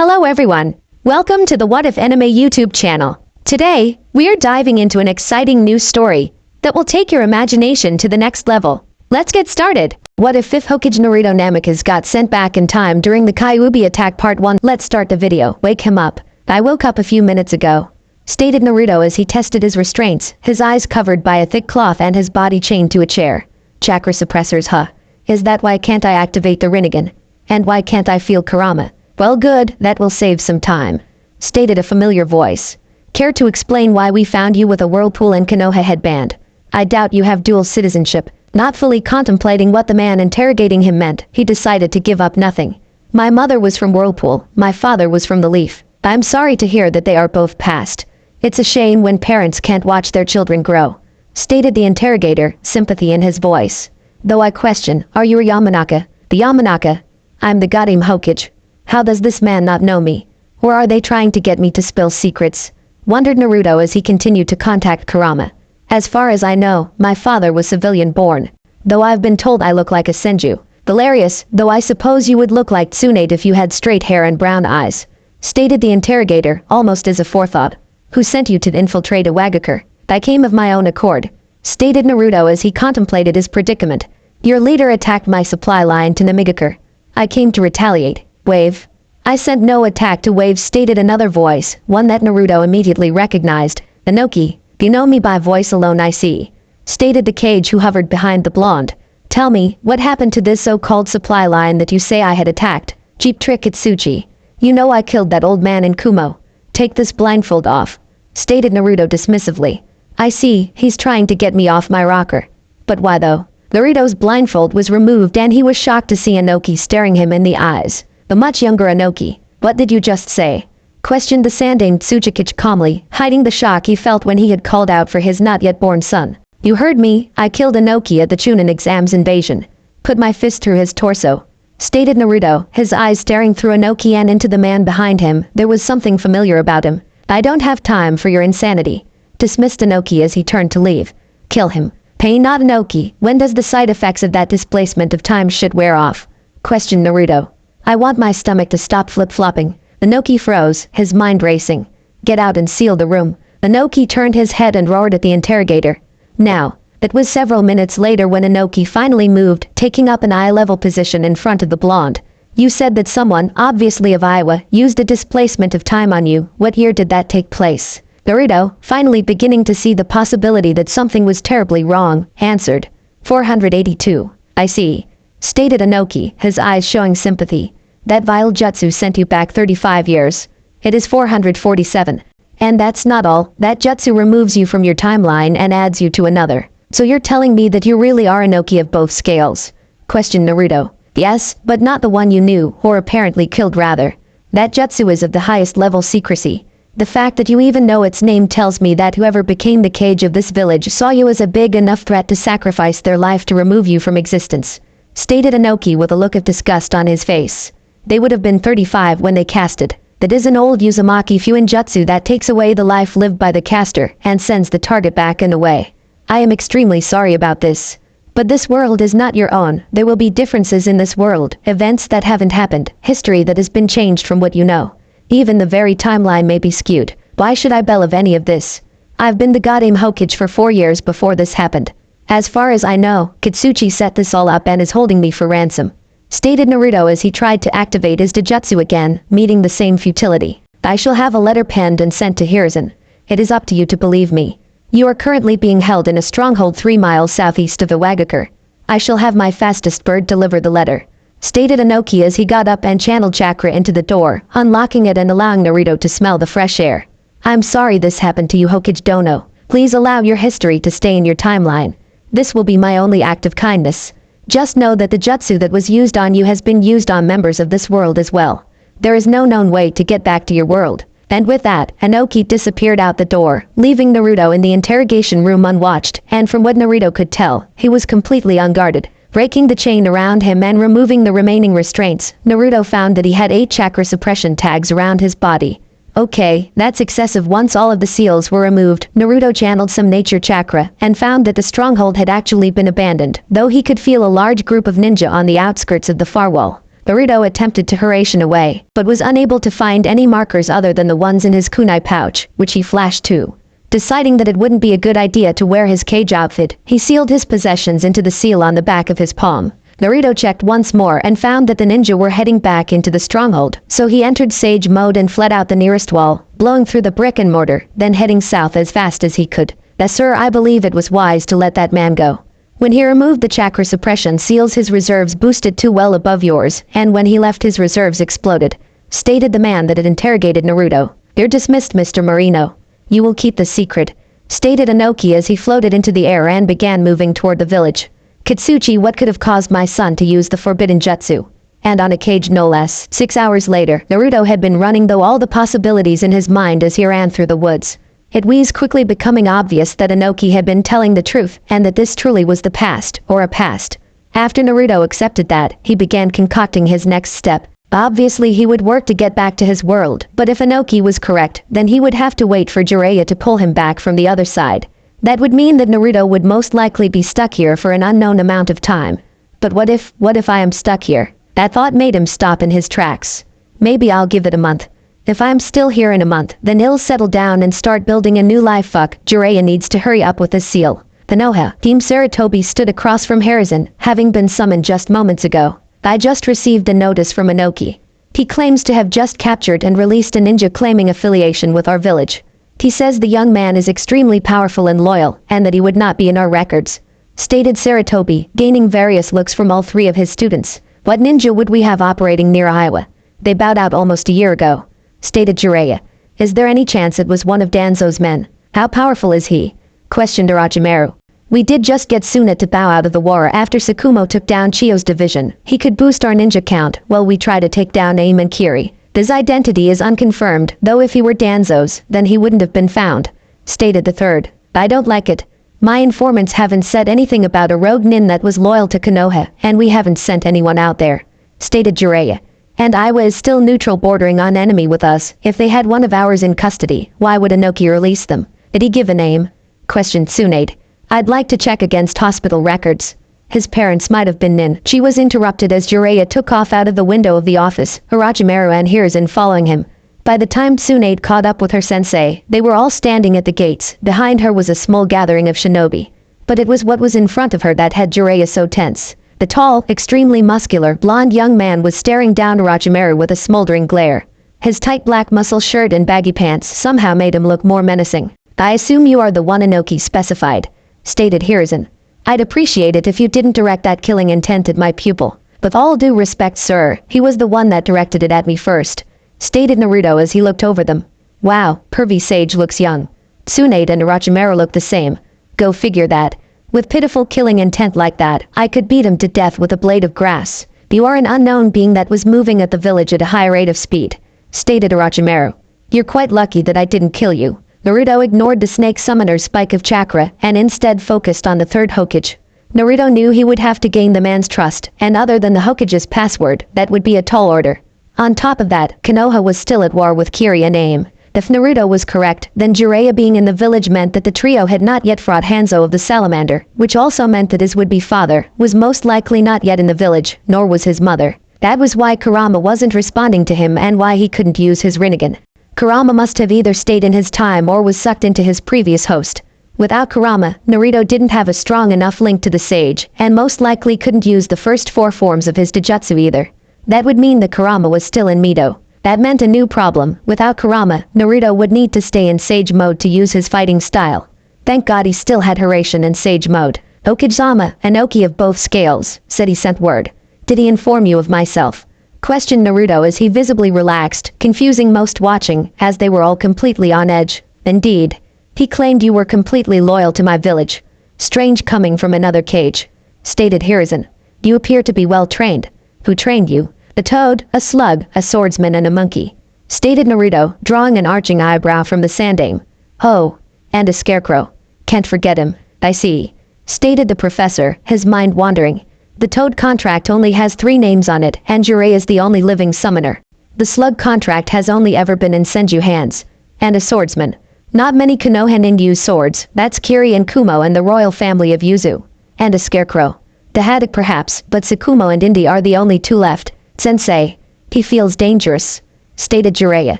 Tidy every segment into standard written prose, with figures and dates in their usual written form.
Hello everyone. Welcome to the What If Anime YouTube channel. Today, we are diving into an exciting new story that will take your imagination to the next level. Let's get started. What if 5th Hokage Naruto Namikaze got sent back in time during the Kyuubi attack part 1? Let's start the video. Wake him up. I woke up a few minutes ago, stated Naruto as he tested his restraints, his eyes covered by a thick cloth and his body chained to a chair. Chakra suppressors, huh? Is that why can't I activate the Rinnegan? And why can't I feel Kurama? Well good, that will save some time, stated a familiar voice. Care to explain why we found you with a whirlpool and Konoha headband? I doubt you have dual citizenship. Not fully contemplating what the man interrogating him meant, he decided to give up nothing. My mother was from Whirlpool, my father was from the Leaf. I'm sorry to hear that they are both passed. It's a shame when parents can't watch their children grow, stated the interrogator, sympathy in his voice. Though I question, are you a Yamanaka? The Yamanaka? I'm the Goddamn Hokage. How does this man not know me? Or are they trying to get me to spill secrets? Wondered Naruto as he continued to contact Kurama. As far as I know, my father was civilian born. Though I've been told I look like a Senju. Hilarious, though I suppose you would look like Tsunade if you had straight hair and brown eyes, stated the interrogator, almost as a forethought. Who sent you to infiltrate a Wagakure? I came of my own accord, stated Naruto as he contemplated his predicament. Your leader attacked my supply line to Namigakure. I came to retaliate. Wave. I sent no attack to Wave, stated another voice, one that Naruto immediately recognized. Inoki, you know me by voice alone I see, stated the Kage who hovered behind the blonde. Tell me, what happened to this so-called supply line that you say I had attacked? Cheap trick Itsuchi. You know I killed that old man in Kumo. Take this blindfold off, stated Naruto dismissively. I see, he's trying to get me off my rocker. But why though? Naruto's blindfold was removed and he was shocked to see Inoki staring him in the eyes. The much younger Inoki. What did you just say? Questioned the Sandaime Tsuchikage calmly, hiding the shock he felt when he had called out for his not-yet-born son. You heard me, I killed Inoki at the Chunin exam's invasion. Put my fist through his torso, stated Naruto, his eyes staring through Inoki and into the man behind him. There was something familiar about him. I don't have time for your insanity, dismissed Inoki as he turned to leave. Kill him. Pain not Inoki. When does the side effects of that displacement of time shit wear off? Questioned Naruto. I want my stomach to stop flip-flopping. Inoki froze, his mind racing. Get out and seal the room. Inoki turned his head and roared at the interrogator. Now, it was several minutes later when Inoki finally moved, taking up an eye-level position in front of the blonde. You said that someone, obviously of Iowa, used a displacement of time on you. What year did that take place? Naruto, finally beginning to see the possibility that something was terribly wrong, answered. 482. I see, stated Inoki, his eyes showing sympathy. That vile jutsu sent you back 35 years. It is 447. And that's not all, that jutsu removes you from your timeline and adds you to another. So you're telling me that you really are Inoki of both scales? Questioned Naruto. Yes, but not the one you knew, or apparently killed rather. That jutsu is of the highest level secrecy. The fact that you even know its name tells me that whoever became the Kage of this village saw you as a big enough threat to sacrifice their life to remove you from existence, stated Inoki with a look of disgust on his face. They would have been 35 when they casted. That is an old Uzumaki Fuin jutsu that takes away the life lived by the caster and sends the target back and away. I am extremely sorry about this. But this world is not your own. There will be differences in this world, events that haven't happened, history that has been changed from what you know. Even the very timeline may be skewed. Why should I believe any of this? I've been the Goddamn Hokage for 4 years before this happened. As far as I know, Kitsuchi set this all up and is holding me for ransom, stated Naruto as he tried to activate his Dojutsu again, meeting the same futility. I shall have a letter penned and sent to Hiruzen. It is up to you to believe me. You are currently being held in a stronghold 3 miles southeast of Iwagakure. I shall have my fastest bird deliver the letter, stated Inoki as he got up and channeled chakra into the door, unlocking it and allowing Naruto to smell the fresh air. I'm sorry this happened to you, Hokage Dono. Please allow your history to stay in your timeline. This will be my only act of kindness. Just know that the jutsu that was used on you has been used on members of this world as well. There is no known way to get back to your world. And with that, Inoki disappeared out the door, leaving Naruto in the interrogation room unwatched, and from what Naruto could tell, he was completely unguarded. Breaking the chain around him and removing the remaining restraints, Naruto found that he had 8 chakra suppression tags around his body. Okay, that's excessive. Once all of the seals were removed, Naruto channeled some nature chakra and found that the stronghold had actually been abandoned, though he could feel a large group of ninja on the outskirts of the far wall. Naruto attempted to hurration away, but was unable to find any markers other than the ones in his kunai pouch, which he flashed to. Deciding that it wouldn't be a good idea to wear his cage outfit, he sealed his possessions into the seal on the back of his palm. Naruto checked once more and found that the ninja were heading back into the stronghold, so he entered sage mode and fled out the nearest wall, blowing through the brick and mortar, then heading south as fast as he could. Sir, I believe it was wise to let that man go. When he removed the chakra suppression seals, his reserves boosted too well above yours, and when he left his reserves exploded, stated the man that had interrogated Naruto. You're dismissed, Mr. Morino. You will keep the secret, stated Inoki as he floated into the air and began moving toward the village. Kitsuchi, what could have caused my son to use the forbidden jutsu? And on a cage no less. 6 hours later, Naruto had been running through all the possibilities in his mind as he ran through the woods. It was quickly becoming obvious that Inoki had been telling the truth, and that this truly was the past, or a past. After Naruto accepted that, he began concocting his next step. Obviously he would work to get back to his world, but if Inoki was correct, then he would have to wait for Jiraiya to pull him back from the other side. That would mean that Naruto would most likely be stuck here for an unknown amount of time. But what if I am stuck here? That thought made him stop in his tracks. Maybe I'll give it a month. If I'm still here in a month, then he'll settle down and start building a new life. Jiraiya needs to hurry up with his seal. Konoha, Team Saratobi stood across from Harrison, having been summoned just moments ago. I just received a notice from Inoki. He claims to have just captured and released a ninja claiming affiliation with our village. He says the young man is extremely powerful and loyal, and that he would not be in our records, stated Saratobi, gaining various looks from all three of his students. What ninja would we have operating near Iowa? They bowed out almost a year ago, stated Jiraiya. Is there any chance it was one of Danzo's men? How powerful is he? Questioned Orochimaru. We did just get Suna to bow out of the war after Tsukumo took down Chiyo's division. He could boost our ninja count while we try to take down Aim and Kiri. His identity is unconfirmed, though if he were Danzo's, then he wouldn't have been found, stated the third. I don't like it. My informants haven't said anything about a rogue nin that was loyal to Konoha, and we haven't sent anyone out there, stated Jiraiya. And Iowa is still neutral, bordering on enemy with us. If they had one of ours in custody, why would Inoki release them? Did he give a name? Questioned Tsunade. I'd like to check against hospital records. His parents might have been nin. She was interrupted as Jiraiya took off out of the window of the office, Orochimaru and Hiruzen following him. By the time Tsunade caught up with her sensei, they were all standing at the gates. Behind her was a small gathering of shinobi. But it was what was in front of her that had Jiraiya so tense. The tall, extremely muscular, blonde young man was staring down Orochimaru with a smoldering glare. His tight black muscle shirt and baggy pants somehow made him look more menacing. I assume you are the one Inoki specified, stated Hiruzen. I'd appreciate it if you didn't direct that killing intent at my pupil. With all due respect, sir, he was the one that directed it at me first, stated Naruto as he looked over them. Wow, pervy sage looks young. Tsunade and Orochimaru look the same. Go figure that. With pitiful killing intent like that, I could beat him to death with a blade of grass. You are an unknown being that was moving at the village at a high rate of speed, stated Orochimaru. You're quite lucky that I didn't kill you. Naruto ignored the snake summoner's spike of chakra and instead focused on the third Hokage. Naruto knew he would have to gain the man's trust, and other than the Hokage's password, that would be a tall order. On top of that, Konoha was still at war with Kiri and Aim. If Naruto was correct, then Jiraiya being in the village meant that the trio had not yet fought Hanzo of the Salamander, which also meant that his would-be father was most likely not yet in the village, nor was his mother. That was why Kurama wasn't responding to him and why he couldn't use his Rinnegan. Kurama must have either stayed in his time or was sucked into his previous host. Without Kurama, Naruto didn't have a strong enough link to the sage, and most likely couldn't use the first 4 forms of his Dijutsu either. That would mean that Kurama was still in Mido. That meant a new problem. Without Kurama, Naruto would need to stay in Sage mode to use his fighting style. Thank God he still had Hiraishin in Sage mode. Okage-sama, Inoki of both scales, said he sent word. Did he inform you of myself? Questioned Naruto as he visibly relaxed, confusing most watching, as they were all completely on edge. Indeed. He claimed you were completely loyal to my village. Strange coming from another cage, stated Hiruzen. You appear to be well trained. Who trained you? A toad, a slug, a swordsman and a monkey, stated Naruto, drawing an arching eyebrow from the sandame. Oh, and a scarecrow. Can't forget him. I see, stated the professor, his mind wandering. The toad contract only has 3 names on it, and Jiraiya is the only living summoner. The slug contract has only ever been in Senju hands. And a swordsman. Not many Konoha use swords. That's Kiri and Kumo and the royal family of Yuzu. And a scarecrow. The Haddock perhaps, but Tsukumo and Indi are the only 2 left. Sensei, he feels dangerous, stated Jiraiya.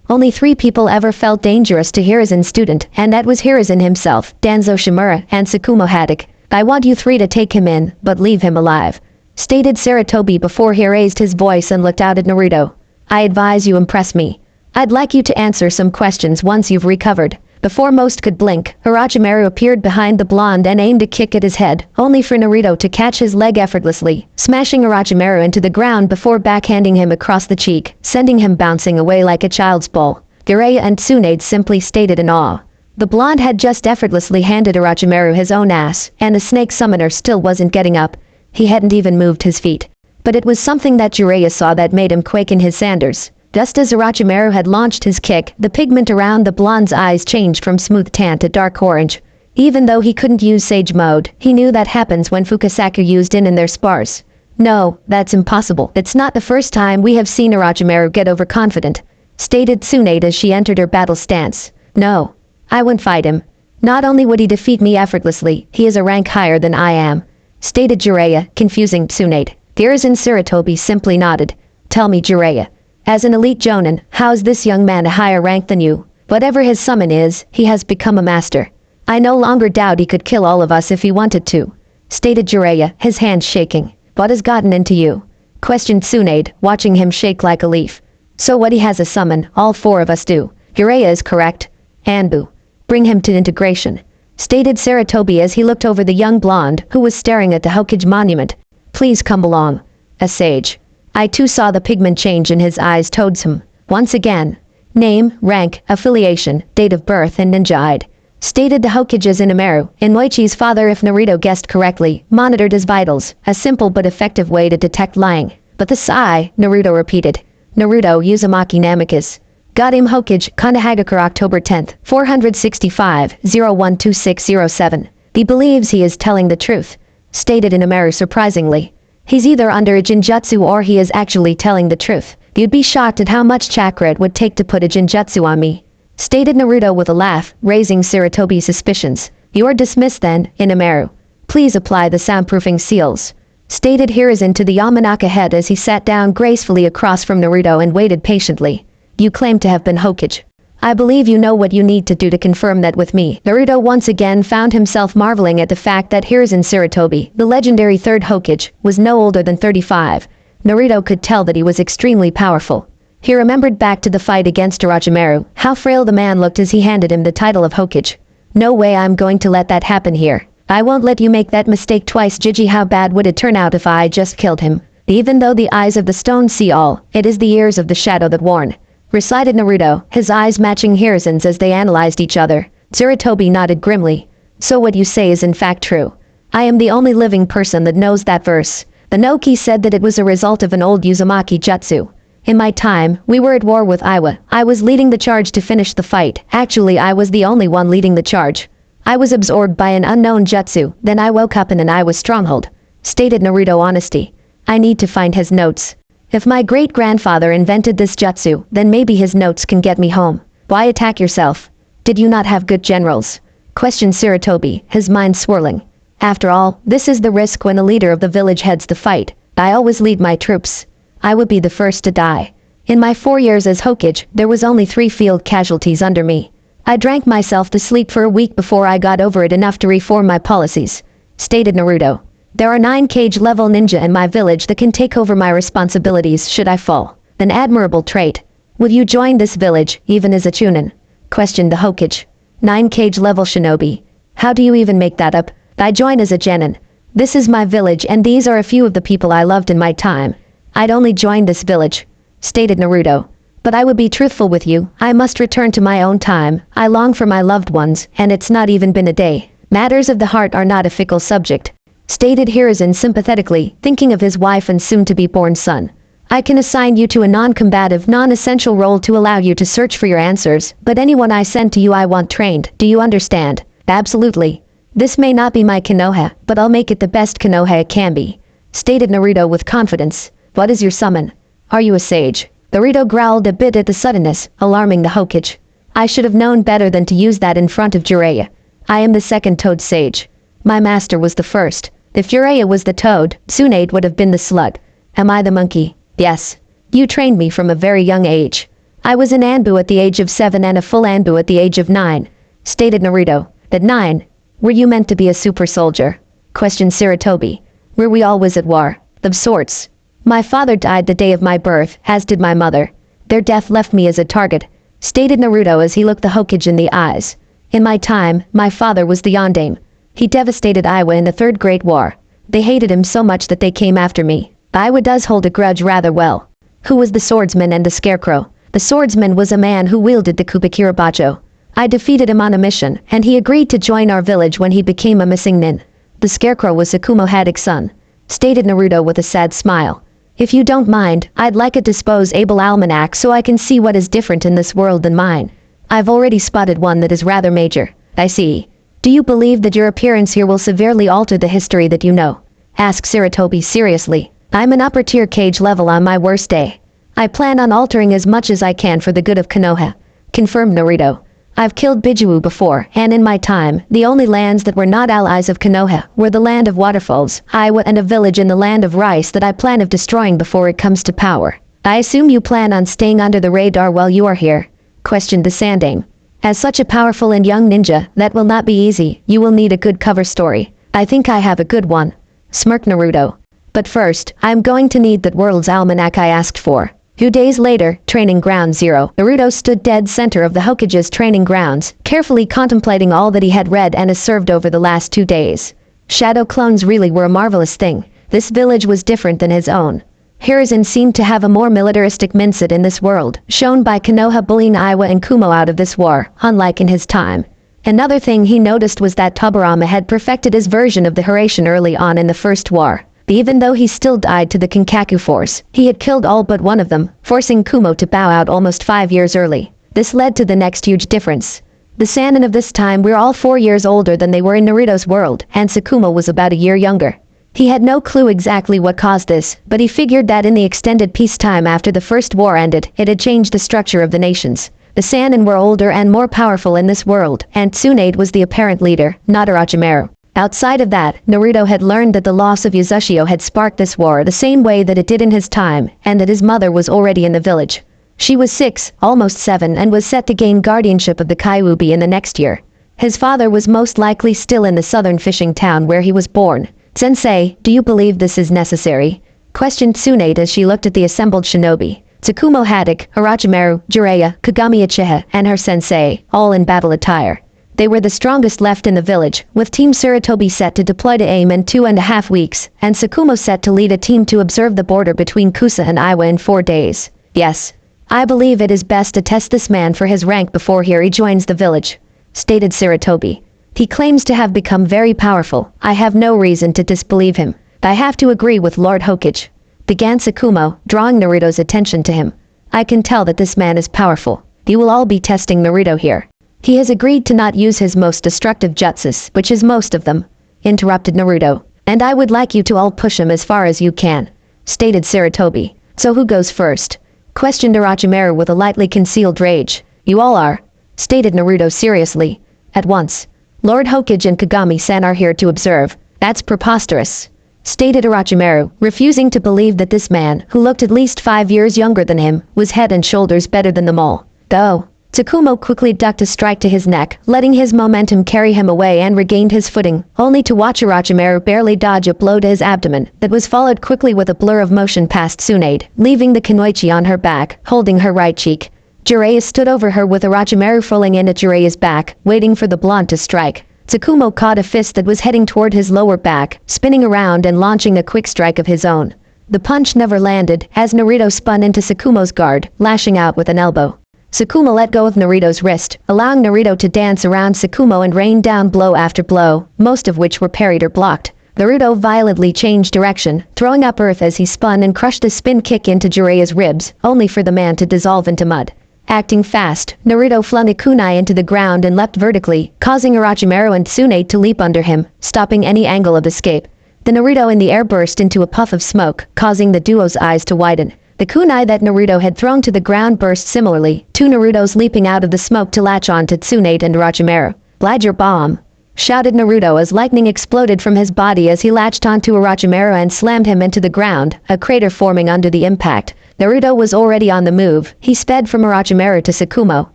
Only 3 people ever felt dangerous to Hiruzen's student, and that was Hiruzen himself, Danzo Shimura, and Tsukumo Haddock. I want you 3 to take him in, but leave him alive, stated Sarutobi before he raised his voice and looked out at Naruto. I advise you impress me. I'd like you to answer some questions once you've recovered. Before most could blink, Orochimaru appeared behind the blonde and aimed a kick at his head, only for Naruto to catch his leg effortlessly, smashing Orochimaru into the ground before backhanding him across the cheek, sending him bouncing away like a child's ball. Jiraiya and Tsunade simply stared in awe. The blonde had just effortlessly handed Orochimaru his own ass, and the snake summoner still wasn't getting up. He hadn't even moved his feet. But it was something that Jiraiya saw that made him quake in his sandals. Just as Orochimaru had launched his kick, the pigment around the blonde's eyes changed from smooth tan to dark orange. Even though he couldn't use Sage Mode, he knew that happens when Fukasaku used in their spars. No, that's impossible. It's not the first time we have seen Orochimaru get overconfident, stated Tsunade as she entered her battle stance. No, I wouldn't fight him. Not only would he defeat me effortlessly, he is a rank higher than I am, stated Jiraiya, confusing Tsunade. Hiruzen Sarutobi simply nodded. Tell me, Jiraiya. As an elite jonin, how's this young man a higher rank than you? Whatever his summon is, he has become a master. I no longer doubt he could kill all of us if he wanted to, stated Jiraiya, his hands shaking. What has gotten into you? Questioned Tsunade, watching him shake like a leaf. So what, he has a summon, all 4 of us do. Jiraiya is correct. Anbu. Bring him to integration, stated Sarutobi as he looked over the young blonde who was staring at the Hokage monument. Please come along. A sage. I too saw the pigment change in his eyes towards him. Once again. Name, rank, affiliation, date of birth and ninja ID, stated the Hokage's Inomaru. Inoichi's father, if Naruto guessed correctly, monitored his vitals, a simple but effective way to detect lying. But the Sai, Naruto repeated. Naruto Uzumaki Namikaze. Got him Hokage, Kanahagakure October 10th, 465, 012607. He believes he is telling the truth, stated Inomaru surprisingly. He's either under a jinjutsu or he is actually telling the truth. You'd be shocked at how much chakra it would take to put a jinjutsu on me, stated Naruto with a laugh, raising Sarutobi's suspicions. You are dismissed then, Inomaru. Please apply the soundproofing seals, stated Hiruzen to the Yamanaka head as he sat down gracefully across from Naruto and waited patiently. You claim to have been Hokage. I believe you know what you need to do to confirm that with me. Naruto once again found himself marveling at the fact that Hiruzen Sarutobi, the legendary 3rd Hokage, was no older than 35. Naruto could tell that he was extremely powerful. He remembered back to the fight against Orochimaru, how frail the man looked as he handed him the title of Hokage. No way I'm going to let that happen here. I won't let you make that mistake twice, Jiji. How bad would it turn out if I just killed him? Even though the eyes of the stone see all, it is the ears of the shadow that warn, recited Naruto, his eyes matching Hiruzen's as they analyzed each other. Sarutobi nodded grimly. So what you say is in fact true. I am the only living person that knows that verse. The Noki said that it was a result of an old Uzumaki jutsu. In my time, we were at war with Iwa. I was leading the charge to finish the fight. Actually, I was the only one leading the charge. I was absorbed by an unknown jutsu, then I woke up in an Iwa stronghold, stated Naruto honesty. I need to find his notes. If my great-grandfather invented this jutsu, then maybe his notes can get me home. Why attack yourself? Did you not have good generals? Questioned Sarutobi, his mind swirling. After all, this is the risk when a leader of the village heads the fight. I always lead my troops. I would be the first to die. In my 4 years as Hokage, there was only 3 field casualties under me. I drank myself to sleep for a week before I got over it enough to reform my policies, stated Naruto. There are 9 cage-level ninja in my village that can take over my responsibilities should I fall. An admirable trait. Would you join this village, even as a chunin? Questioned the Hokage. 9 cage-level shinobi. How do you even make that up? I join as a genin. This is my village and these are a few of the people I loved in my time. I'd only join this village, stated Naruto. But I would be truthful with you, I must return to my own time. I long for my loved ones, and it's not even been a day. Matters of the heart are not a fickle subject, stated Hiruzen sympathetically, thinking of his wife and soon-to-be-born son. I can assign you to a non-combative, non-essential role to allow you to search for your answers, but anyone I send to you I want trained, do you understand? Absolutely. This may not be my Konoha, but I'll make it the best Konoha it can be, stated Naruto with confidence. What is your summon? Are you a sage? Naruto growled a bit at the suddenness, alarming the Hokage. I should have known better than to use that in front of Jiraiya. I am the second toad sage. My master was the first. If Jiraiya was the toad, Tsunade would have been the slug. Am I the monkey? Yes. You trained me from a very young age. I was an Anbu at the age of 7 and a full Anbu at the age of 9, stated Naruto. At 9, were you meant to be a super soldier? Questioned Sarutobi. Were we always at war? Of sorts. My father died the day of my birth, as did my mother. Their death left me as a target, stated Naruto as he looked the Hokage in the eyes. In my time, my father was the Yondaime. He devastated Iwa in the Third Great War. They hated him so much that they came after me. Iwa does hold a grudge rather well. Who was the swordsman and the scarecrow? The swordsman was a man who wielded the Kubikirabacho. I defeated him on a mission, and he agreed to join our village when he became a missing nin. The scarecrow was Sakumo Haddock's son, stated Naruto with a sad smile. If you don't mind, I'd like a disposable almanac so I can see what is different in this world than mine. I've already spotted one that is rather major. I see. Do you believe that your appearance here will severely alter the history that you know? Asked Sarutobi seriously. I'm an upper tier Kage level on my worst day. I plan on altering as much as I can for the good of Konoha, confirmed Naruto. I've killed Bijuu before, and in my time, the only lands that were not allies of Konoha were the land of waterfalls, Iwa, and a village in the land of rice that I plan of destroying before it comes to power. I assume you plan on staying under the radar while you are here? Questioned the Sandaime. As such a powerful and young ninja, that will not be easy. You will need a good cover story. I think I have a good one, smirked Naruto. But first, I'm going to need that world's almanac I asked for. 2 days later, Training Ground Zero. Naruto stood dead center of the Hokage's training grounds, carefully contemplating all that he had read and observed over the last 2 days. Shadow clones really were a marvelous thing. This village was different than his own. Hiruzen seemed to have a more militaristic mindset in this world, shown by Konoha bullying Iwa and Kumo out of this war, unlike in his time. Another thing he noticed was that Tobirama had perfected his version of the Hiraishin early on in the First War. Even though he still died to the Kinkaku force, he had killed all but one of them, forcing Kumo to bow out almost 5 years early. This led to the next huge difference. The Sannin of this time were all 4 years older than they were in Naruto's world, and Sakumo was about a year younger. He had no clue exactly what caused this, but he figured that in the extended peacetime after the First War ended, it had changed the structure of the nations. The Sannin were older and more powerful in this world, and Tsunade was the apparent leader, not Orochimaru. Outside of that, Naruto had learned that the loss of Yuzashio had sparked this war the same way that it did in his time, and that his mother was already in the village. She was 6, almost 7, and was set to gain guardianship of the Kyuubi in the next year. His father was most likely still in the southern fishing town where he was born. Sensei, do you believe this is necessary? Questioned Tsunade as she looked at the assembled shinobi. Tsukumo Haddock, Orochimaru, Jiraiya, Kagami Uchiha, and her sensei, all in battle attire. They were the strongest left in the village, with Team Sarutobi set to deploy to AIM in 2.5 weeks, and Sakumo set to lead a team to observe the border between Kusa and Iwa in 4 days. Yes. I believe it is best to test this man for his rank before he rejoins the village, stated Sarutobi. He claims to have become very powerful. I have no reason to disbelieve him. I have to agree with Lord Hokage, began Sakumo, drawing Naruto's attention to him. I can tell that this man is powerful. You will all be testing Naruto here. He has agreed to not use his most destructive jutsus, which is most of them, interrupted Naruto. And I would like you to all push him as far as you can, stated Sarutobi. So who goes first? Questioned Orochimaru with a lightly concealed rage. You all are, stated Naruto seriously. At once. Lord Hokage and Kagami-san are here to observe. That's preposterous, stated Orochimaru, refusing to believe that this man, who looked at least 5 years younger than him, was head and shoulders better than them all. Go. Tsukumo quickly ducked a strike to his neck, letting his momentum carry him away and regained his footing, only to watch Orochimaru barely dodge a blow to his abdomen that was followed quickly with a blur of motion past Tsunade, leaving the Kunoichi on her back, holding her right cheek. Jiraiya stood over her with Orochimaru falling in at Jiraiya's back, waiting for the blonde to strike. Tsukumo caught a fist that was heading toward his lower back, spinning around and launching a quick strike of his own. The punch never landed, as Naruto spun into Tsukumo's guard, lashing out with an elbow. Tsukumo let go of Naruto's wrist, allowing Naruto to dance around Tsukumo and rain down blow after blow, most of which were parried or blocked. Naruto violently changed direction, throwing up earth as he spun and crushed a spin kick into Jiraiya's ribs, only for the man to dissolve into mud. Acting fast, Naruto flung a kunai into the ground and leapt vertically, causing Orochimaru and Tsunade to leap under him, stopping any angle of escape. The Naruto in the air burst into a puff of smoke, causing the duo's eyes to widen. The kunai that Naruto had thrown to the ground burst similarly, 2 Narutos leaping out of the smoke to latch on to Tsunade and Orochimaru. Glad your bomb, shouted Naruto as lightning exploded from his body as he latched onto Orochimaru and slammed him into the ground, a crater forming under the impact. Naruto was already on the move. He sped from Orochimaru to Tsukumo,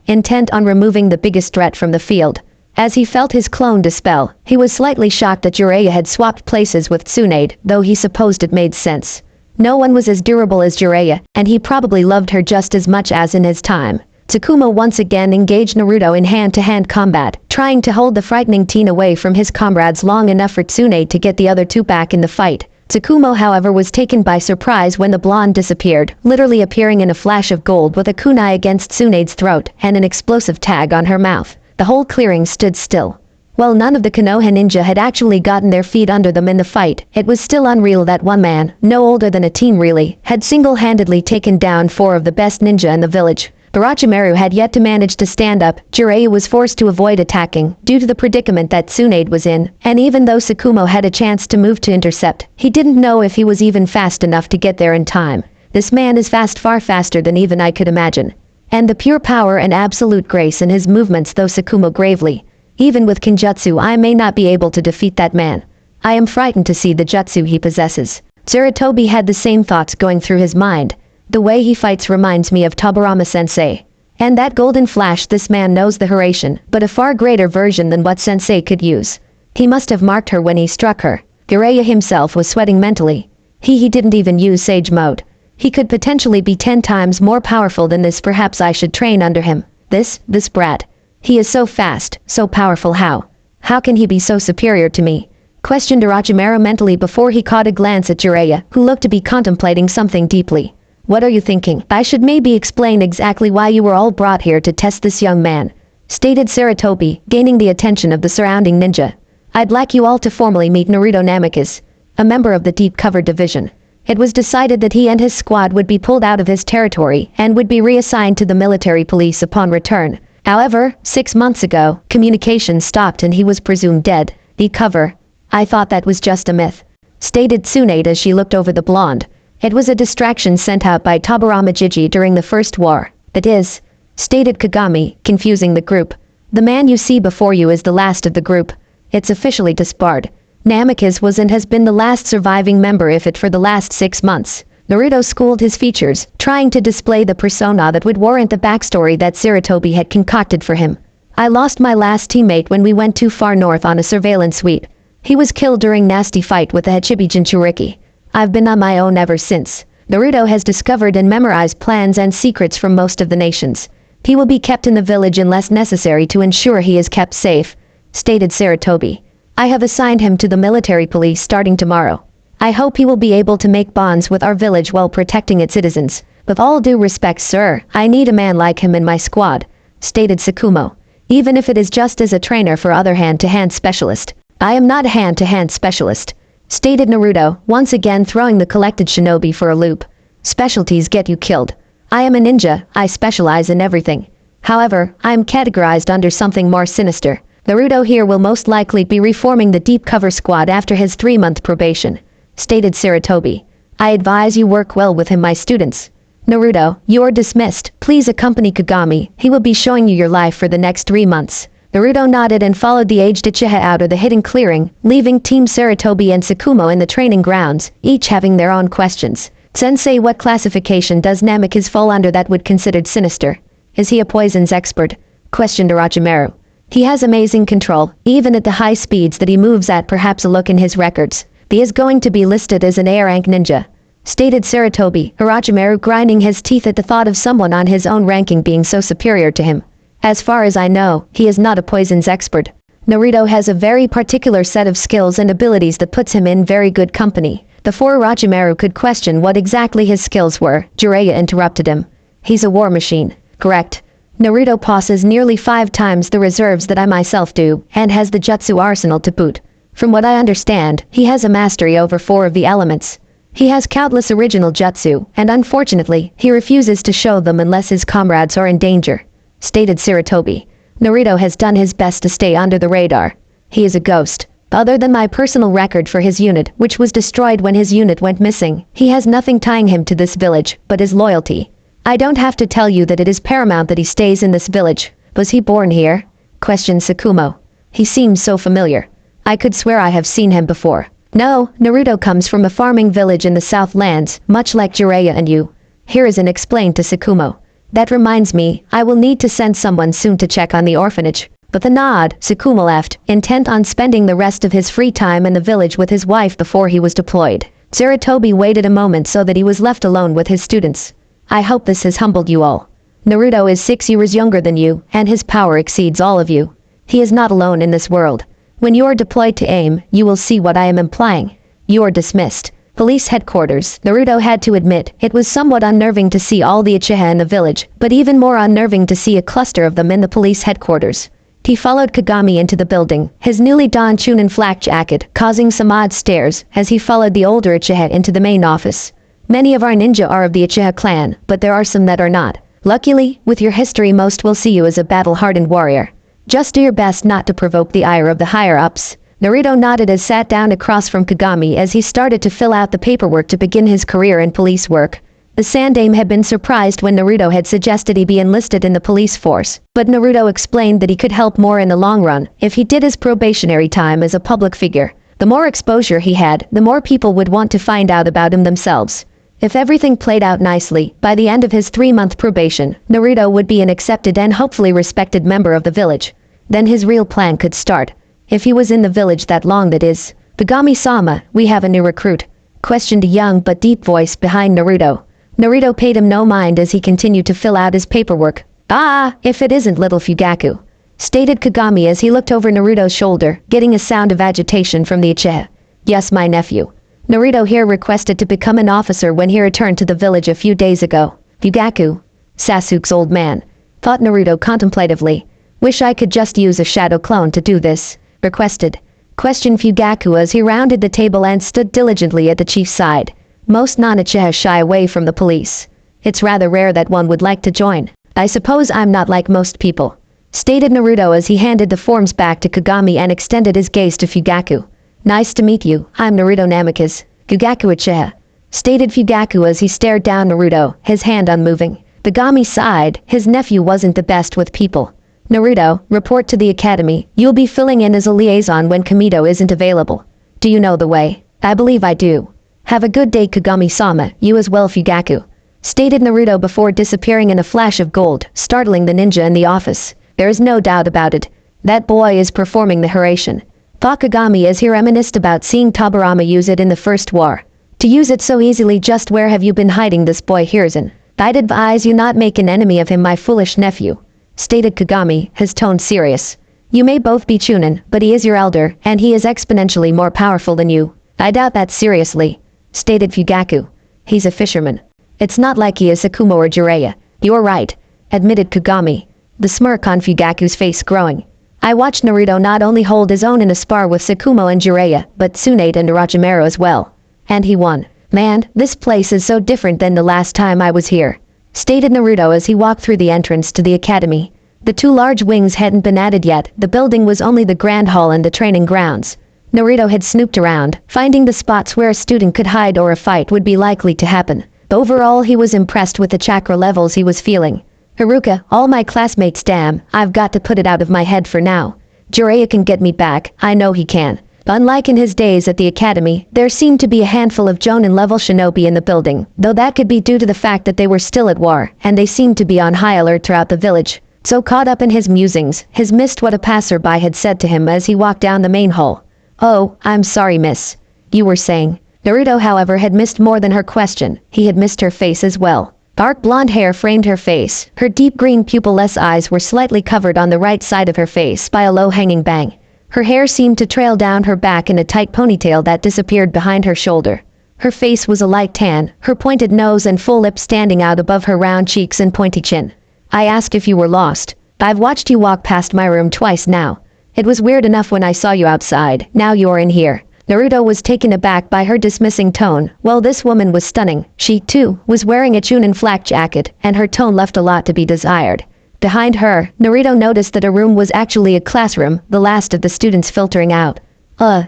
intent on removing the biggest threat from the field. As he felt his clone dispel, he was slightly shocked that Jiraiya had swapped places with Tsunade, though he supposed it made sense. No one was as durable as Jiraiya, and he probably loved her just as much as in his time. Tsukumo once again engaged Naruto in hand-to-hand combat, trying to hold the frightening teen away from his comrades long enough for Tsunade to get the other two back in the fight. Tsukumo, however, was taken by surprise when the blonde disappeared, literally appearing in a flash of gold with a kunai against Tsunade's throat and an explosive tag on her mouth. The whole clearing stood still. While none of the Konoha ninja had actually gotten their feet under them in the fight, it was still unreal that one man, no older than a teen really, had single-handedly taken down 4 of the best ninja in the village. Orochimaru had yet to manage to stand up. Jiraiya was forced to avoid attacking, due to the predicament that Tsunade was in, and even though Tsukumo had a chance to move to intercept, he didn't know if he was even fast enough to get there in time. This man is fast, far faster than even I could imagine. And the pure power and absolute grace in his movements, though Tsukumo gravely. Even with Kinjutsu I may not be able to defeat that man. I am frightened to see the jutsu he possesses. Sarutobi had the same thoughts going through his mind. The way he fights reminds me of Tobirama-sensei. And that golden flash, this man knows the Hiraishin, but a far greater version than what sensei could use. He must have marked her when he struck her. Jiraiya himself was sweating mentally. He didn't even use Sage Mode. He could potentially be 10 times more powerful than this. Perhaps I should train under him. This brat. He is so fast, so powerful. How can he be so superior to me? Questioned Orochimaru mentally before he caught a glance at Jiraiya, who looked to be contemplating something deeply. What are you thinking? I should maybe explain exactly why you were all brought here to test this young man, stated Sarutobi, gaining the attention of the surrounding ninja. I'd like you all to formally meet Naruto Namikaze, a member of the Deep Cover Division. It was decided that he and his squad would be pulled out of his territory and would be reassigned to the military police upon return. However, 6 months ago, communication stopped and he was presumed dead. Deep cover. I thought that was just a myth, stated Tsunade as she looked over the blonde. It was a distraction sent out by Tobirama Jiji during the First War. That is, stated Kagami, confusing the group. The man you see before you is the last of the group. It's officially disbarred. Namikaze was and has been the last surviving member if it for the last 6 months. Naruto schooled his features, trying to display the persona that would warrant the backstory that Sarutobi had concocted for him. I lost my last teammate when we went too far north on a surveillance sweep. He was killed during nasty fight with the Hachibi Jinchuriki. I've been on my own ever since. Naruto has discovered and memorized plans and secrets from most of the nations. He will be kept in the village unless necessary to ensure he is kept safe, stated Sarutobi. I have assigned him to the military police starting tomorrow. I hope he will be able to make bonds with our village while protecting its citizens. With all due respect, sir, I need a man like him in my squad, stated Tsukumo. Even if it is just as a trainer for other hand-to-hand specialist. I am not a hand-to-hand specialist, stated Naruto, once again throwing the collected shinobi for a loop. Specialties get you killed. I am a ninja, I specialize in everything. However, I am categorized under something more sinister. Naruto here will most likely be reforming the Deep Cover Squad after his 3-month probation, stated Sarutobi. I advise you work well with him, my students. Naruto, you are dismissed. Please accompany Kagami. He will be showing you your life for the next 3 months. Naruto nodded and followed the aged Uchiha out of the hidden clearing, leaving Team Sarutobi and Tsukumo in the training grounds, each having their own questions. Sensei, what classification does Namikaze fall under that would considered sinister? Is he a poisons expert? Questioned Orochimaru. He has amazing control, even at the high speeds that he moves at. Perhaps a look in his records. He is going to be listed as an A-rank ninja, stated Sarutobi, Orochimaru grinding his teeth at the thought of someone on his own ranking being so superior to him. As far as I know, he is not a poisons expert. Naruto has a very particular set of skills and abilities that puts him in very good company. Before Orochimaru could question what exactly his skills were, Jiraiya interrupted him. He's a war machine, correct? Naruto possesses nearly 5 times the reserves that I myself do, and has the jutsu arsenal to boot. From what I understand, he has a mastery over 4 of the elements. He has countless original jutsu, and unfortunately, he refuses to show them unless his comrades are in danger, stated Sarutobi. Naruto has done his best to stay under the radar. He is a ghost. Other than my personal record for his unit, which was destroyed when his unit went missing, he has nothing tying him to this village but his loyalty. I don't have to tell you that it is paramount that he stays in this village. Was he born here? Questioned Tsukumo. He seems so familiar. I could swear I have seen him before. No, Naruto comes from a farming village in the Southlands, much like Jiraiya and you. Hiruzen explained to Tsukumo. That reminds me, I will need to send someone soon to check on the orphanage. With a nod, Tsukumo left, intent on spending the rest of his free time in the village with his wife before he was deployed. Sarutobi waited a moment so that he was left alone with his students. I hope this has humbled you all. Naruto is 6 years younger than you, and his power exceeds all of you. He is not alone in this world. When you are deployed to AIM, you will see what I am implying. You are dismissed. Police headquarters. Naruto had to admit, it was somewhat unnerving to see all the Uchiha in the village, but even more unnerving to see a cluster of them in the police headquarters. He followed Kagami into the building, his newly donned Chunin flak jacket causing some odd stares as he followed the older Uchiha into the main office. Many of our ninja are of the Uchiha clan, but there are some that are not. Luckily, with your history most will see you as a battle-hardened warrior. Just do your best not to provoke the ire of the higher-ups. Naruto nodded as sat down across from Kagami as he started to fill out the paperwork to begin his career in police work. The Sandaime had been surprised when Naruto had suggested he be enlisted in the police force, but Naruto explained that he could help more in the long run if he did his probationary time as a public figure. The more exposure he had, the more people would want to find out about him themselves. If everything played out nicely, by the end of his 3-month probation, Naruto would be an accepted and hopefully respected member of the village. Then his real plan could start. If he was in the village that long, that is. Kagami-sama, we have a new recruit, questioned a young but deep voice behind Naruto. Naruto paid him no mind as he continued to fill out his paperwork. Ah, if it isn't little Fugaku, stated Kagami as he looked over Naruto's shoulder, getting a sound of agitation from the Uchiha. Yes, my nephew. Naruto here requested to become an officer when he returned to the village a few days ago. Fugaku, Sasuke's old man, thought Naruto contemplatively. Wish I could just use a shadow clone to do this, requested. Questioned Fugaku as he rounded the table and stood diligently at the chief's side. Most non-Uchiha shy away from the police. It's rather rare that one would like to join. I suppose I'm not like most people, stated Naruto as he handed the forms back to Kagami and extended his gaze to Fugaku. Nice to meet you, I'm Naruto Namikaze, Fugaku Uchiha, stated Fugaku as he stared down Naruto, his hand unmoving. Kagami sighed, his nephew wasn't the best with people. Naruto, report to the academy, you'll be filling in as a liaison when Kamito isn't available. Do you know the way? I believe I do. Have a good day Kagami-sama, you as well Fugaku, stated Naruto before disappearing in a flash of gold, startling the ninja in the office. There is no doubt about it. That boy is performing the Hiraishin. Thought Kagami as he reminisced about seeing Tobirama use it in the first war. To use it so easily, just where have you been hiding this boy Hiruzen? I'd advise you not make an enemy of him, my foolish nephew, stated Kagami, his tone serious. You may both be Chunin, but he is your elder, and he is exponentially more powerful than you. I doubt that seriously, stated Fugaku. He's a fisherman. It's not like he is Sakumo or Jiraiya. You're right, admitted Kagami, the smirk on Fugaku's face growing. I watched Naruto not only hold his own in a spar with Sakumo and Jiraiya, but Tsunade and Orochimaru as well. And he won. Man, this place is so different than the last time I was here, stated Naruto as he walked through the entrance to the academy. The 2 large wings hadn't been added yet, the building was only the grand hall and the training grounds. Naruto had snooped around, finding the spots where a student could hide or a fight would be likely to happen. Overall, he was impressed with the chakra levels he was feeling. Haruka, all my classmates, damn, I've got to put it out of my head for now. Jiraiya can get me back, I know he can. Unlike in his days at the academy, there seemed to be a handful of Jonin-level shinobi in the building, though that could be due to the fact that they were still at war, and they seemed to be on high alert throughout the village. So caught up in his musings, he missed what a passerby had said to him as he walked down the main hall. Oh, I'm sorry miss. You were saying. Naruto however had missed more than her question, he had missed her face as well. Dark blonde hair framed her face, her deep green pupilless eyes were slightly covered on the right side of her face by a low-hanging bang. Her hair seemed to trail down her back in a tight ponytail that disappeared behind her shoulder. Her face was a light tan, her pointed nose and full lips standing out above her round cheeks and pointy chin. I asked if you were lost. I've watched you walk past my room twice now. It was weird enough when I saw you outside, now you're in here. Naruto was taken aback by her dismissing tone. Well, this woman was stunning. She, too, was wearing a Chunin flak jacket, and her tone left a lot to be desired. Behind her, Naruto noticed that her room was actually a classroom, the last of the students filtering out.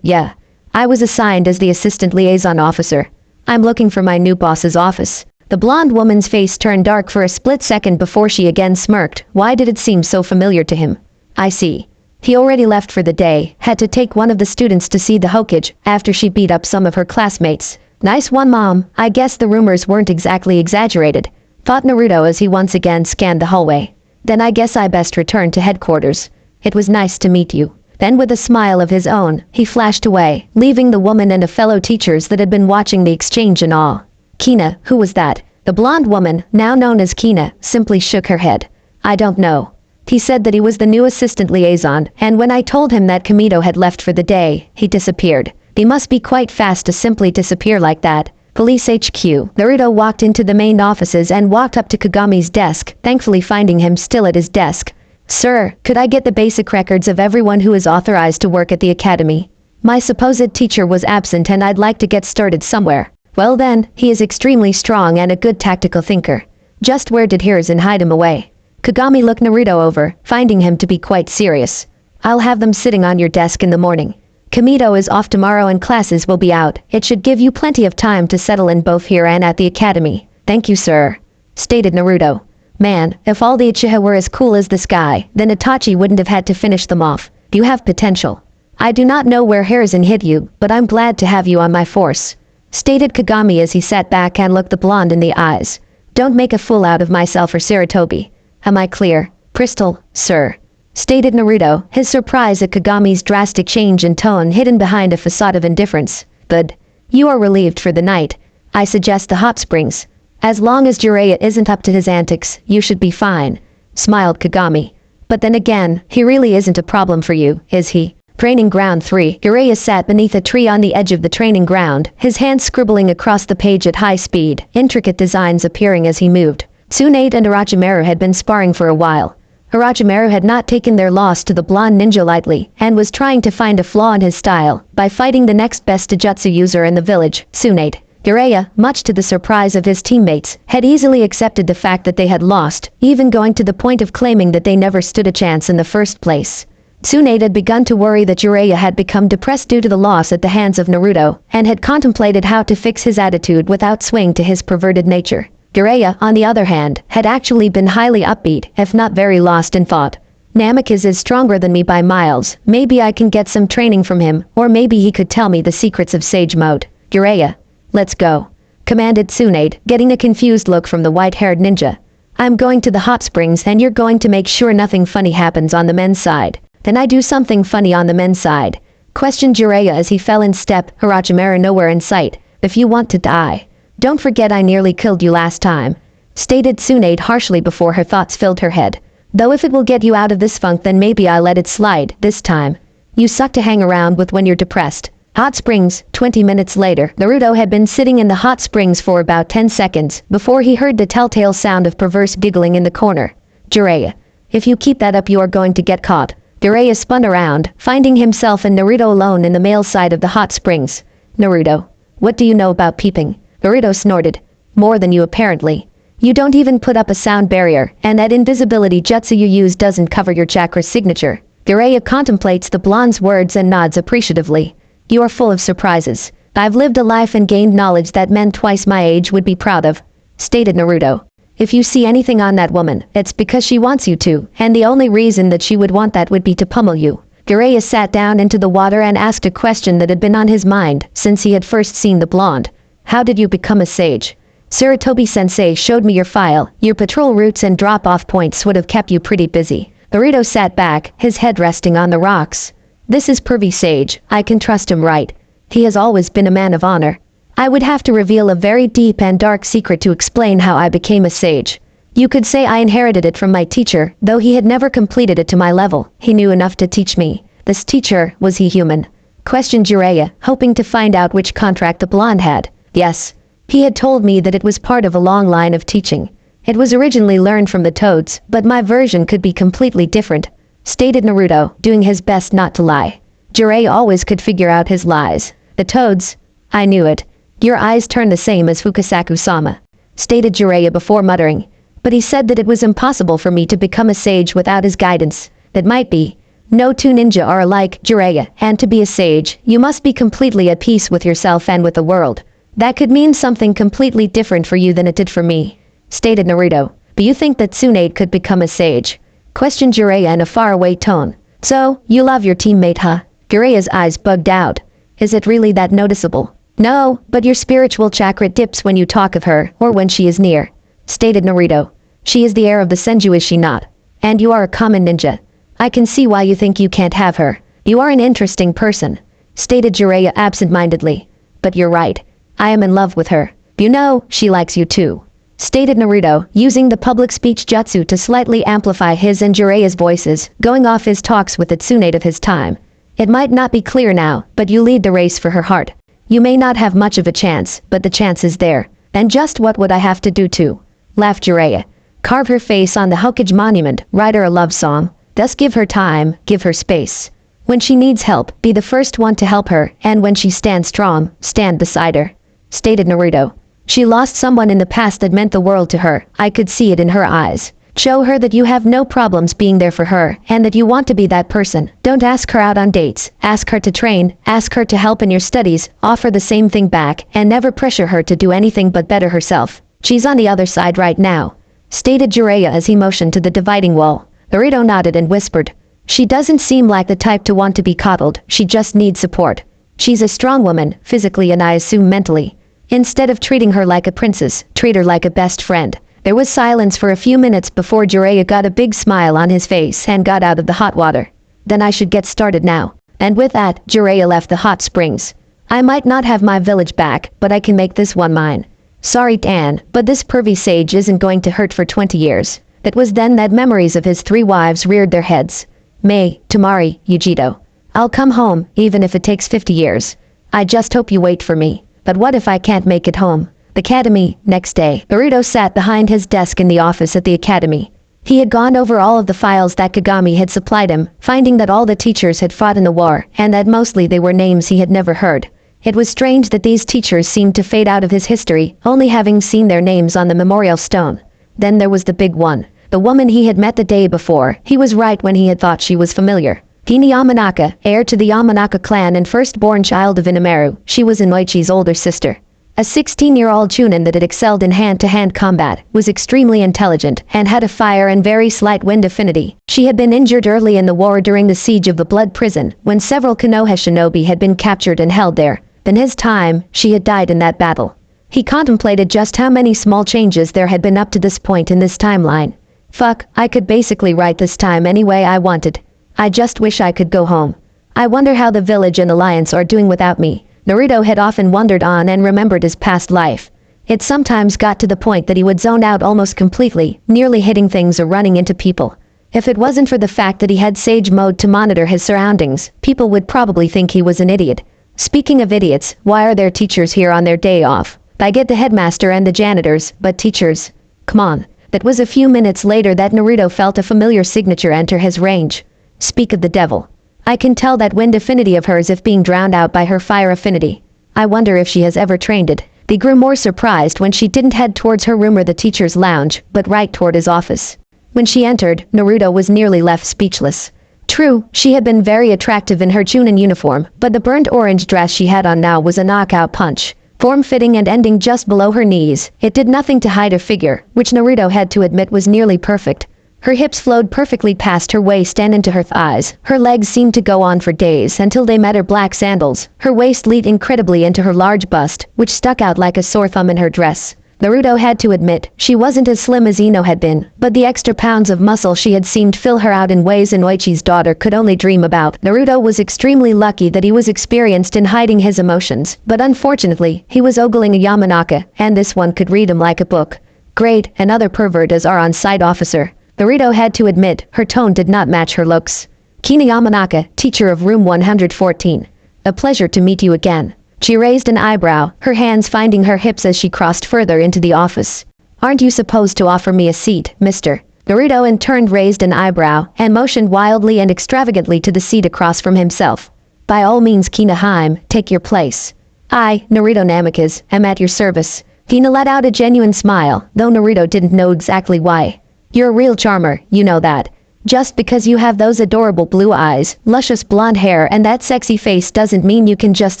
Yeah. I was assigned as the assistant liaison officer. I'm looking for my new boss's office. The blonde woman's face turned dark for a split second before she again smirked. Why did it seem so familiar to him? I see. He already left for the day, had to take one of the students to see the Hokage after she beat up some of her classmates. Nice one, Mom. I guess the rumors weren't exactly exaggerated, thought Naruto as he once again scanned the hallway. Then I guess I best return to headquarters. It was nice to meet you. Then with a smile of his own, he flashed away, leaving the woman and a fellow teachers that had been watching the exchange in awe. Kina, who was that? The blonde woman, now known as Kina, simply shook her head. I don't know. He said that he was the new assistant liaison, and when I told him that Kamito had left for the day, he disappeared. He must be quite fast to simply disappear like that. Police HQ. Naruto walked into the main offices and walked up to Kagami's desk, thankfully finding him still at his desk. Sir, could I get the basic records of everyone who is authorized to work at the academy? My supposed teacher was absent and I'd like to get started somewhere. Well then, he is extremely strong and a good tactical thinker. Just where did Hiruzen hide him away? Kagami looked Naruto over, finding him to be quite serious. I'll have them sitting on your desk in the morning. Kamito is off tomorrow and classes will be out. It should give you plenty of time to settle in both here and at the academy. Thank you, sir, stated Naruto. Man, if all the Uchiha were as cool as this guy, then Itachi wouldn't have had to finish them off. You have potential. I do not know where Hiruzen hid you, but I'm glad to have you on my force, stated Kagami as he sat back and looked the blonde in the eyes. Don't make a fool out of myself or Sarutobi. Am I clear? Crystal, sir, stated Naruto, his surprise at Kagami's drastic change in tone hidden behind a facade of indifference. Good. You are relieved for the night. I suggest the hot springs. As long as Jiraiya isn't up to his antics, you should be fine, smiled Kagami. But then again, he really isn't a problem for you, is he? Training Ground 3. Jiraiya sat beneath a tree on the edge of the training ground, his hands scribbling across the page at high speed, intricate designs appearing as he moved. Tsunade and Orochimaru had been sparring for a while. Orochimaru had not taken their loss to the blonde ninja lightly, and was trying to find a flaw in his style by fighting the next best jutsu user in the village, Tsunade. Jiraiya, much to the surprise of his teammates, had easily accepted the fact that they had lost, even going to the point of claiming that they never stood a chance in the first place. Tsunade had begun to worry that Jiraiya had become depressed due to the loss at the hands of Naruto, and had contemplated how to fix his attitude without swaying to his perverted nature. Jiraiya, on the other hand, had actually been highly upbeat, if not very lost in thought. Namikaze is stronger than me by miles. Maybe I can get some training from him, or maybe he could tell me the secrets of Sage Mode. Jiraiya, let's go, commanded Tsunade, getting a confused look from the white-haired ninja. I'm going to the hot springs and you're going to make sure nothing funny happens on the men's side. Then I do something funny on the men's side, questioned Jiraiya as he fell in step, Orochimaru nowhere in sight. If you want to die, don't forget I nearly killed you last time, stated Tsunade harshly before her thoughts filled her head. Though if it will get you out of this funk then maybe I let it slide, this time. You suck to hang around with when you're depressed. Hot springs. 20 minutes later, Naruto had been sitting in the hot springs for about 10 seconds before he heard the telltale sound of perverse giggling in the corner. Jiraiya, if you keep that up you are going to get caught. Jiraiya spun around, finding himself and Naruto alone in the male side of the hot springs. Naruto, what do you know about peeping? Naruto snorted. More than you apparently. You don't even put up a sound barrier, and that invisibility jutsu you use doesn't cover your chakra signature. Jiraiya contemplates the blonde's words and nods appreciatively. You are full of surprises. I've lived a life and gained knowledge that men twice my age would be proud of, stated Naruto. If you see anything on that woman, it's because she wants you to, and the only reason that she would want that would be to pummel you. Jiraiya sat down into the water and asked a question that had been on his mind since he had first seen the blonde. How did you become a sage? Sarutobi-sensei showed me your file. Your patrol routes and drop-off points would have kept you pretty busy. Naruto sat back, his head resting on the rocks. This is pervy sage. I can trust him, right? He has always been a man of honor. I would have to reveal a very deep and dark secret to explain how I became a sage. You could say I inherited it from my teacher, though he had never completed it to my level. He knew enough to teach me. This teacher, was he human? Questioned Jiraiya, hoping to find out which contract the blonde had. Yes. He had told me that it was part of a long line of teaching. It was originally learned from the toads, but my version could be completely different, stated Naruto, doing his best not to lie. Jiraiya always could figure out his lies. The toads? I knew it. Your eyes turn the same as Fukasaku-sama, stated Jiraiya before muttering. But he said that it was impossible for me to become a sage without his guidance. That might be. No two ninja are alike, Jiraiya, and to be a sage, you must be completely at peace with yourself and with the world. That could mean something completely different for you than it did for me, stated Naruto. But you think that Tsunade could become a sage? Questioned Jiraiya in a faraway tone. So, you love your teammate, huh? Jireya's eyes bugged out. Is it really that noticeable? No, but your spiritual chakra dips when you talk of her, or when she is near, stated Naruto. She is the heir of the Senju, is she not? And you are a common ninja. I can see why you think you can't have her. You are an interesting person, stated Jireya absent-mindedly. But you're right. I am in love with her. You know, she likes you too, stated Naruto, using the public speech jutsu to slightly amplify his and Jireya's voices, going off his talks with the tsunade of his time. It might not be clear now, but you lead the race for her heart. You may not have much of a chance, but the chance is there. And just what would I have to do to? Laughed Jireya. Carve her face on the Hokage monument, write her a love song. Thus give her time, give her space. When she needs help, be the first one to help her, and when she stands strong, stand beside her, stated Naruto. She lost someone in the past that meant the world to her. I could see it in her eyes. Show her that you have no problems being there for her, and that you want to be that person. Don't ask her out on dates, ask her to train, ask her to help in your studies, offer the same thing back, and never pressure her to do anything but better herself. She's on the other side right now, stated Jireya as he motioned to the dividing wall. Naruto nodded and whispered, she doesn't seem like the type to want to be coddled, she just needs support. She's a strong woman, physically and I assume mentally. Instead of treating her like a princess, treat her like a best friend. There was silence for a few minutes before Jireya got a big smile on his face and got out of the hot water. Then I should get started now. And with that, Jireya left the hot springs. I might not have my village back, but I can make this one mine. Sorry, Dan, but this pervy sage isn't going to hurt for 20 years. It was then that memories of his 3 wives reared their heads. May, Tamari, Yujito. I'll come home, even if it takes 50 years. I just hope you wait for me. But what if I can't make it home? The academy, next day. Naruto sat behind his desk in the office at the academy. He had gone over all of the files that Kagami had supplied him, finding that all the teachers had fought in the war, and that mostly they were names he had never heard. It was strange that these teachers seemed to fade out of his history, only having seen their names on the memorial stone. Then there was the big one. The woman he had met the day before. He was right when he had thought she was familiar. Hina Yamanaka, heir to the Yamanaka clan and firstborn child of Inomaru, she was Inoichi's older sister. A 16-year-old Chunin that had excelled in hand-to-hand combat, was extremely intelligent, and had a fire and very slight wind affinity. She had been injured early in the war during the siege of the Blood Prison, when several Konoha shinobi had been captured and held there. In his time, she had died in that battle. He contemplated just how many small changes there had been up to this point in this timeline. Fuck, I could basically write this time any way I wanted. I just wish I could go home. I wonder how the village and alliance are doing without me. Naruto had often wondered on and remembered his past life. It sometimes got to the point that he would zone out almost completely, nearly hitting things or running into people. If it wasn't for the fact that he had Sage Mode to monitor his surroundings, people would probably think he was an idiot. Speaking of idiots, why are there teachers here on their day off? I get the headmaster and the janitors, but teachers? Come on. That was a few minutes later that Naruto felt a familiar signature enter his range. Speak of the devil. I can tell that wind affinity of hers if being drowned out by her fire affinity. I wonder if she has ever trained it. They grew more surprised when she didn't head towards her room or the teacher's lounge, but right toward his office. When she entered, Naruto was nearly left speechless. True, she had been very attractive in her Chunin uniform, but the burnt orange dress she had on now was a knockout punch. Form-fitting and ending just below her knees, it did nothing to hide her figure, which Naruto had to admit was nearly perfect. Her hips flowed perfectly past her waist and into her thighs. Her legs seemed to go on for days until they met her black sandals. Her waist lead incredibly into her large bust, which stuck out like a sore thumb in her dress. Naruto had to admit, she wasn't as slim as Ino had been, but the extra pounds of muscle she had seemed fill her out in ways Inoichi's daughter could only dream about. Naruto was extremely lucky that he was experienced in hiding his emotions, but unfortunately, he was ogling a Yamanaka, and this one could read him like a book. Great, another pervert as our on-site officer. Naruto had to admit, her tone did not match her looks. Kina Yamanaka, teacher of room 114. A pleasure to meet you again. She raised an eyebrow, her hands finding her hips as she crossed further into the office. Aren't you supposed to offer me a seat, mister? Naruto in turn raised an eyebrow, and motioned wildly and extravagantly to the seat across from himself. By all means, Kina Haim, take your place. I, Naruto Namikaze, am at your service. Kina let out a genuine smile, though Naruto didn't know exactly why. You're a real charmer, you know that. Just because you have those adorable blue eyes, luscious blonde hair and that sexy face doesn't mean you can just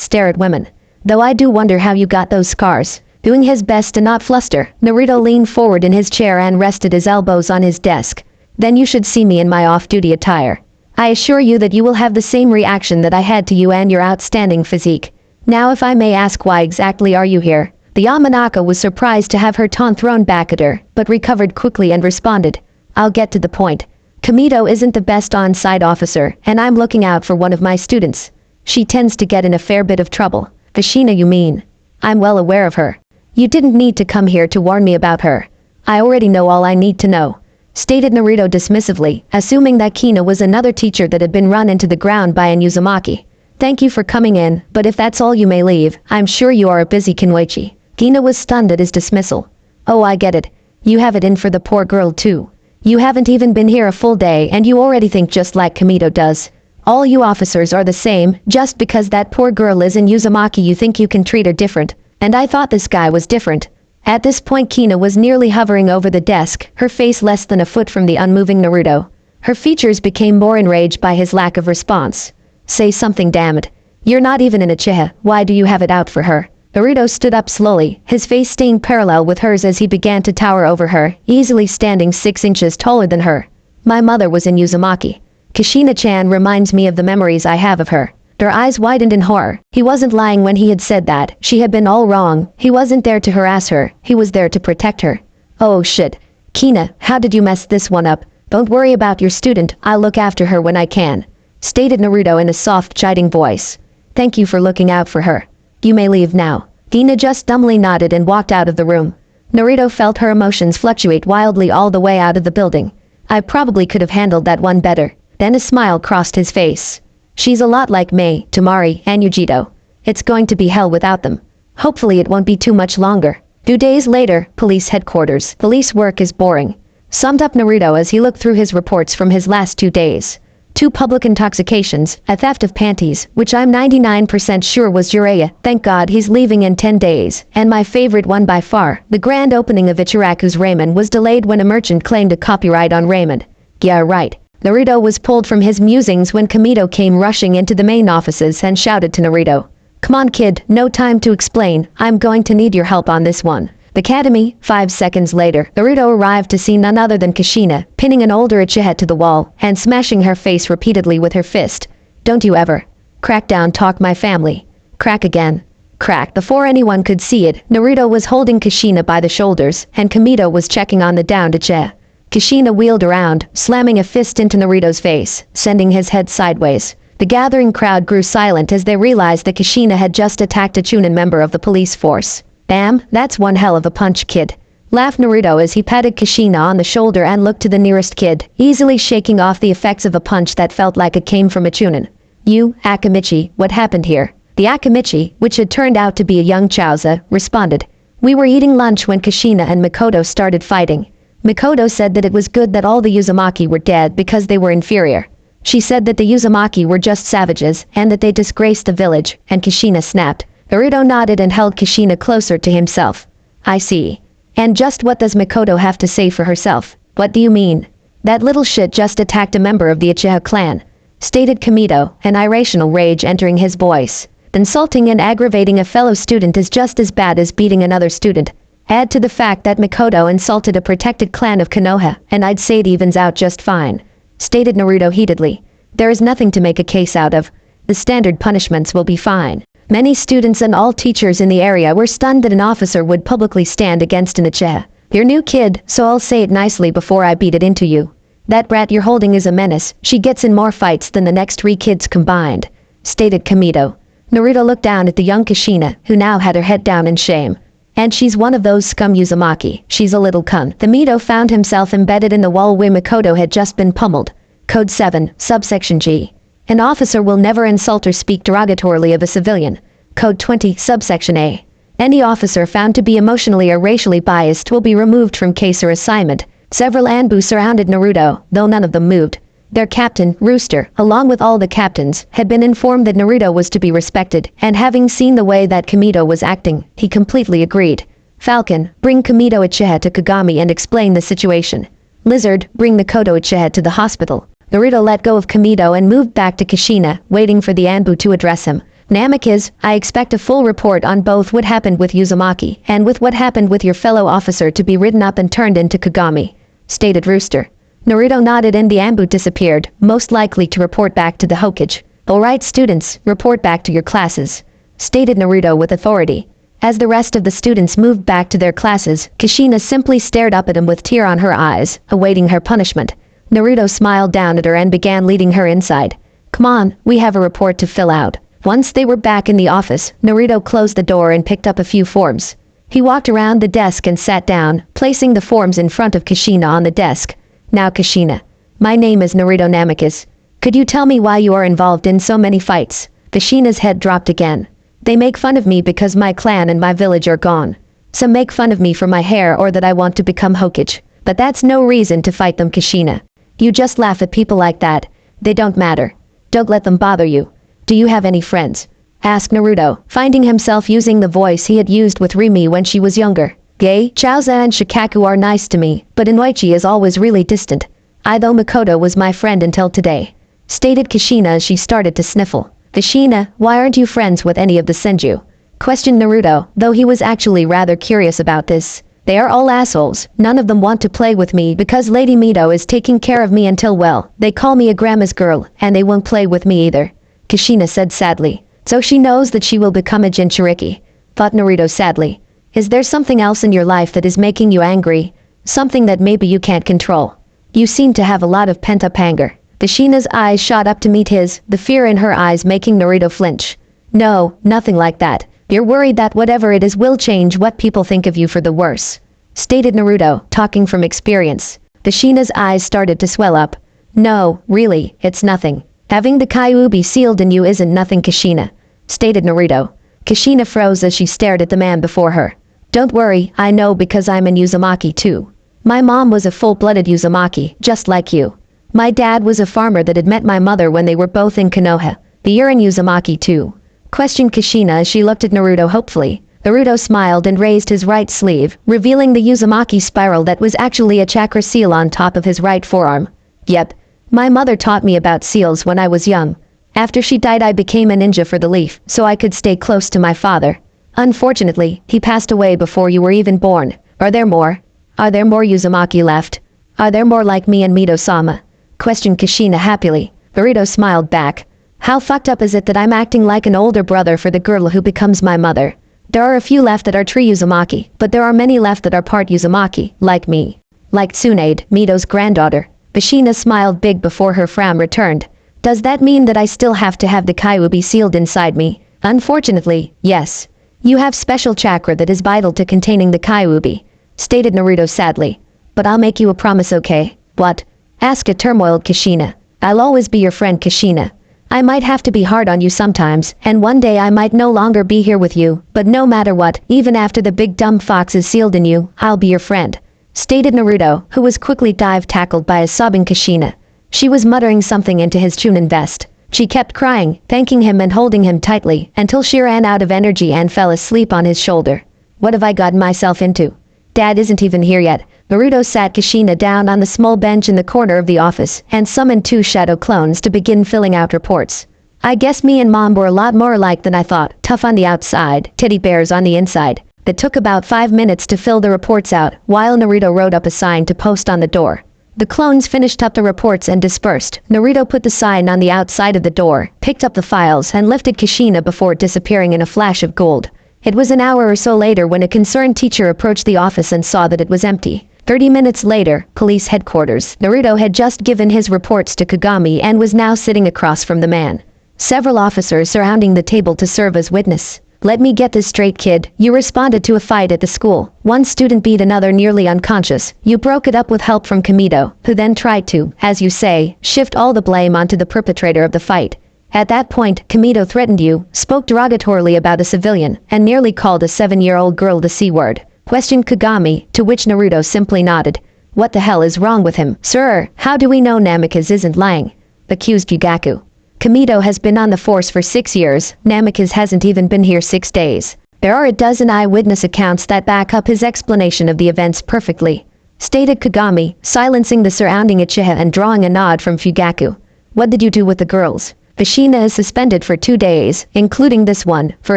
stare at women. Though I do wonder how you got those scars. Doing his best to not fluster, Naruto leaned forward in his chair and rested his elbows on his desk. Then you should see me in my off-duty attire. I assure you that you will have the same reaction that I had to you and your outstanding physique. Now if I may ask, why exactly are you here? The Yamanaka was surprised to have her taunt thrown back at her, but recovered quickly and responded. I'll get to the point. Kamito isn't the best on-site officer, and I'm looking out for one of my students. She tends to get in a fair bit of trouble. Kushina, you mean? I'm well aware of her. You didn't need to come here to warn me about her. I already know all I need to know, stated Naruto dismissively, assuming that Kina was another teacher that had been run into the ground by an Uzumaki. Thank you for coming in, but if that's all you may leave, I'm sure you are a busy Kinwaichi. Kina was stunned at his dismissal. Oh, I get it. You have it in for the poor girl too. You haven't even been here a full day and you already think just like Kamito does. All you officers are the same, just because that poor girl is in Uzumaki you think you can treat her different. And I thought this guy was different. At this point Kina was nearly hovering over the desk, her face less than a foot from the unmoving Naruto. Her features became more enraged by his lack of response. Say something, damn it. You're not even in Uchiha, why do you have it out for her? Naruto stood up slowly, his face staying parallel with hers as he began to tower over her, easily standing 6 inches taller than her. My mother was in Uzumaki. Kushina-chan reminds me of the memories I have of her. Her eyes widened in horror. He wasn't lying when he had said that. She had been all wrong. He wasn't there to harass her. He was there to protect her. Oh shit. Kina, how did you mess this one up? Don't worry about your student. I'll look after her when I can, stated Naruto in a soft, chiding voice. Thank you for looking out for her. You may leave now. Kina just dumbly nodded and walked out of the room. Naruto felt her emotions fluctuate wildly all the way out of the building. I probably could have handled that one better. Then a smile crossed his face. She's a lot like Mei, Tamari, and Yujito. It's going to be hell without them. Hopefully it won't be too much longer. 2 days later, police headquarters. Police work is boring, summed up Naruto as he looked through his reports from his last 2 days. 2 public intoxications, a theft of panties, which I'm 99% sure was Jiraiya, thank God he's leaving in 10 days, and my favorite one by far, the grand opening of Ichiraku's ramen was delayed when a merchant claimed a copyright on ramen. Yeah, right. Naruto was pulled from his musings when Kamito came rushing into the main offices and shouted to Naruto. Come on kid, no time to explain, I'm going to need your help on this one. The academy. 5 seconds later, Naruto arrived to see none other than Kushina, pinning an older Uchiha to the wall, and smashing her face repeatedly with her fist. Don't you ever crack down talk my family. Crack again. Crack. Before anyone could see it, Naruto was holding Kushina by the shoulders, and Kamito was checking on the downed Uchiha. Kushina wheeled around, slamming a fist into Naruto's face, sending his head sideways. The gathering crowd grew silent as they realized that Kushina had just attacked a Chunin member of the police force. Damn, that's one hell of a punch, kid, laughed Naruto as he patted Kushina on the shoulder and looked to the nearest kid, easily shaking off the effects of a punch that felt like it came from a Chunin. You, Akamichi, what happened here? The Akamichi, which had turned out to be a young Chauza, responded. We were eating lunch when Kushina and Mikoto started fighting. Mikoto said that it was good that all the Uzumaki were dead because they were inferior. She said that the Uzumaki were just savages and that they disgraced the village, and Kushina snapped. Naruto nodded and held Kushina closer to himself. I see. And just what does Mikoto have to say for herself? What do you mean? That little shit just attacked a member of the Uchiha clan, stated Kamito, an irrational rage entering his voice. Insulting and aggravating a fellow student is just as bad as beating another student. Add to the fact that Mikoto insulted a protected clan of Konoha, and I'd say it evens out just fine, stated Naruto heatedly. There is nothing to make a case out of. The standard punishments will be fine. Many students and all teachers in the area were stunned that an officer would publicly stand against an Uchiha. You're new kid, so I'll say it nicely before I beat it into you. That brat you're holding is a menace. She gets in more fights than the next 3 kids combined, stated Kamito. Naruto looked down at the young Kushina, who now had her head down in shame. And she's one of those scum Uzumaki. She's a little cunt. Kamito found himself embedded in the wall where Mikoto had just been pummeled. Code 7, subsection G. An officer will never insult or speak derogatorily of a civilian. Code 20, subsection A. Any officer found to be emotionally or racially biased will be removed from case or assignment. Several Anbu surrounded Naruto, though none of them moved. Their captain, Rooster, along with all the captains, had been informed that Naruto was to be respected, and having seen the way that Kamito was acting, he completely agreed. Falcon, bring Kamito Uchiha to Kagami and explain the situation. Lizard, bring Mikoto Uchiha to the hospital. Naruto let go of Kamito and moved back to Kushina, waiting for the Anbu to address him. Namikaze, I expect a full report on both what happened with Uzumaki and with what happened with your fellow officer to be written up and turned into Kagami, stated Rooster. Naruto nodded and the Ambu disappeared, most likely to report back to the Hokage. Alright students, report back to your classes, stated Naruto with authority. As the rest of the students moved back to their classes, Kushina simply stared up at him with tear on her eyes, awaiting her punishment. Naruto smiled down at her and began leading her inside. Come on, we have a report to fill out. Once they were back in the office, Naruto closed the door and picked up a few forms. He walked around the desk and sat down, placing the forms in front of Kushina on the desk. Now Kushina, my name is Naruto Namikaze. Could you tell me why you are involved in so many fights? Kushina's head dropped again. They make fun of me because my clan and my village are gone. Some make fun of me for my hair or that I want to become Hokage. But that's no reason to fight them, Kushina. You just laugh at people like that. They don't matter. Don't let them bother you. Do you have any friends? Asked Naruto, finding himself using the voice he had used with Rimi when she was younger. Gay, Chaoza and Shikaku are nice to me, but Inoichi is always really distant. Though Makoto was my friend until today, stated Kushina as she started to sniffle. Kushina, why aren't you friends with any of the Senju? Questioned Naruto, though he was actually rather curious about this. They are all assholes. None of them want to play with me because Lady Mito is taking care of me until well, they call me a grandma's girl, and they won't play with me either. Kushina said sadly. So she knows that she will become a Jinchuriki, thought Naruto sadly. Is there something else in your life that is making you angry? Something that maybe you can't control? You seem to have a lot of pent-up anger. Kushina's eyes shot up to meet his, the fear in her eyes making Naruto flinch. No, nothing like that. You're worried that whatever it is will change what people think of you for the worse, stated Naruto, talking from experience. Kushina's eyes started to swell up. No, really, it's nothing. Having the Kyuubi sealed in you isn't nothing, Kushina, stated Naruto. Kushina froze as she stared at the man before her. Don't worry, I know because I'm an Uzumaki too. My mom was a full-blooded Uzumaki, just like you. My dad was a farmer that had met my mother when they were both in Konoha. You're an Uzumaki too, questioned Kushina as she looked at Naruto hopefully. Naruto smiled and raised his right sleeve, revealing the Uzumaki spiral that was actually a chakra seal on top of his right forearm. Yep, my mother taught me about seals when I was young. After she died I became a ninja for the leaf, so I could stay close to my father. Unfortunately, he passed away before you were even born. Are there more? Are there more Uzumaki left? Are there more like me and Mito-sama? Questioned Kushina happily. Naruto smiled back. How fucked up is it that I'm acting like an older brother for the girl who becomes my mother? There are a few left that are true Uzumaki, but there are many left that are part Uzumaki, like me. Like Tsunade, Mito's granddaughter. Kushina smiled big before her frown returned. Does that mean that I still have to have the Kyuubi sealed inside me? Unfortunately, yes. You have special chakra that is vital to containing the Kyuubi, stated Naruto sadly. But I'll make you a promise, okay? What? Asked a turmoiled Kushina. I'll always be your friend, Kushina. I might have to be hard on you sometimes, and one day I might no longer be here with you, but no matter what, even after the big dumb fox is sealed in you, I'll be your friend, stated Naruto, who was quickly tackled by a sobbing Kushina. She was muttering something into his chunin vest. She kept crying, thanking him and holding him tightly, until she ran out of energy and fell asleep on his shoulder. What have I gotten myself into? Dad isn't even here yet. Naruto sat Kushina down on the small bench in the corner of the office and summoned 2 shadow clones to begin filling out reports. I guess me and Mom were a lot more alike than I thought, tough on the outside, teddy bears on the inside. It took about 5 minutes to fill the reports out, while Naruto wrote up a sign to post on the door. The clones finished up the reports and dispersed. Naruto put the sign on the outside of the door, picked up the files and lifted Kushina before disappearing in a flash of gold. It was an hour or so later when a concerned teacher approached the office and saw that it was empty. 30 minutes later, police headquarters. Naruto had just given his reports to Kagami and was now sitting across from the man. Several officers surrounding the table to serve as witness. Let me get this straight, kid. You responded to a fight at the school. One student beat another nearly unconscious. You broke it up with help from Kamito, who then tried to, as you say, shift all the blame onto the perpetrator of the fight. At that point, Kamito threatened you, spoke derogatorily about a civilian, and nearly called a 7-year-old girl the C-word. Questioned Kagami, to which Naruto simply nodded. What the hell is wrong with him? Sir, how do we know Namikaze isn't lying? Accused Yugaku. Kamito has been on the force for 6 years. Namikaze hasn't even been here 6 days. There are a dozen eyewitness accounts that back up his explanation of the events perfectly, stated Kagami, silencing the surrounding Uchiha and drawing a nod from Fugaku. What did you do with the girls? Kushina is suspended for 2 days, including this one, for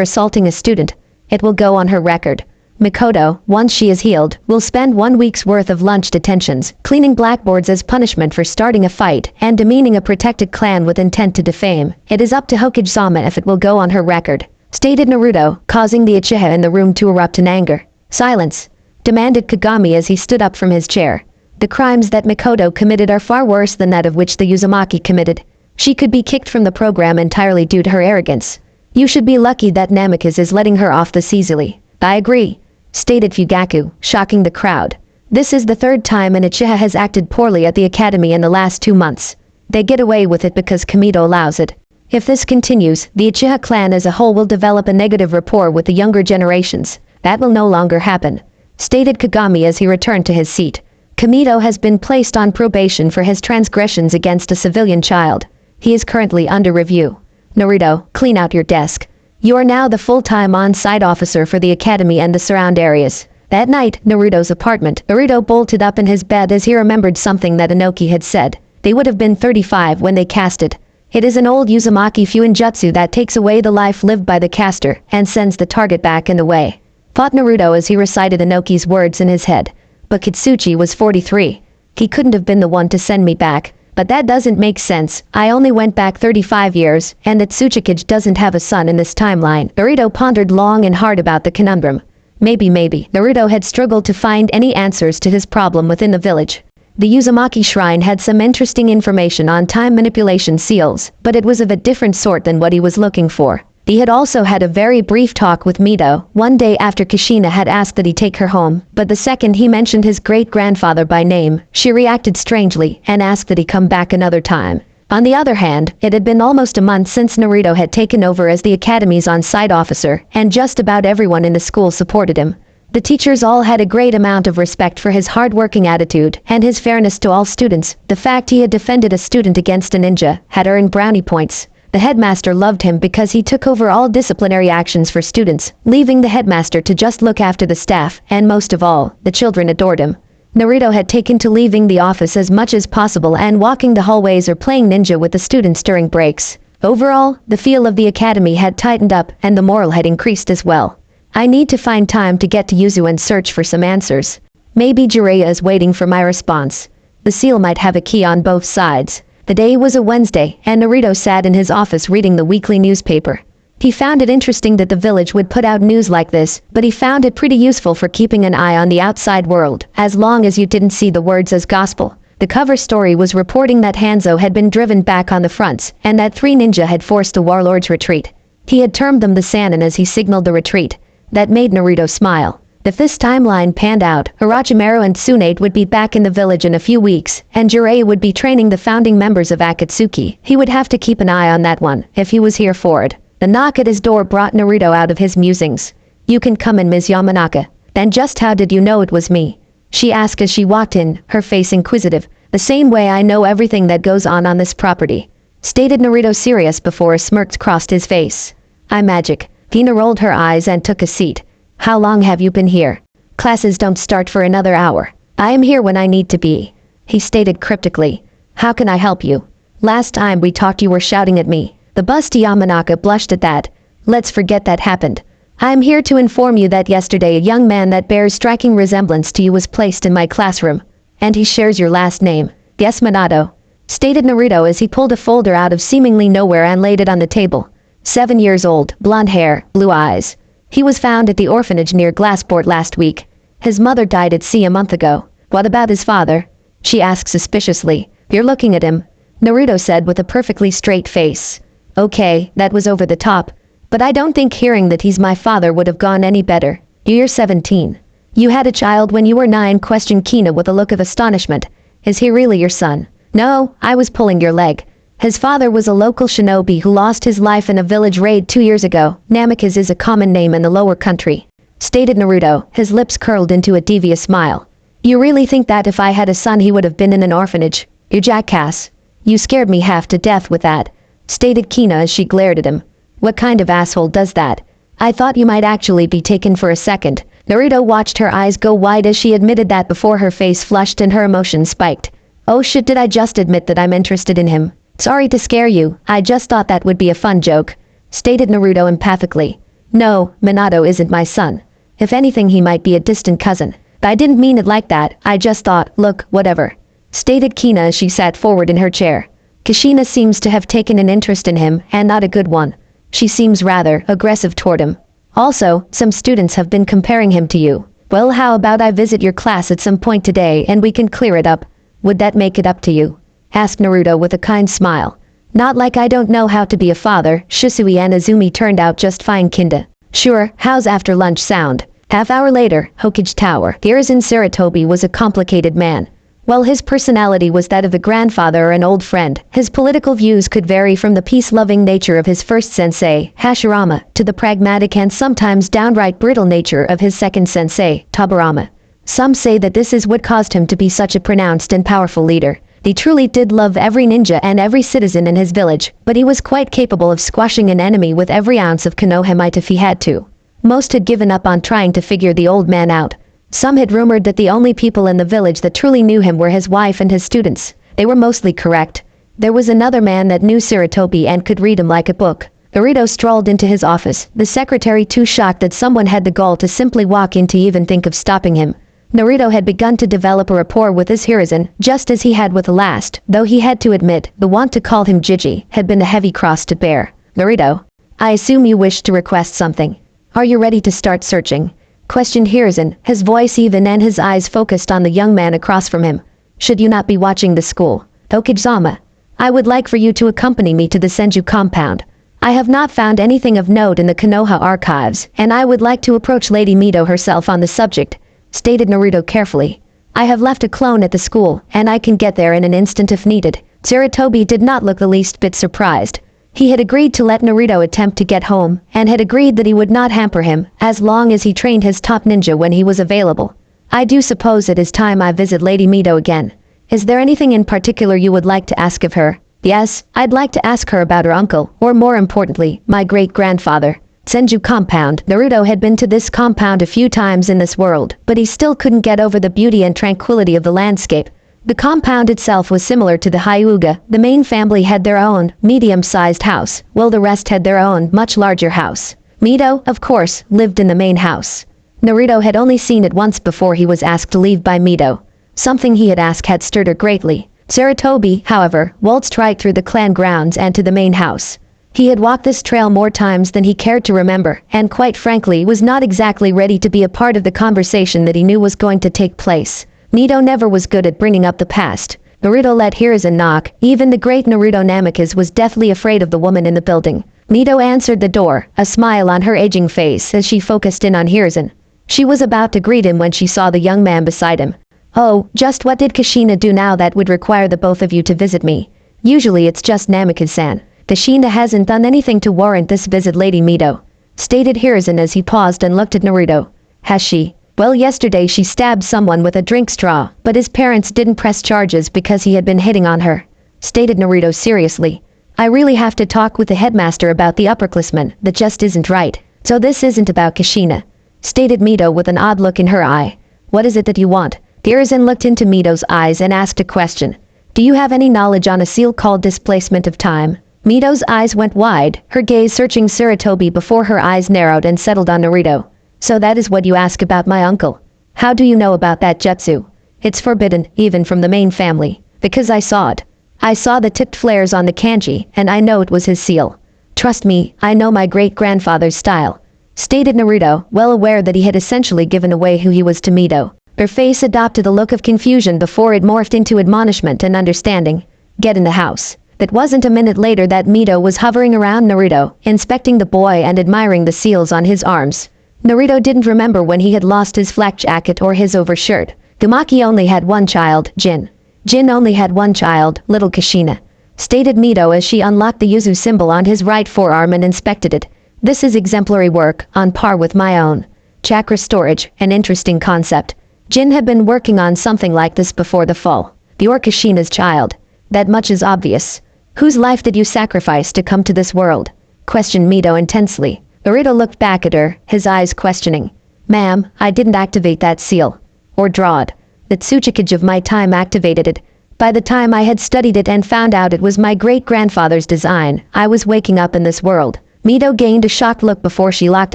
assaulting a student. It will go on her record. Mikoto, once she is healed, will spend 1 week's worth of lunch detentions, cleaning blackboards as punishment for starting a fight and demeaning a protected clan with intent to defame. It is up to Hokage-sama if it will go on her record, stated Naruto, causing the Uchiha in the room to erupt in anger. Silence, demanded Kagami as he stood up from his chair. The crimes that Mikoto committed are far worse than that of which the Uzumaki committed. She could be kicked from the program entirely due to her arrogance. You should be lucky that Namikaze is letting her off this easily. I agree, stated Fugaku, shocking the crowd. This is the third time an Uchiha has acted poorly at the academy in the last 2 months. They get away with it because Kamito allows it. If this continues, the Uchiha clan as a whole will develop a negative rapport with the younger generations. That will no longer happen, stated Kagami as he returned to his seat. Kamito has been placed on probation for his transgressions against a civilian child. He is currently under review. Naruto, clean out your desk. You are now the full-time on-site officer for the academy and the surround areas. That night, Naruto's apartment, Naruto bolted up in his bed as he remembered something that Inoki had said. They would have been 35 when they casted. It is an old Uzumaki Fuinjutsu that takes away the life lived by the caster and sends the target back in the way, thought Naruto as he recited Inoki's words in his head. But Kitsuchi was 43. He couldn't have been the one to send me back. But that doesn't make sense. I only went back 35 years, and that Tsuchikage doesn't have a son in this timeline. Naruto pondered long and hard about the conundrum. Maybe. Naruto had struggled to find any answers to his problem within the village. The Uzumaki shrine had some interesting information on time manipulation seals, but it was of a different sort than what he was looking for. He had also had a very brief talk with Mito one day after Kushina had asked that he take her home, but the second he mentioned his great-grandfather by name, she reacted strangely and asked that he come back another time. On the other hand, it had been almost a month since Naruto had taken over as the academy's on-site officer, and just about everyone in the school supported him. The teachers all had a great amount of respect for his hard-working attitude and his fairness to all students. The fact he had defended a student against a ninja had earned brownie points. The headmaster loved him because he took over all disciplinary actions for students, leaving the headmaster to just look after the staff, and most of all, the children adored him. Naruto had taken to leaving the office as much as possible and walking the hallways or playing ninja with the students during breaks. Overall, the feel of the academy had tightened up and the morale had increased as well. I need to find time to get to Yuzu and search for some answers. Maybe Jiraiya is waiting for my response. The seal might have a key on both sides. The day was a Wednesday, and Naruto sat in his office reading the weekly newspaper. He found it interesting that the village would put out news like this, but he found it pretty useful for keeping an eye on the outside world, as long as you didn't see the words as gospel. The cover story was reporting that Hanzo had been driven back on the fronts, and that 3 ninja had forced the warlord's retreat. He had termed them the Sannin as he signaled the retreat. That made Naruto smile. If this timeline panned out, Orochimaru and Tsunade would be back in the village in a few weeks, and Jiraiya would be training the founding members of Akatsuki. He would have to keep an eye on that one, if he was here for it. The knock at his door brought Naruto out of his musings. "You can come in, Ms. Yamanaka." "Then just how did you know it was me?" she asked as she walked in, her face inquisitive. "The same way I know everything that goes on this property," stated Naruto, serious before a smirk crossed his face. "I'm magic." Hina rolled her eyes and took a seat. "How long have you been here?" "Classes don't start for another hour. I am here when I need to be," he stated cryptically. "How can I help you?" "Last time we talked you were shouting at me." The busty Yamanaka blushed at that. "Let's forget that happened. I am here to inform you that yesterday a young man that bears striking resemblance to you was placed in my classroom. And he shares your last name." "Yes, Minato," stated Naruto as he pulled a folder out of seemingly nowhere and laid it on the table. 7 years old, blonde hair, blue eyes. He was found at the orphanage near Glassport last week. His mother died at sea a month ago. "What about his father?" she asked suspiciously. "You're looking at him," Naruto said with a perfectly straight face. "Okay, that was over the top. But I don't think hearing that he's my father would have gone any better. You're 17. You had a child when you were 9, questioned Kina with a look of astonishment. "Is he really your son?" "No, I was pulling your leg. His father was a local shinobi who lost his life in a village raid 2 years ago. Namikaze is a common name in the lower country," stated Naruto, his lips curled into a devious smile. "You really think that if I had a son he would have been in an orphanage? You jackass. You scared me half to death with that," stated Kina as she glared at him. "What kind of asshole does that? I thought you might actually be taken for a second." Naruto watched her eyes go wide as she admitted that before her face flushed and her emotion spiked. "Oh shit, did I just admit that I'm interested in him? Sorry to scare you, I just thought that would be a fun joke," stated Naruto empathically. "No, Minato isn't my son. If anything, he might be a distant cousin. But I didn't mean it like that, I just thought, look, whatever," stated Kina as she sat forward in her chair. "Kushina seems to have taken an interest in him, and not a good one. She seems rather aggressive toward him. Also, some students have been comparing him to you. Well, how about I visit your class at some point today and we can clear it up? Would that make it up to you?" asked Naruto with a kind smile. "Not like I don't know how to be a father." Shisui and Azumi turned out just fine, Kinda. "Sure, how's after lunch sound?" Half-hour later, Hokage Tower. Hiruzen Sarutobi was a complicated man. While his personality was that of a grandfather or an old friend, his political views could vary from the peace-loving nature of his first sensei, Hashirama, to the pragmatic and sometimes downright brutal nature of his second sensei, Tobirama. Some say that this is what caused him to be such a pronounced and powerful leader. He truly did love every ninja and every citizen in his village, but he was quite capable of squashing an enemy with every ounce of Konoha might if he had to. Most had given up on trying to figure the old man out. Some had rumored that the only people in the village that truly knew him were his wife and his students. They were mostly correct. There was another man that knew Sarutobi and could read him like a book. Naruto strolled into his office, the secretary too shocked that someone had the gall to simply walk in to even think of stopping him. Naruto had begun to develop a rapport with his Hiruzen, just as he had with the last, though he had to admit, the want to call him Jiji had been a heavy cross to bear. "Naruto, I assume you wish to request something. Are you ready to start searching?" questioned Hiruzen, his voice even and his eyes focused on the young man across from him. "Should you not be watching the school? Hokage-sama, I would like for you to accompany me to the Senju compound. I have not found anything of note in the Konoha archives, and I would like to approach Lady Mito herself on the subject," stated Naruto carefully. "I have left a clone at the school, and I can get there in an instant if needed." Sarutobi did not look the least bit surprised. He had agreed to let Naruto attempt to get home, and had agreed that he would not hamper him, as long as he trained his top ninja when he was available. "I do suppose it is time I visit Lady Mito again. Is there anything in particular you would like to ask of her?" "Yes, I'd like to ask her about her uncle, or more importantly, my great-grandfather." Senju compound. Naruto had been to this compound a few times in this world, but he still couldn't get over the beauty and tranquility of the landscape. The compound itself was similar to the Hyuga. The main family had their own, medium-sized house, while the rest had their own, much larger house. Mito, of course, lived in the main house. Naruto had only seen it once before he was asked to leave by Mito. Something he had asked had stirred her greatly. Sarutobi, however, waltzed right through the clan grounds and to the main house. He had walked this trail more times than he cared to remember, and quite frankly was not exactly ready to be a part of the conversation that he knew was going to take place. Mito never was good at bringing up the past. Naruto let Hiruzen knock. Even the great Naruto Namikaze was deathly afraid of the woman in the building. Mito answered the door, a smile on her aging face as she focused in on Hiruzen. She was about to greet him when she saw the young man beside him. "Oh, just what did Kushina do now that would require the both of you to visit me? Usually it's just Namikaze-san. Kushina hasn't done anything to warrant this visit, Lady Mito," stated Hiruzen as he paused and looked at Naruto. "Has she? Well, yesterday she stabbed someone with a drink straw, but his parents didn't press charges because he had been hitting on her," stated Naruto seriously. "I really have to talk with the headmaster about the upperclassman. That just isn't right. So this isn't about Kushina," stated Mito with an odd look in her eye. "What is it that you want?" Hiruzen looked into Mito's eyes and asked a question. "Do you have any knowledge on a seal called displacement of time?" Mito's eyes went wide, her gaze searching Sarutobi before her eyes narrowed and settled on Naruto. "So that is what you ask about my uncle? How do you know about that jutsu? It's forbidden, even from the main family. Because I saw it. I saw the tipped flares on the kanji, and I know it was his seal. Trust me, I know my great-grandfather's style," stated Naruto, well aware that he had essentially given away who he was to Mito. Her face adopted a look of confusion before it morphed into admonishment and understanding. "Get in the house." That wasn't a minute later that Mito was hovering around Naruto, inspecting the boy and admiring the seals on his arms. Naruto didn't remember when he had lost his flak jacket or his overshirt. Gumaki only had one child, Jin. Jin only had one child, little Kushina, stated Mito as she unlocked the Yuzu symbol on his right forearm and inspected it. "This is exemplary work, on par with my own. Chakra storage, an interesting concept. Jin had been working on something like this before the fall. You're Kushina's child. That much is obvious. Whose life did you sacrifice to come to this world?" questioned Mito intensely. Naruto looked back at her, his eyes questioning. "Ma'am, I didn't activate that seal. Or draw it. The Tsuchikage of my time activated it. By the time I had studied it and found out it was my great-grandfather's design, I was waking up in this world." Mito gained a shocked look before she locked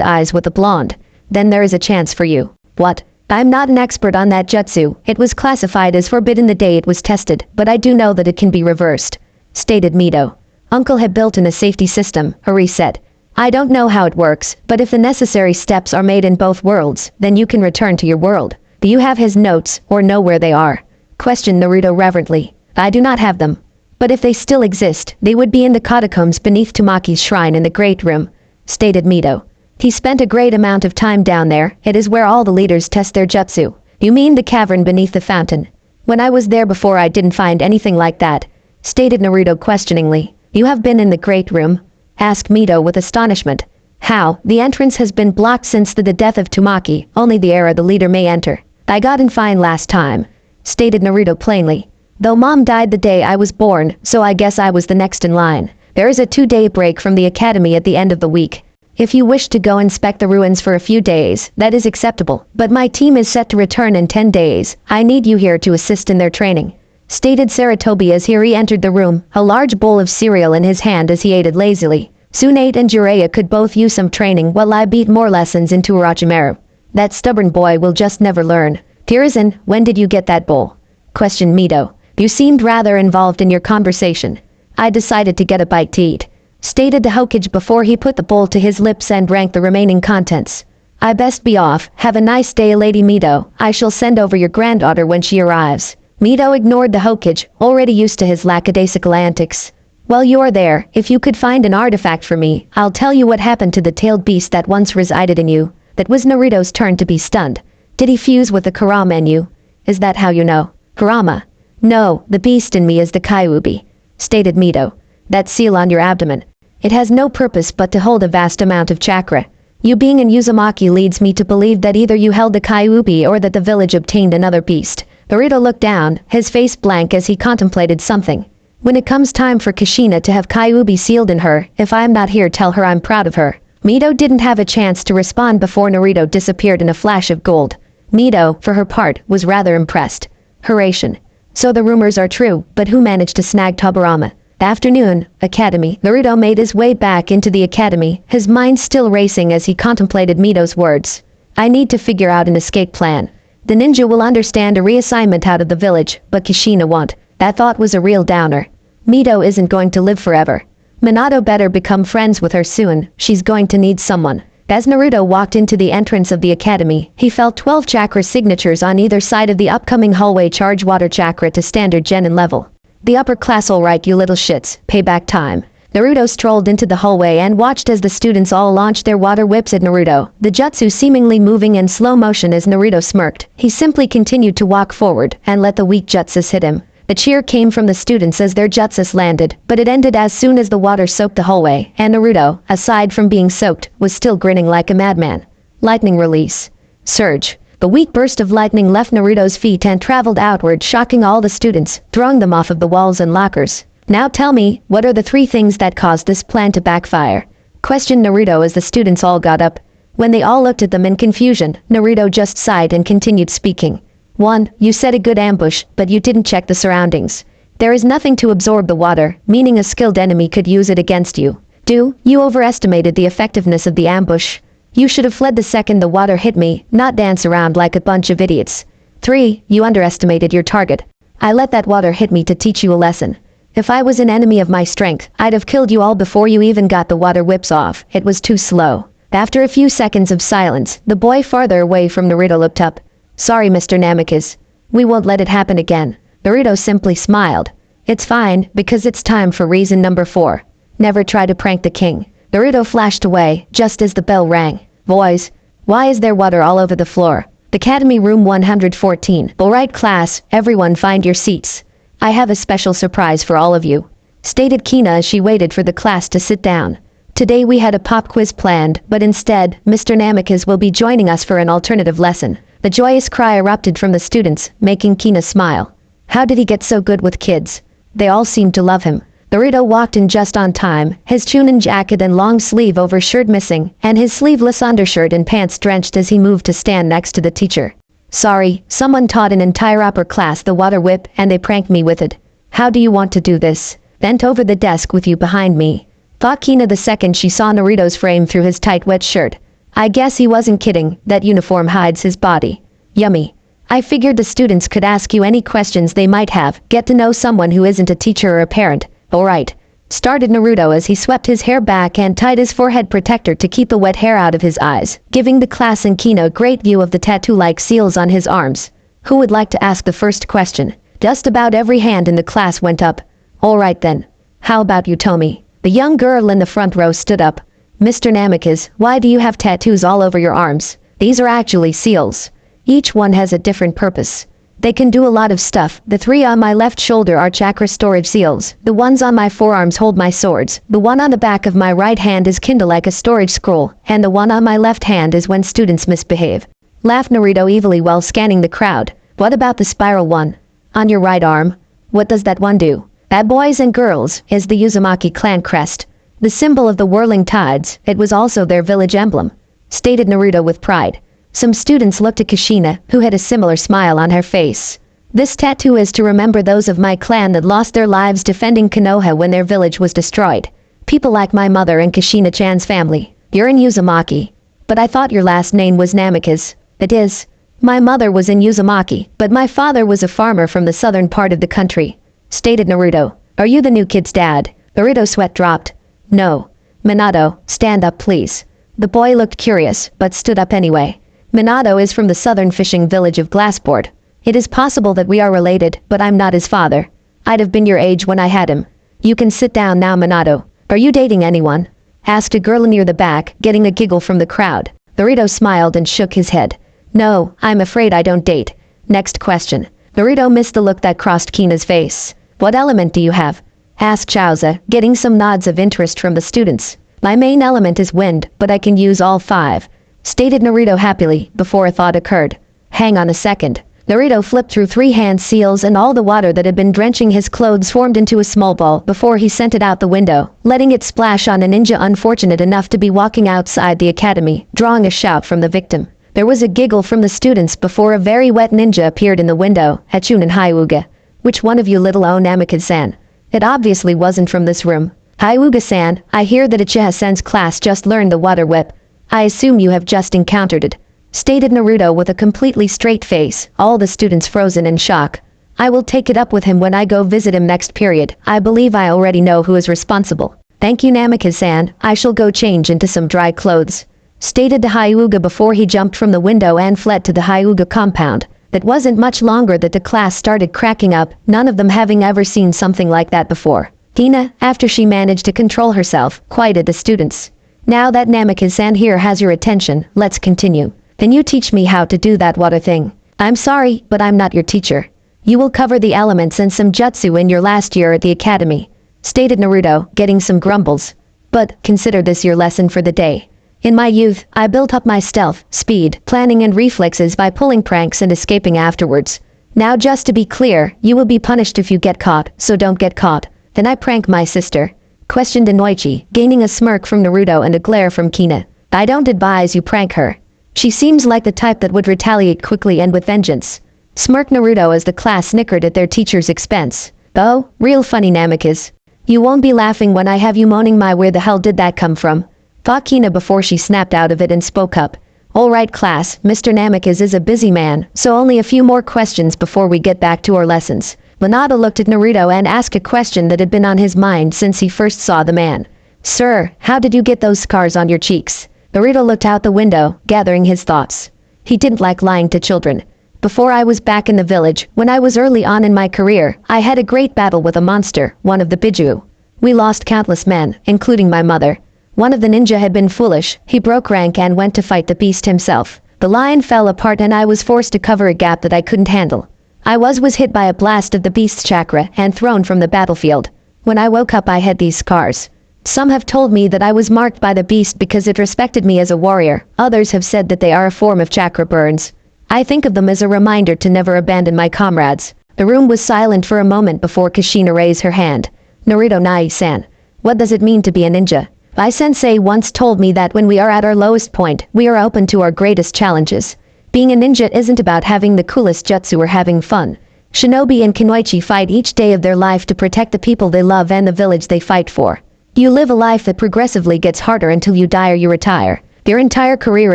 eyes with the blonde. then there is a chance for you. What? I'm not an expert on that jutsu. It was classified as forbidden the day it was tested, but I do know that it can be reversed, stated Mito. Uncle had built in a safety system, Hari said. I don't know how it works, but if the necessary steps are made in both worlds, then you can return to your world. Do you have his notes, or know where they are? Questioned Naruto reverently. I do not have them. But if they still exist, they would be in the catacombs beneath Tamaki's shrine in the Great Room, stated Mito. He spent a great amount of time down there. It is where all the leaders test their jutsu. You mean the cavern beneath the fountain? When I was there before I didn't find anything like that, stated Naruto questioningly. You have been in the Great Room? Asked Mito with astonishment. How? The entrance has been blocked since the death of Tamaki. Only the era the leader may enter. I got in fine last time, stated Naruto plainly. Though mom died the day I was born, so I guess I was the next in line. There is a 2-day break from the academy at the end of the week. If you wish to go inspect the ruins for a few days, that is acceptable. But my team is set to return in 10 days. I need you here to assist in their training, stated Saratobi as he re-entered the room, a large bowl of cereal in his hand as he ate it lazily. Tsunade and Jiraiya could both use some training while I beat more lessons into Orochimaru. That stubborn boy will just never learn. Tirizen, when did you get that bowl? Questioned Mito. You seemed rather involved in your conversation. I decided to get a bite to eat, stated the Hokage before he put the bowl to his lips and drank the remaining contents. I best be off. Have a nice day, Lady Mito. I shall send over your granddaughter when she arrives. Mito ignored the Hokage, already used to his lackadaisical antics. While you're there, if you could find an artifact for me, I'll tell you what happened to the tailed beast that once resided in you. That was Naruto's turn to be stunned. Did he fuse with the Kurama in you? Is that how you know? Kurama? No, the beast in me is the Kyuubi, stated Mito. That seal on your abdomen. It has no purpose but to hold a vast amount of chakra. You being in Uzumaki leads me to believe that either you held the Kyuubi or that the village obtained another beast. Naruto looked down, his face blank as he contemplated something. When it comes time for Kushina to have Kyuubi sealed in her, if I am not here, tell her I'm proud of her. Mito didn't have a chance to respond before Naruto disappeared in a flash of gold. Mito, for her part, was rather impressed. Haracian. So the rumors are true, but who managed to snag Tobirama? Afternoon, Academy. Naruto made his way back into the academy, his mind still racing as he contemplated Mito's words. I need to figure out an escape plan. The ninja will understand a reassignment out of the village, but Kushina won't. That thought was a real downer. Mito isn't going to live forever. Minato better become friends with her soon. She's going to need someone. As Naruto walked into the entrance of the academy, he felt 12 chakra signatures on either side of the upcoming hallway charge water chakra to standard genin level. The upper class, alright you little shits, payback time. Naruto strolled into the hallway and watched as the students all launched their water whips at Naruto, the jutsu seemingly moving in slow motion as Naruto smirked. He simply continued to walk forward and let the weak jutsus hit him. The cheer came from the students as their jutsus landed, but it ended as soon as the water soaked the hallway, and Naruto, aside from being soaked, was still grinning like a madman. Lightning release. Surge. The weak burst of lightning left Naruto's feet and traveled outward, shocking all the students, throwing them off of the walls and lockers. Now tell me, what are the 3 things that caused this plan to backfire? Questioned Naruto as the students all got up. When they all looked at them in confusion, Naruto just sighed and continued speaking. 1. You set a good ambush, but you didn't check the surroundings. There is nothing to absorb the water, meaning a skilled enemy could use it against you. 2. You overestimated the effectiveness of the ambush. You should have fled the second the water hit me, not dance around like a bunch of idiots. 3. You underestimated your target. I let that water hit me to teach you a lesson. If I was an enemy of my strength, I'd have killed you all before you even got the water whips off. It was too slow. After a few seconds of silence, the boy farther away from Naruto looked up. Sorry, Mr. Namikaze. We won't let it happen again. Naruto simply smiled. It's fine, because it's time for reason number 4. Never try to prank the king. Naruto flashed away, just as the bell rang. Boys, why is there water all over the floor? The Academy Room 114. Alright class, everyone find your seats. I have a special surprise for all of you, stated Kina as she waited for the class to sit down. Today we had a pop quiz planned, but instead, Mr. Namikaze will be joining us for an alternative lesson. The joyous cry erupted from the students, making Kina smile. How did he get so good with kids? They all seemed to love him. Naruto walked in just on time, his chunin jacket and long sleeve over shirt missing, and his sleeveless undershirt and pants drenched as he moved to stand next to the teacher. Sorry, someone taught an entire upper class the water whip and they pranked me with it. How do you want to do this? Bent over the desk with you behind me, thought Kina the second she saw Naruto's frame through his tight wet shirt. I guess he wasn't kidding, that uniform hides his body. Yummy. I figured the students could ask you any questions they might have, get to know someone who isn't a teacher or a parent. Alright. Started Naruto as he swept his hair back and tied his forehead protector to keep the wet hair out of his eyes, giving the class and Kina a great view of the tattoo-like seals on his arms. Who would like to ask the first question? Just about every hand in the class went up. Alright then. How about you, Tomi? The young girl in the front row stood up. Mr. Namikaze, why do you have tattoos all over your arms? These are actually seals. Each one has a different purpose. They can do a lot of stuff. The 3 on my left shoulder are chakra storage seals. The ones on my forearms hold my swords. The one on the back of my right hand is kinda like a storage scroll, and the one on my left hand is when students misbehave. Laughed Naruto evilly while scanning the crowd. What about the spiral one? On your right arm? What does that one do? That, boys and girls, is the Uzumaki clan crest. The symbol of the whirling tides. It was also their village emblem. Stated Naruto with pride. Some students looked at Kushina, who had a similar smile on her face. This tattoo is to remember those of my clan that lost their lives defending Konoha when their village was destroyed. People like my mother and Kushina-chan's family. You're in Uzumaki. But I thought your last name was Namikaze. It is. My mother was in Uzumaki, but my father was a farmer from the southern part of the country. Stated Naruto. Are you the new kid's dad? Naruto's sweat dropped. No. Minato, stand up please. The boy looked curious, but stood up anyway. Minato is from the southern fishing village of Glassport. It is possible that we are related, but I'm not his father. I'd have been your age when I had him. You can sit down now, Minato. Are you dating anyone? Asked a girl near the back, getting a giggle from the crowd. Naruto smiled and shook his head. No, I'm afraid I don't date. Next question. Naruto missed the look that crossed Kina's face. What element do you have? Asked Chaoza, getting some nods of interest from the students. My main element is wind, but I can use all 5. Stated Naruto happily, before a thought occurred. Hang on a second. Naruto flipped through 3 hand seals and all the water that had been drenching his clothes formed into a small ball before he sent it out the window, letting it splash on a ninja unfortunate enough to be walking outside the academy, drawing a shout from the victim. There was a giggle from the students before a very wet ninja appeared in the window, Hachun and Hyuga. Which one of you little own Namikaze-san? It obviously wasn't from this room. Hyuga-san, I hear that Uchiha-san's class just learned the water whip. I assume you have just encountered it. Stated Naruto with a completely straight face, all the students frozen in shock. I will take it up with him when I go visit him next period. I believe I already know who is responsible. Thank you, Namikaze-san. I shall go change into some dry clothes. Stated to Hyuga before he jumped from the window and fled to the Hyuga compound. It wasn't much longer that the class started cracking up, none of them having ever seen something like that before. Hina, after she managed to control herself, quieted the students. Now that Namikaze-san here has your attention, let's continue. Can you teach me how to do that water thing? I'm sorry, but I'm not your teacher. You will cover the elements and some jutsu in your last year at the academy. Stated Naruto, getting some grumbles. But, consider this your lesson for the day. In my youth, I built up my stealth, speed, planning and reflexes by pulling pranks and escaping afterwards. Now just to be clear, you will be punished if you get caught, so don't get caught. Then I prank my sister. Questioned Inoichi, gaining a smirk from Naruto and a glare from Kina. I don't advise you prank her. She seems like the type that would retaliate quickly and with vengeance. Smirked Naruto as the class snickered at their teacher's expense. Oh, real funny, Namikaze. You won't be laughing when I have you moaning my where the hell did that come from? Thought Kina before she snapped out of it and spoke up. Alright class, Mr. Namikaze is a busy man, so only a few more questions before we get back to our lessons. Minato looked at Naruto and asked a question that had been on his mind since he first saw the man. Sir, how did you get those scars on your cheeks? Naruto looked out the window, gathering his thoughts. He didn't like lying to children. Before I was back in the village, when I was early on in my career, I had a great battle with a monster, one of the Biju. We lost countless men, including my mother. One of the ninja had been foolish, he broke rank and went to fight the beast himself. The lion fell apart and I was forced to cover a gap that I couldn't handle. I was hit by a blast of the beast's chakra and thrown from the battlefield. When I woke up I had these scars. Some have told me that I was marked by the beast because it respected me as a warrior. Others have said that they are a form of chakra burns. I think of them as a reminder to never abandon my comrades. The room was silent for a moment before Kushina raised her hand. Naruto Nai-san, what does it mean to be a ninja? My sensei once told me that when we are at our lowest point, we are open to our greatest challenges. Being a ninja isn't about having the coolest jutsu or having fun. Shinobi and Kunoichi fight each day of their life to protect the people they love and the village they fight for. You live a life that progressively gets harder until you die or you retire. Your entire career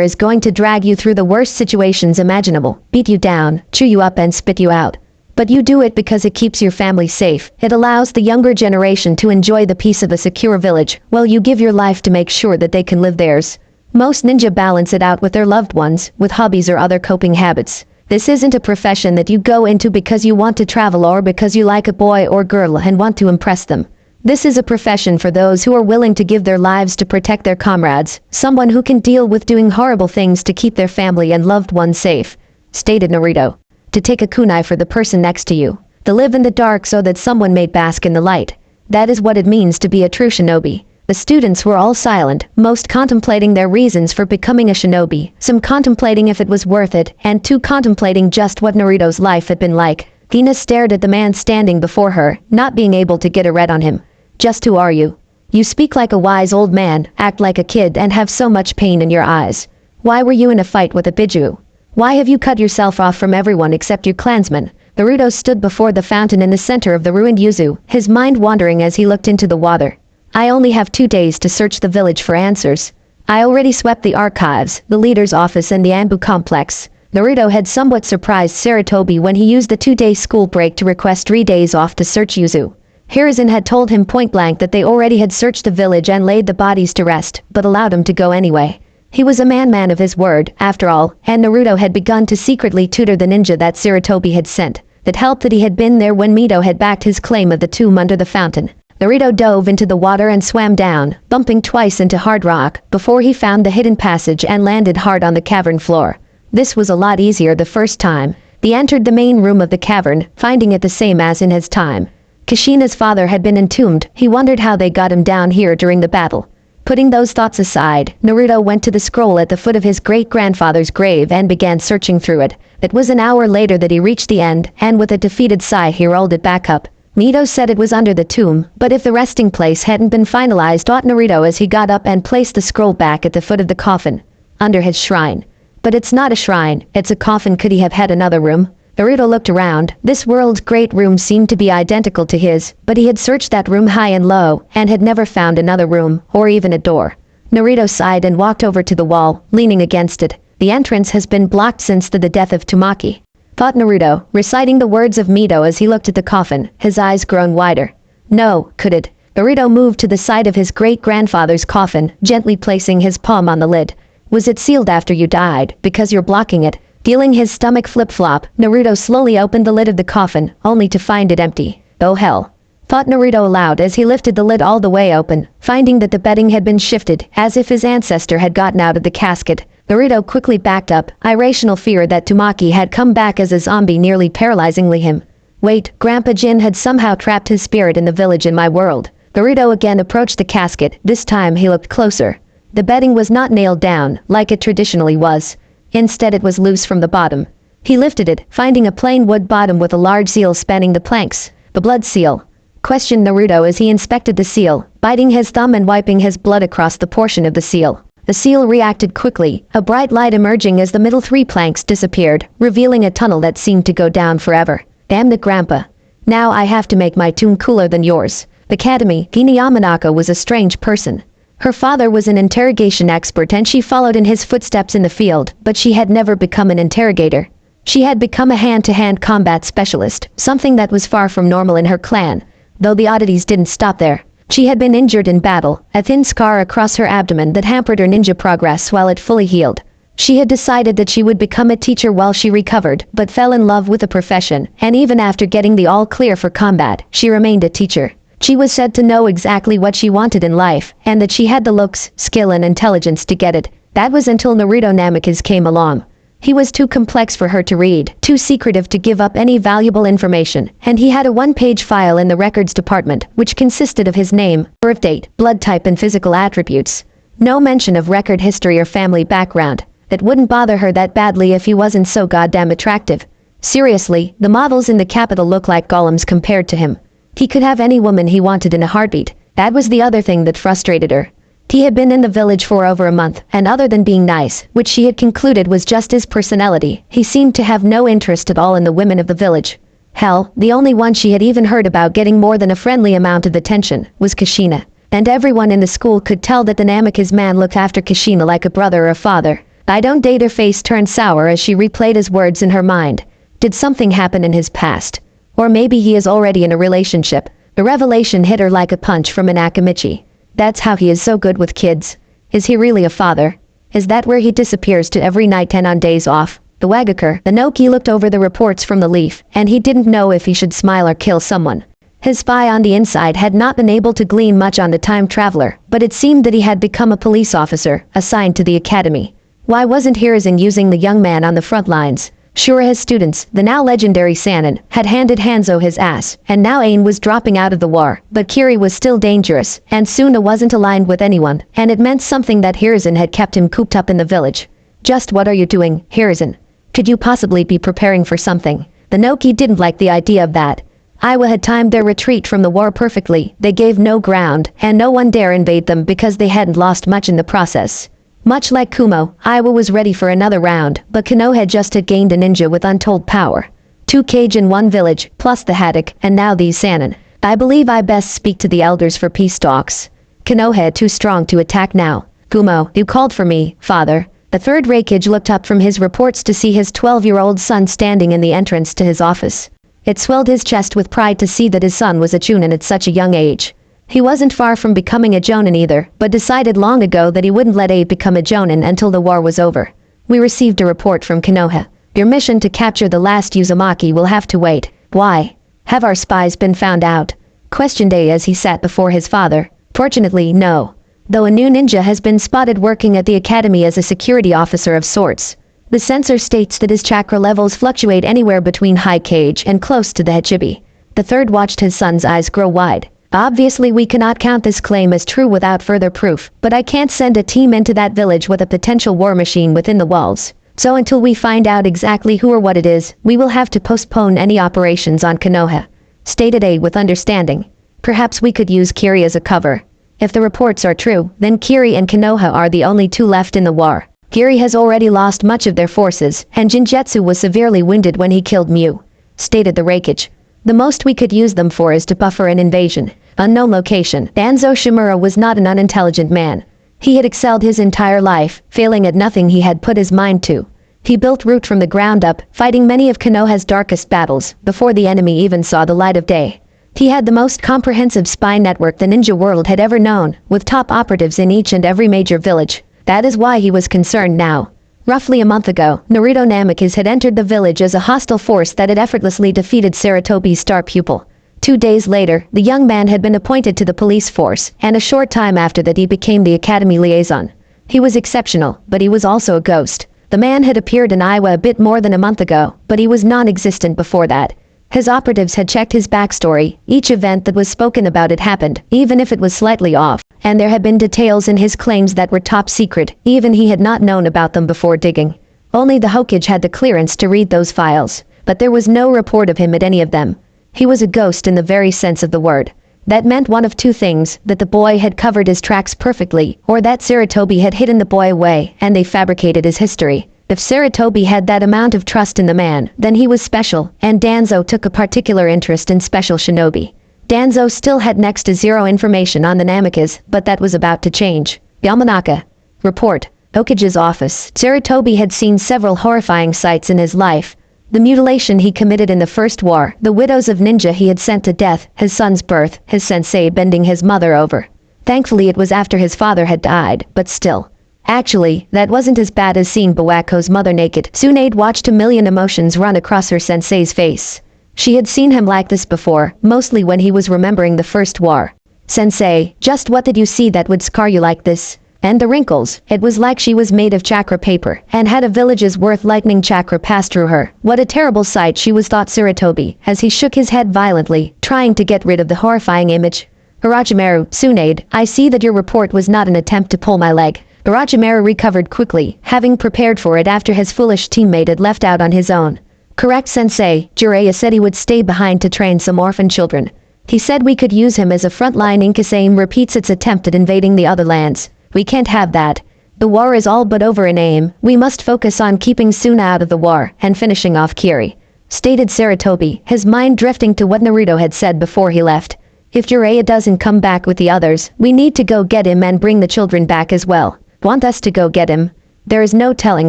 is going to drag you through the worst situations imaginable, beat you down, chew you up and spit you out. But you do it because it keeps your family safe. It allows the younger generation to enjoy the peace of a secure village, while you give your life to make sure that they can live theirs. Most ninja balance it out with their loved ones, with hobbies or other coping habits. This isn't a profession that you go into because you want to travel or because you like a boy or girl and want to impress them. This is a profession for those who are willing to give their lives to protect their comrades, someone who can deal with doing horrible things to keep their family and loved ones safe, stated Naruto. To take a kunai for the person next to you. To live in the dark so that someone may bask in the light. That is what it means to be a true shinobi. The students were all silent, most contemplating their reasons for becoming a shinobi, some contemplating if it was worth it, and two contemplating just what Naruto's life had been like. Hina stared at the man standing before her, not being able to get a read on him. Just who are you? You speak like a wise old man, act like a kid and have so much pain in your eyes. Why were you in a fight with a Biju? Why have you cut yourself off from everyone except your clansmen? Naruto stood before the fountain in the center of the ruined yuzu, his mind wandering as he looked into the water. I only have 2 days to search the village for answers. I already swept the archives, the leader's office and the Anbu complex. Naruto had somewhat surprised Sarutobi when he used the 2-day school break to request 3 days off to search yuzu. Hiruzen had told him point-blank that they already had searched the village and laid the bodies to rest, but allowed him to go anyway. He was a man of his word, after all, and Naruto had begun to secretly tutor the ninja that Sarutobi had sent. It helped that he had been there when Mito had backed his claim of the tomb under the fountain. Naruto dove into the water and swam down, bumping twice into hard rock, before he found the hidden passage and landed hard on the cavern floor. This was a lot easier the first time. He entered the main room of the cavern, finding it the same as in his time. Kushina's father had been entombed. He wondered how they got him down here during the battle. Putting those thoughts aside, Naruto went to the scroll at the foot of his great-grandfather's grave and began searching through it. It was an hour later that he reached the end, and with a defeated sigh he rolled it back up. Mito said it was under the tomb, but if the resting place hadn't been finalized, thought Naruto as he got up and placed the scroll back at the foot of the coffin, under his shrine. But it's not a shrine, it's a coffin. Could he have had another room? Naruto looked around. This world's great room seemed to be identical to his, but he had searched that room high and low, and had never found another room, or even a door. Naruto sighed and walked over to the wall, leaning against it. The entrance has been blocked since the death of Tamaki, thought Naruto, reciting the words of Mito as he looked at the coffin, his eyes grown wider. No, could it? Naruto moved to the side of his great-grandfather's coffin, gently placing his palm on the lid. Was it sealed after you died, because you're blocking it? Feeling his stomach flip-flop, Naruto slowly opened the lid of the coffin, only to find it empty. Oh hell, thought Naruto aloud as he lifted the lid all the way open, finding that the bedding had been shifted, as if his ancestor had gotten out of the casket. Naruto quickly backed up, irrational fear that Tamaki had come back as a zombie, nearly paralyzingly him. Wait, Grandpa Jin had somehow trapped his spirit in the village in my world. Naruto again approached the casket. This time he looked closer. The bedding was not nailed down, like it traditionally was. Instead it was loose from the bottom. He lifted it, finding a plain wood bottom with a large seal spanning the planks. The blood seal? Questioned Naruto as he inspected the seal, biting his thumb and wiping his blood across the portion of the seal. The seal reacted quickly, a bright light emerging as the middle 3 planks disappeared, revealing a tunnel that seemed to go down forever. Damn the grandpa. Now I have to make my tomb cooler than yours. The Academy, Gina Yamanaka was a strange person. Her father was an interrogation expert and she followed in his footsteps in the field, but she had never become an interrogator. She had become a hand-to-hand combat specialist, something that was far from normal in her clan, though the oddities didn't stop there. She had been injured in battle, a thin scar across her abdomen that hampered her ninja progress while it fully healed. She had decided that she would become a teacher while she recovered, but fell in love with the profession, and even after getting the all-clear for combat, she remained a teacher. She was said to know exactly what she wanted in life, and that she had the looks, skill and intelligence to get it. That was until Naruto Namikaze came along. He was too complex for her to read, too secretive to give up any valuable information, and he had a 1-page file in the records department, which consisted of his name, birth date, blood type and physical attributes. No mention of record history or family background. That wouldn't bother her that badly if he wasn't so goddamn attractive. Seriously, the models in the capital look like golems compared to him. He could have any woman he wanted in a heartbeat. That was the other thing that frustrated her. He had been in the village for over a month, and other than being nice, which she had concluded was just his personality, he seemed to have no interest at all in the women of the village. Hell, the only one she had even heard about getting more than a friendly amount of attention was Kushina. and everyone in the school could tell that the Namikaze man looked after Kushina like a brother or a father. I don't date. Her face turned sour as she replayed his words in her mind. Did something happen in his past? Or maybe he is already in a relationship. The revelation hit her like a punch from an Akamichi. That's how he is so good with kids. Is he really a father? Is that where he disappears to every night and on days off? The Wagakure, the Noki looked over the reports from the leaf, and he didn't know if he should smile or kill someone. His spy on the inside had not been able to glean much on the time traveler, but it seemed that he had become a police officer, assigned to the academy. Why wasn't Hiruzen using the young man on the front lines? Sure, his students, the now legendary Sannin, had handed Hanzo his ass, and now Ain was dropping out of the war, but Kiri was still dangerous, and Suna wasn't aligned with anyone, and it meant something that Hiruzen had kept him cooped up in the village. Just what are you doing, Hiruzen? Could you possibly be preparing for something? The Noki didn't like the idea of that. Iwa had timed their retreat from the war perfectly. They gave no ground, and no one dare invade them because they hadn't lost much in the process. Much like Kumo, Iwa was ready for another round, but Konoha just had gained a ninja with untold power. 2 Kage in 1 village, plus the Haddock, and now these Sannin. I believe I best speak to the elders for peace talks. Konoha too strong to attack now. Kumo, you called for me, father. The third Raikage looked up from his reports to see his 12-year-old son standing in the entrance to his office. It swelled his chest with pride to see that his son was a Chunin at such a young age. He wasn't far from becoming a Jonin either, but decided long ago that he wouldn't let Abe become a Jonin until the war was over. We received a report from Konoha. Your mission to capture the last Uzumaki will have to wait. Why? Have our spies been found out? Questioned Abe as he sat before his father. Fortunately, no. Though a new ninja has been spotted working at the academy as a security officer of sorts. The censor states that his chakra levels fluctuate anywhere between high Kage and close to the Hachibi. The third watched his son's eyes grow wide. Obviously we cannot count this claim as true without further proof, but I can't send a team into that village with a potential war machine within the walls. So until we find out exactly who or what it is, we will have to postpone any operations on Konoha. Stated A with understanding. Perhaps we could use Kiri as a cover. If the reports are true, then Kiri and Konoha are the only 2 left in the war. Kiri has already lost much of their forces, and Jinjetsu was severely wounded when he killed Mew. Stated the Raikage. The most we could use them for is to buffer an invasion. Unknown location. Danzo Shimura was not an unintelligent man. He had excelled his entire life, failing at nothing he had put his mind to. He built Root from the ground up, fighting many of Konoha's darkest battles, before the enemy even saw the light of day. He had the most comprehensive spy network the ninja world had ever known, with top operatives in each and every major village. That is why he was concerned now. Roughly a month ago, Naruto Namikaze had entered the village as a hostile force that had effortlessly defeated Saratobi's star pupil. 2 days later, the young man had been appointed to the police force, and a short time after that he became the academy liaison. He was exceptional, but he was also a ghost. The man had appeared in Iowa a bit more than a month ago, but he was non-existent before that. His operatives had checked his backstory. Each event that was spoken about had happened, even if it was slightly off, and there had been details in his claims that were top secret, even he had not known about them before digging. Only the Hokage had the clearance to read those files, but there was no report of him at any of them. He was a ghost in the very sense of the word. That meant one of 2 things, that the boy had covered his tracks perfectly, or that Saratobi had hidden the boy away, and they fabricated his history. If Saratobi had that amount of trust in the man, then he was special, and Danzo took a particular interest in special shinobi. Danzo still had next to zero information on the Namikaze, but that was about to change. Yamanaka. Report. Hokage's office. Saratobi had seen several horrifying sights in his life. The mutilation he committed in the first war, the widows of ninja he had sent to death, his son's birth, his sensei bending his mother over. Thankfully it was after his father had died, but still. Actually, that wasn't as bad as seeing Bawako's mother naked. Tsunade watched a million emotions run across her sensei's face. She had seen him like this before, mostly when he was remembering the first war. Sensei, just what did you see that would scar you like this? And the wrinkles, it was like she was made of chakra paper, and had a village's worth lightning chakra pass through her. What a terrible sight she was, thought Saratobi, as he shook his head violently, trying to get rid of the horrifying image. Orochimaru, Tsunade, I see that your report was not an attempt to pull my leg. Orochimaru recovered quickly, having prepared for it after his foolish teammate had left out on his own. Correct, Sensei. Jiraiya said he would stay behind to train some orphan children. He said we could use him as a frontline in case AIM repeats its attempt at invading the other lands. We can't have that. The war is all but over in AIM. We must focus on keeping Suna out of the war and finishing off Kiri. Stated Saratobi, his mind drifting to what Naruto had said before he left. If Jiraiya doesn't come back with the others, we need to go get him and bring the children back as well. Want us to go get him? There is no telling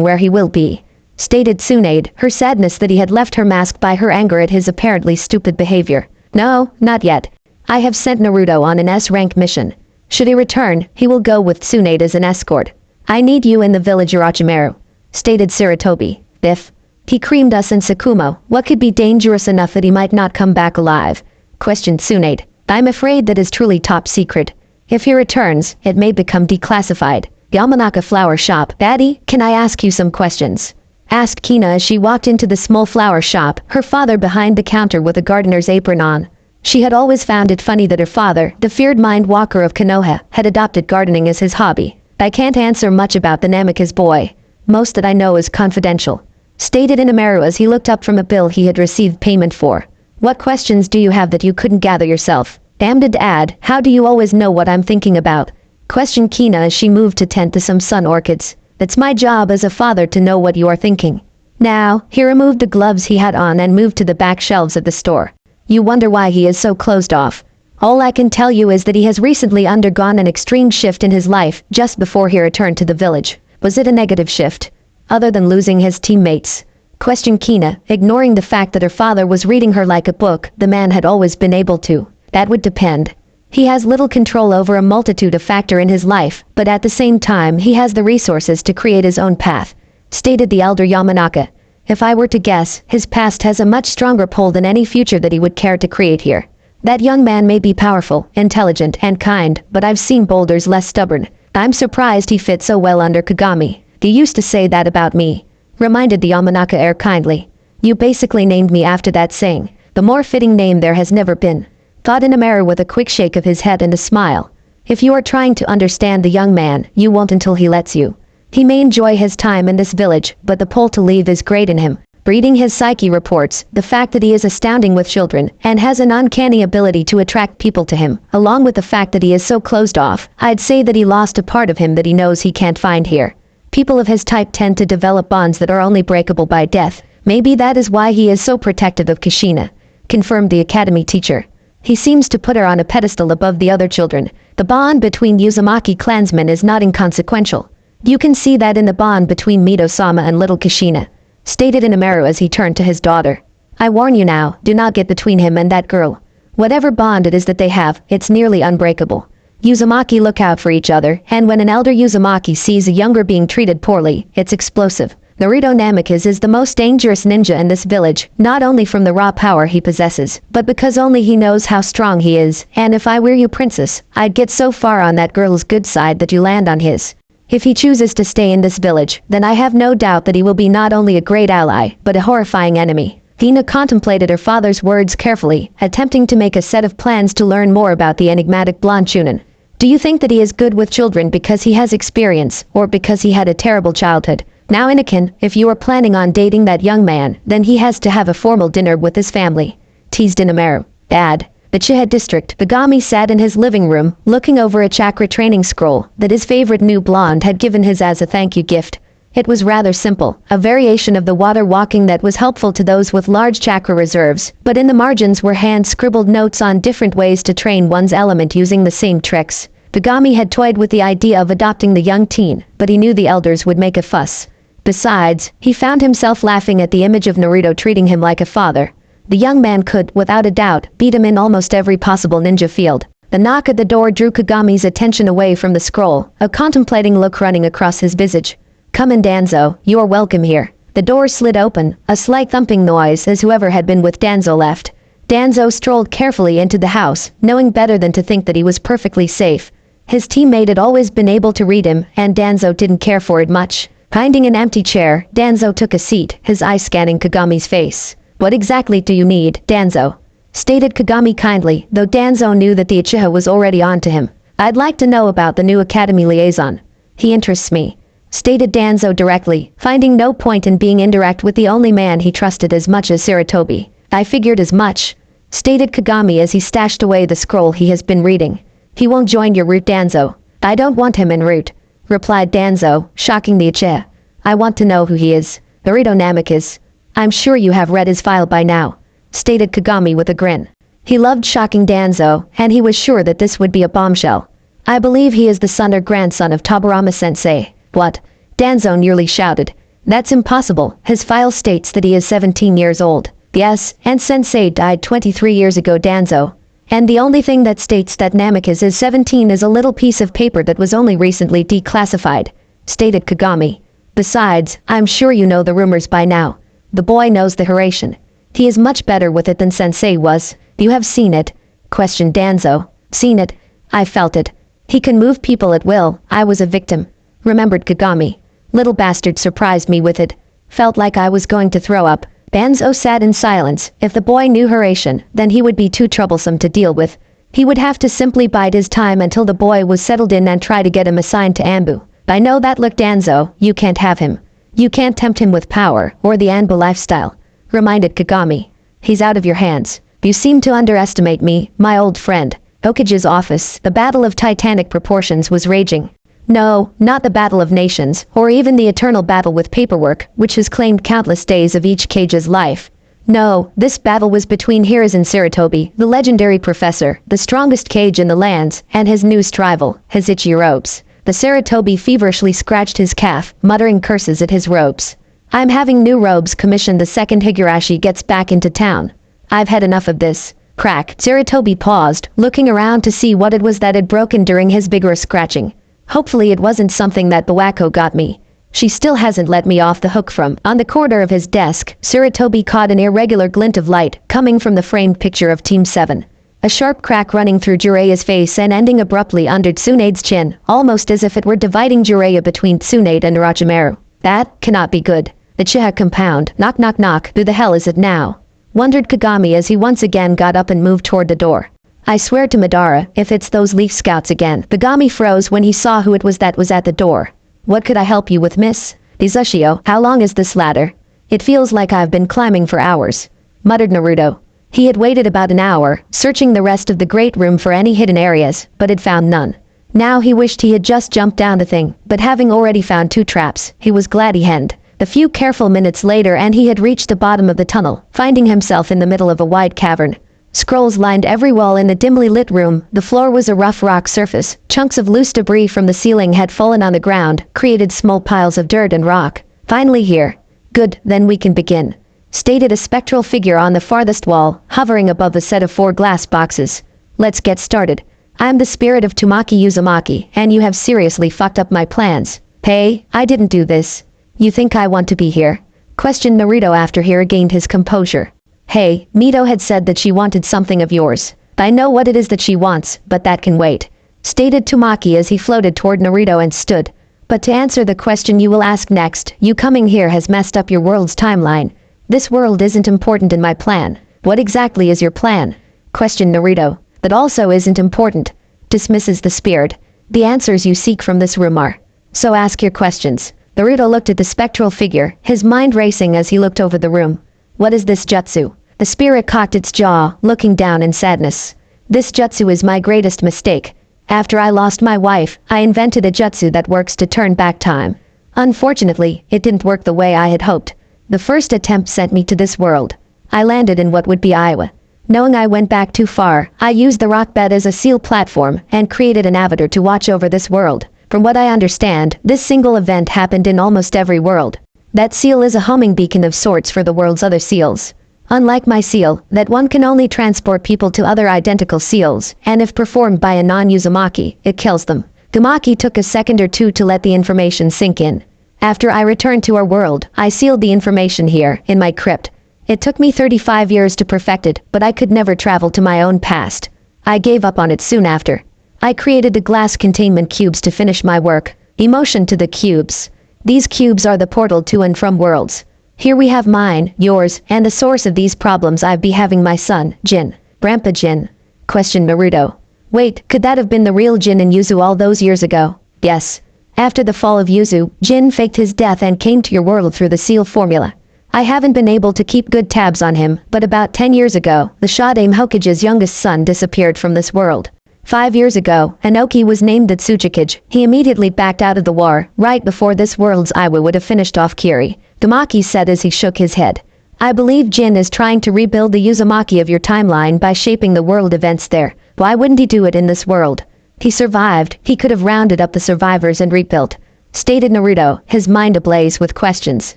where he will be," stated Tsunade, her sadness that he had left her masked by her anger at his apparently stupid behavior. "No, not yet. I have sent Naruto on an S-rank mission. Should he return, he will go with Tsunade as an escort. I need you in the village Orochimaru," stated Sarutobi. "If he creamed us in Sakumo, what could be dangerous enough that he might not come back alive?" questioned Tsunade. "I'm afraid that is truly top secret. If he returns, it may become declassified." Yamanaka flower shop. "Daddy, can I ask you some questions?" asked Kina as she walked into the small flower shop, her father behind the counter with a gardener's apron on. She had always found it funny that her father, the feared mind walker of Konoha, had adopted gardening as his hobby. "I can't answer much about the Namikaze boy. Most that I know is confidential," stated Inamaru as he looked up from a bill he had received payment for. "What questions do you have that you couldn't gather yourself?" "Damned ad, how do you always know what I'm thinking about?" questioned Kina as she moved to tend to some sun orchids. "It's my job as a father to know what you are thinking." Now, he removed the gloves he had on and moved to the back shelves of the store. "You wonder why he is so closed off. All I can tell you is that he has recently undergone an extreme shift in his life just before he returned to the village." "Was it a negative shift? Other than losing his teammates?" questioned Kina, ignoring the fact that her father was reading her like a book the man had always been able to. "That would depend. He has little control over a multitude of factors in his life, but at the same time he has the resources to create his own path," stated the elder Yamanaka. "If I were to guess, his past has a much stronger pull than any future that he would care to create here. That young man may be powerful, intelligent, and kind, but I've seen boulders less stubborn. I'm surprised he fits so well under Kagami. They used to say that about me," reminded the Yamanaka heir kindly. "You basically named me after that saying. The more fitting name there has never been," thought Inamaru with a quick shake of his head and a smile. "If you are trying to understand the young man, you won't until he lets you. He may enjoy his time in this village, but the pull to leave is great in him. Reading his psyche reports, the fact that he is astounding with children and has an uncanny ability to attract people to him, along with the fact that he is so closed off, I'd say that he lost a part of him that he knows he can't find here. People of his type tend to develop bonds that are only breakable by death. Maybe that is why he is so protective of Kushina," confirmed the academy teacher. "He seems to put her on a pedestal above the other children. The bond between Uzumaki clansmen is not inconsequential. You can see that in the bond between Mito-sama and little Kushina," stated Inamaru as he turned to his daughter. "I warn you now, do not get between him and that girl. Whatever bond it is that they have, it's nearly unbreakable. Uzumaki look out for each other, and when an elder Uzumaki sees a younger being treated poorly, it's explosive. Naruto Namikaze is the most dangerous ninja in this village, not only from the raw power he possesses, but because only he knows how strong he is, and if I were you, princess, I'd get so far on that girl's good side that you land on his. If he chooses to stay in this village, then I have no doubt that he will be not only a great ally, but a horrifying enemy." Hina contemplated her father's words carefully, attempting to make a set of plans to learn more about the enigmatic blonde Chunin. "Do you think that he is good with children because he has experience, or because he had a terrible childhood? Now Anakin, if you are planning on dating that young man, then he has to have a formal dinner with his family," teased Inamaru. "Dad." The Chiha district, Kagami sat in his living room, looking over a chakra training scroll that his favorite new blonde had given his as a thank you gift. It was rather simple, a variation of the water walking that was helpful to those with large chakra reserves, but in the margins were hand-scribbled notes on different ways to train one's element using the same tricks. Kagami had toyed with the idea of adopting the young teen, but he knew the elders would make a fuss. Besides, he found himself laughing at the image of Naruto treating him like a father. The young man could, without a doubt, beat him in almost every possible ninja field. The knock at the door drew Kagami's attention away from the scroll, a contemplating look running across his visage. "Come in, Danzo, you are welcome here." The door slid open, a slight thumping noise as whoever had been with Danzo left. Danzo strolled carefully into the house, knowing better than to think that he was perfectly safe. His teammate had always been able to read him, and Danzo didn't care for it much. Finding an empty chair, Danzo took a seat, his eyes scanning Kagami's face. "What exactly do you need, Danzo?" stated Kagami kindly, though Danzo knew that the Uchiha was already on to him. "I'd like to know about the new academy liaison. He interests me," stated Danzo directly, finding no point in being indirect with the only man he trusted as much as Sarutobi. "I figured as much," stated Kagami as he stashed away the scroll he has been reading. "He won't join your route, Danzo." "I don't want him en route," replied Danzo, shocking the Uchiha. "I want to know who he is. Naruto Namikaze. I'm sure you have read his file by now," stated Kagami with a grin. He loved shocking Danzo, and he was sure that this would be a bombshell. I believe he is the son or grandson of Tobirama-sensei. What? Danzo nearly shouted. That's impossible. His file states that he is 17 years old. Yes, and Sensei died 23 years ago, Danzo. And the only thing that states that Namikaze is 17 is a little piece of paper that was only recently declassified, stated Kagami. Besides, I'm sure you know the rumors by now. The boy knows the Hiraishin. He is much better with it than Sensei was. You have seen it? Questioned Danzo. Seen it? I felt it. He can move people at will. I was a victim. Remembered Kagami. Little bastard surprised me with it. Felt like I was going to throw up. Danzo sat in silence. If the boy knew Hiraishin, then he would be too troublesome to deal with. He would have to simply bide his time until the boy was settled in and try to get him assigned to Anbu. I know that look, Danzo. You can't have him. You can't tempt him with power, or the Anbu lifestyle. Reminded Kagami. He's out of your hands. You seem to underestimate me, my old friend. Hokage's office, the battle of titanic proportions was raging. No, not the battle of nations, or even the eternal battle with paperwork, which has claimed countless days of each Kage's life. No, this battle was between Hiruzen Sarutobi, the legendary professor, the strongest Kage in the lands, and his newest rival, his itchy ropes. The Sarutobi feverishly scratched his calf, muttering curses at his ropes. I'm having new robes commissioned the second Higurashi gets back into town. I've had enough of this. Crack. Sarutobi paused, looking around to see what it was that had broken during his vigorous scratching. Hopefully it wasn't something that Bawako got me. She still hasn't let me off the hook from. On the corner of his desk, Sarutobi caught an irregular glint of light coming from the framed picture of Team 7. A sharp crack running through Jireya's face and ending abruptly under Tsunade's chin, almost as if it were dividing Jireya between Tsunade and Orochimaru. That cannot be good. The Chiha compound. Knock knock knock. Who the hell is it now? Wondered Kagami as he once again got up and moved toward the door. I swear to Madara, if it's those Leaf Scouts again. Kagami froze when he saw who it was that was at the door. What could I help you with, miss? Izushio, how long is this ladder? It feels like I've been climbing for hours. Muttered Naruto. He had waited about an hour, searching the rest of the great room for any hidden areas, but had found none. Now he wished he had just jumped down the thing, but having already found 2 traps, he was glad he hadn't. A few careful minutes later and he had reached the bottom of the tunnel, finding himself in the middle of a wide cavern. Scrolls lined every wall in the dimly lit room. The floor was a rough rock surface. Chunks of loose debris from the ceiling had fallen on the ground, created small piles of dirt and rock. Finally here. Good, then we can begin. Stated a spectral figure on the farthest wall, hovering above a set of 4 glass boxes. Let's get started. I'm the spirit of Tamaki Uzumaki, and you have seriously fucked up my plans. Hey, I didn't do this. You think I want to be here? Questioned Naruto after he regained his composure. Hey, Mito had said that she wanted something of yours. I know what it is that she wants, but that can wait. Stated Tamaki as he floated toward Naruto and stood. But to answer the question you will ask next, you coming here has messed up your world's timeline. This world isn't important in my plan. What exactly is your plan? Questioned Naruto. That also isn't important. Dismisses the spirit. The answers you seek from this room are. So ask your questions. Naruto looked at the spectral figure, his mind racing as he looked over the room. What is this jutsu? The spirit cocked its jaw, looking down in sadness. This jutsu is my greatest mistake. After I lost my wife, I invented a jutsu that works to turn back time. Unfortunately, it didn't work the way I had hoped. The first attempt sent me to this world. I landed in what would be Iowa. Knowing I went back too far, I used the rock bed as a seal platform and created an avatar to watch over this world. From what I understand, this single event happened in almost every world. That seal is a homing beacon of sorts for the world's other seals. Unlike my seal, that one can only transport people to other identical seals, and if performed by a non-Uzumaki, it kills them. Tamaki took a second or two to let the information sink in. After I returned to our world, I sealed the information here, in my crypt. It took me 35 years to perfect it, but I could never travel to my own past. I gave up on it soon after. I created the glass containment cubes to finish my work. Emotion to the cubes. These cubes are the portal to and from worlds. Here we have mine, yours, and the source of these problems I've be having my son, Jin. Grandpa Jin. Questioned Naruto. Wait, could that have been the real Jin in Yuzu all those years ago? Yes. After the fall of Yuzu, Jin faked his death and came to your world through the seal formula. I haven't been able to keep good tabs on him, but about 10 years ago, the Shodaime Hokage's youngest son disappeared from this world. 5 years ago, Inoki was named the Tsuchikage. He immediately backed out of the war, right before this world's Iwa would have finished off Kiri. Tamaki said as he shook his head. I believe Jin is trying to rebuild the Uzumaki of your timeline by shaping the world events there. Why wouldn't he do it in this world? He survived, he could have rounded up the survivors and rebuilt. Stated Naruto, his mind ablaze with questions.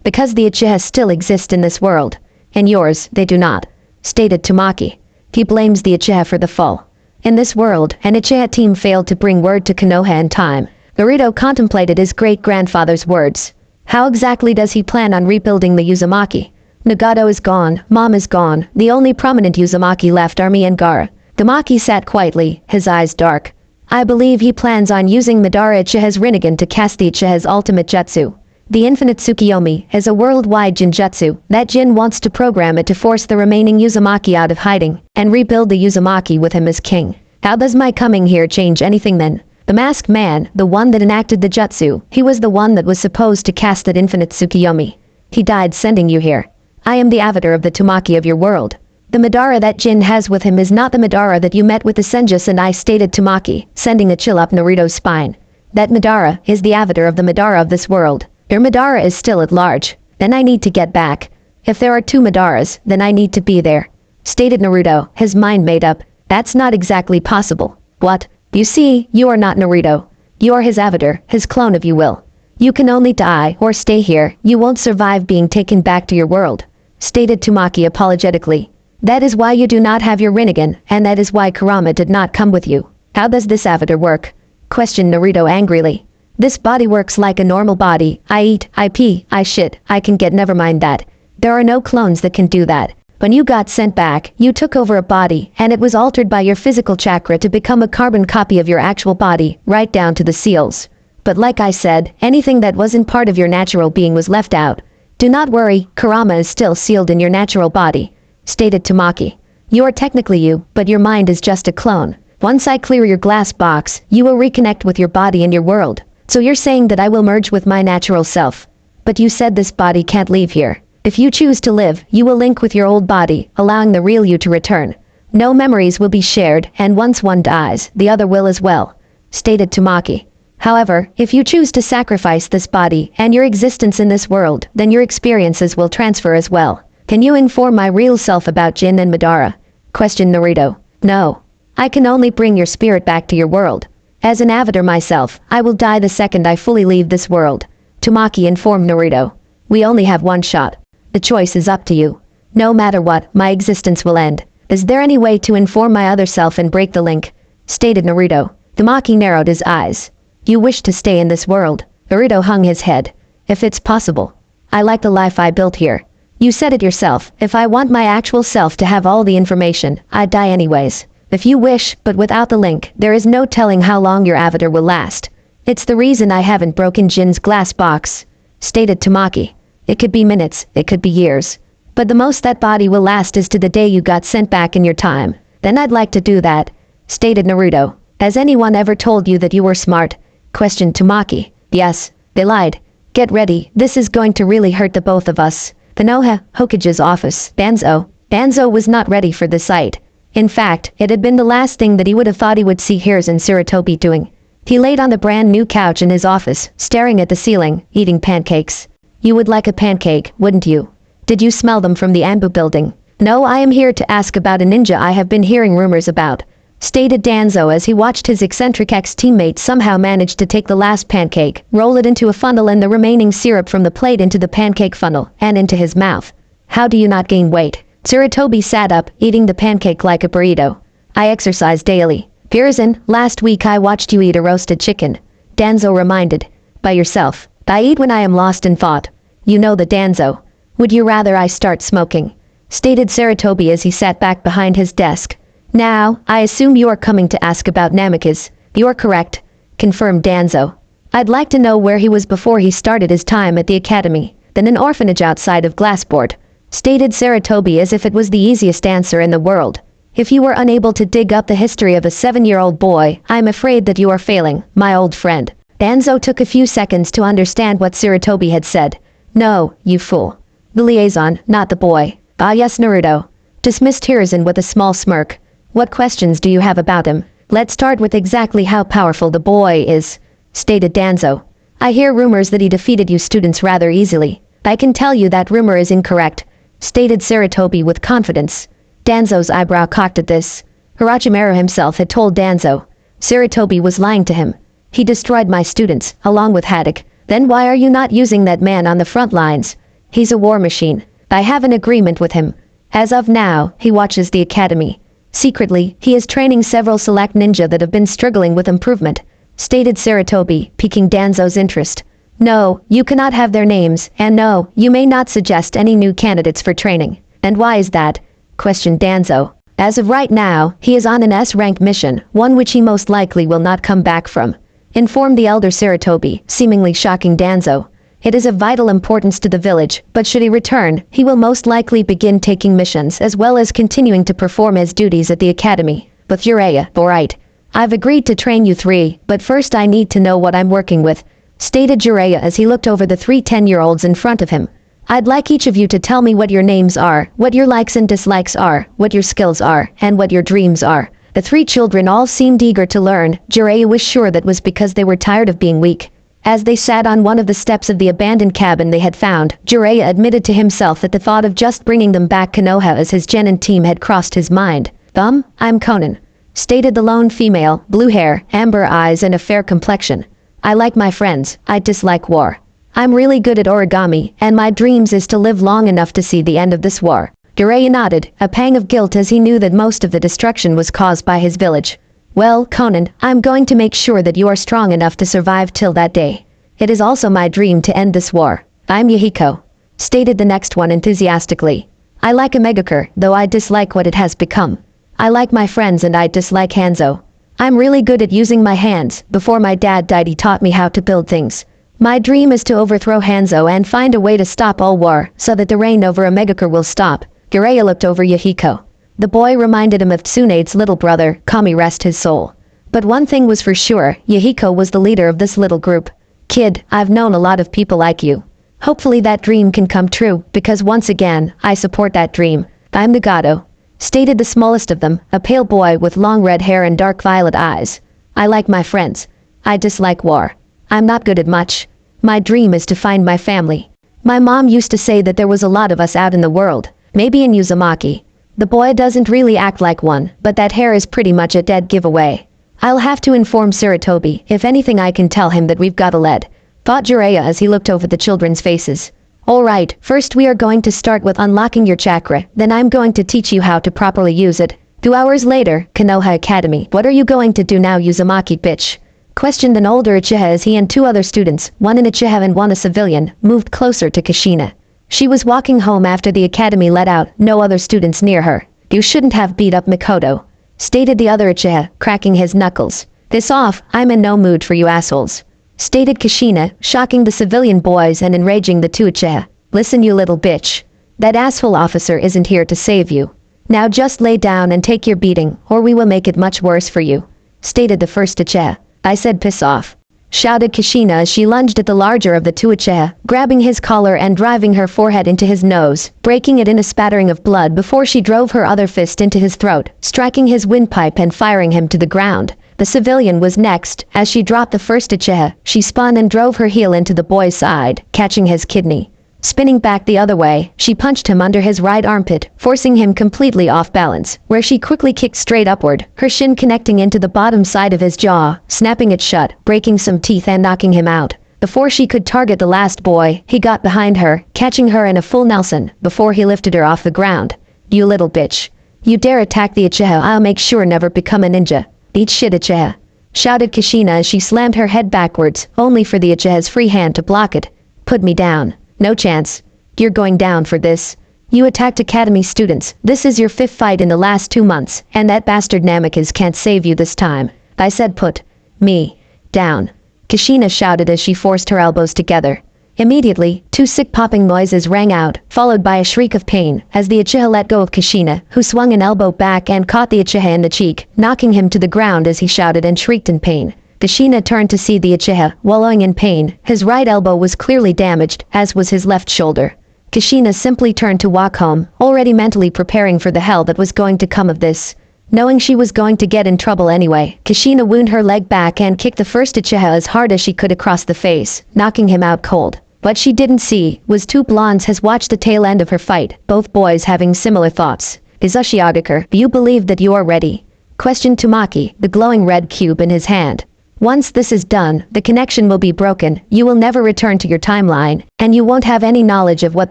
Because the Uchiha still exist in this world. In yours, they do not. Stated Tamaki. He blames the Uchiha for the fall. In this world, an Uchiha team failed to bring word to Konoha in time. Naruto contemplated his great-grandfather's words. How exactly does he plan on rebuilding the Uzumaki? Nagato is gone, Mom is gone, the only prominent Uzumaki left are me and Gaara. Tamaki sat quietly, his eyes dark. I believe he plans on using Madara Uchiha's Rinnegan to cast the Uchiha's ultimate jutsu. The Infinite Tsukiyomi is a worldwide Jinjutsu. That Jin wants to program it to force the remaining Uzumaki out of hiding, and rebuild the Uzumaki with him as king. How does my coming here change anything then? The masked man, the one that enacted the jutsu, he was the one that was supposed to cast that Infinite Tsukiyomi. He died sending you here. I am the avatar of the Tamaki of your world. The Madara that Jin has with him is not the Madara that you met with the Senjus and I, stated Tamaki, sending a chill up Naruto's spine. That Madara is the avatar of the Madara of this world. Your Madara is still at large. Then I need to get back. If there are two Madaras, then I need to be there. Stated Naruto, his mind made up. That's not exactly possible. What? You see, you are not Naruto. You are his avatar, his clone if you will. You can only die or stay here. You won't survive being taken back to your world. Stated Tamaki apologetically. That is why you do not have your Rinnegan, and that is why Kurama did not come with you. How does this avatar work? Questioned Naruto angrily. This body works like a normal body. I eat, I pee, I shit, I can get, never mind that. There are no clones that can do that. When you got sent back, you took over a body, and it was altered by your physical chakra to become a carbon copy of your actual body, right down to the seals. But like I said, anything that wasn't part of your natural being was left out. Do not worry, Kurama is still sealed in your natural body. Stated Tamaki. You are technically you, but your mind is just a clone. Once I clear your glass box, you will reconnect with your body and your world. So you're saying that I will merge with my natural self. But you said this body can't leave here. If you choose to live, you will link with your old body, allowing the real you to return. No memories will be shared, and once one dies, the other will as well. Stated Tamaki. However, if you choose to sacrifice this body and your existence in this world, then your experiences will transfer as well. Can you inform my real self about Jin and Madara? Questioned Naruto. No. I can only bring your spirit back to your world. As an avatar myself, I will die the second I fully leave this world. Tamaki informed Naruto. We only have one shot. The choice is up to you. No matter what, my existence will end. Is there any way to inform my other self and break the link? Stated Naruto. Tamaki narrowed his eyes. You wish to stay in this world? Naruto hung his head. If it's possible. I like the life I built here. You said it yourself. If I want my actual self to have all the information, I'd die anyways. If you wish, but without the link, there is no telling how long your avatar will last. It's the reason I haven't broken Jin's glass box. Stated Tamaki. It could be minutes, it could be years. But the most that body will last is to the day you got sent back in your time. Then I'd like to do that. Stated Naruto. Has anyone ever told you that you were smart? Questioned Tamaki. Yes, they lied. Get ready, this is going to really hurt the both of us. Konoha, Hokage's office. Banzo was not ready for the sight. In fact, it had been the last thing that he would have thought he would see Hirs and Sarutobi doing. He laid on the brand new couch in his office, staring at the ceiling, eating pancakes. You would like a pancake, wouldn't you? Did you smell them from the Anbu building? No, I am here to ask about a ninja I have been hearing rumors about. Stated Danzo as he watched his eccentric ex-teammate somehow manage to take the last pancake, roll it into a funnel and the remaining syrup from the plate into the pancake funnel, and into his mouth. How do you not gain weight? Sarutobi sat up, eating the pancake like a burrito. I exercise daily. Hiruzen, last week I watched you eat a roasted chicken. Danzo reminded. By yourself. I eat when I am lost in thought. You know the Danzo. Would you rather I start smoking? Stated Sarutobi as he sat back behind his desk. Now, I assume you are coming to ask about Namikaze. You are correct. Confirmed Danzo. I'd like to know where he was before he started his time at the academy, then an orphanage outside of Glassport. Stated Sarutobi as if it was the easiest answer in the world. If you were unable to dig up the history of a 7-year-old boy, I'm afraid that you are failing, my old friend. Danzo took a few seconds to understand what Sarutobi had said. No, you fool. The liaison, not the boy. Ah yes, Naruto. Dismissed Hiruzen with a small smirk. What questions do you have about him? Let's start with exactly how powerful the boy is. Stated Danzo. I hear rumors that he defeated you students rather easily. I can tell you that rumor is incorrect. stated Saratobi with confidence. Danzo's eyebrow cocked at this. Orochimaru himself had told Danzo. Saratobi was lying to him. He destroyed my students, along with Haddock. Then why are you not using that man on the front lines? He's a war machine. I have an agreement with him. As of now, he watches the academy. Secretly, he is training several select ninja that have been struggling with improvement, stated Saratobi, piquing Danzo's interest. No, you cannot have their names, and no, you may not suggest any new candidates for training. And why is that? Questioned Danzo. As of right now, he is on an S-rank mission, one which he most likely will not come back from, informed the elder Saratobi, seemingly shocking Danzo. It is of vital importance to the village, but should he return, he will most likely begin taking missions as well as continuing to perform his duties at the academy. But Jiraiya, alright. I've agreed to train you three, but first I need to know what I'm working with, stated Jiraiya as he looked over the 3 10-year-olds in front of him. I'd like each of you to tell me what your names are, what your likes and dislikes are, what your skills are, and what your dreams are. The 3 children all seemed eager to learn. Jiraiya was sure that was because they were tired of being weak. As they sat on one of the steps of the abandoned cabin they had found, Jiraiya admitted to himself that the thought of just bringing them back Konoha as his genin team had crossed his mind. I'm Conan, stated the lone female, blue hair, amber eyes and a fair complexion. I like my friends, I dislike war. I'm really good at origami, and my dreams is to live long enough to see the end of this war. Jiraiya nodded, a pang of guilt as he knew that most of the destruction was caused by his village. Well, Conan, I'm going to make sure that you are strong enough to survive till that day. It is also my dream to end this war. I'm Yahiko, stated the next one enthusiastically. I like Omegakure, though I dislike what it has become. I like my friends and I dislike Hanzo. I'm really good at using my hands. Before my dad died he taught me how to build things. My dream is to overthrow Hanzo and find a way to stop all war, so that the reign over Omegakure will stop. Jiraiya looked over Yahiko. The boy reminded him of Tsunade's little brother, Kami rest his soul. But one thing was for sure, Yahiko was the leader of this little group. Kid, I've known a lot of people like you. Hopefully that dream can come true, because once again, I support that dream. I'm Nagato, stated the smallest of them, a pale boy with long red hair and dark violet eyes. I like my friends. I dislike war. I'm not good at much. My dream is to find my family. My mom used to say that there was a lot of us out in the world, maybe in Uzumaki. The boy doesn't really act like one, but that hair is pretty much a dead giveaway. I'll have to inform Saratobi. If anything I can tell him that we've got a lead, thought Jiraiya as he looked over the children's faces. Alright, first we are going to start with unlocking your chakra, then I'm going to teach you how to properly use it. 2 hours later, Konoha Academy. What are you going to do now, Uzumaki bitch? Questioned an older Uchiha as he and 2 other students, one an Uchiha and one a civilian, moved closer to Kushina. She was walking home after the academy let out, no other students near her. You shouldn't have beat up Mikoto, stated the other Uchiha, cracking his knuckles. This off, I'm in no mood for you assholes, stated Kushina, shocking the civilian boys and enraging the 2 Uchiha. Listen you little bitch. That asshole officer isn't here to save you. Now just lay down and take your beating, or we will make it much worse for you, stated the first Uchiha. I said piss off, shouted Kushina as she lunged at the larger of the 2 Uchiha, grabbing his collar and driving her forehead into his nose, breaking it in a spattering of blood before she drove her other fist into his throat, striking his windpipe and firing him to the ground. The civilian was next. As she dropped the first Uchiha, she spun and drove her heel into the boy's side, catching his kidney. Spinning back the other way, she punched him under his right armpit, forcing him completely off balance, where she quickly kicked straight upward, her shin connecting into the bottom side of his jaw, snapping it shut, breaking some teeth and knocking him out. Before she could target the last boy, he got behind her, catching her in a full Nelson, before he lifted her off the ground. You little bitch. You dare attack the Uchiha, I'll make sure never become a ninja. Eat shit, Uchiha, shouted Kushina as she slammed her head backwards, only for the Uchiha's free hand to block it. Put me down. No chance. You're going down for this. You attacked academy students. This is your 5th fight in the last 2 months, and that bastard Namikaze can't save you this time. I said put me down. Kushina shouted as she forced her elbows together. Immediately, 2 sick popping noises rang out, followed by a shriek of pain, as the Uchiha let go of Kushina, who swung an elbow back and caught the Uchiha in the cheek, knocking him to the ground as he shouted and shrieked in pain. Kushina turned to see the Uchiha, wallowing in pain. His right elbow was clearly damaged, as was his left shoulder. Kushina simply turned to walk home, already mentally preparing for the hell that was going to come of this. Knowing she was going to get in trouble anyway, Kushina wound her leg back and kicked the first Uchiha as hard as she could across the face, knocking him out cold. What she didn't see was two blondes has watched the tail end of her fight, both boys having similar thoughts. Izushiogakure, do you believe that you are ready? Questioned Tamaki, the glowing red cube in his hand. Once this is done, the connection will be broken, you will never return to your timeline, and you won't have any knowledge of what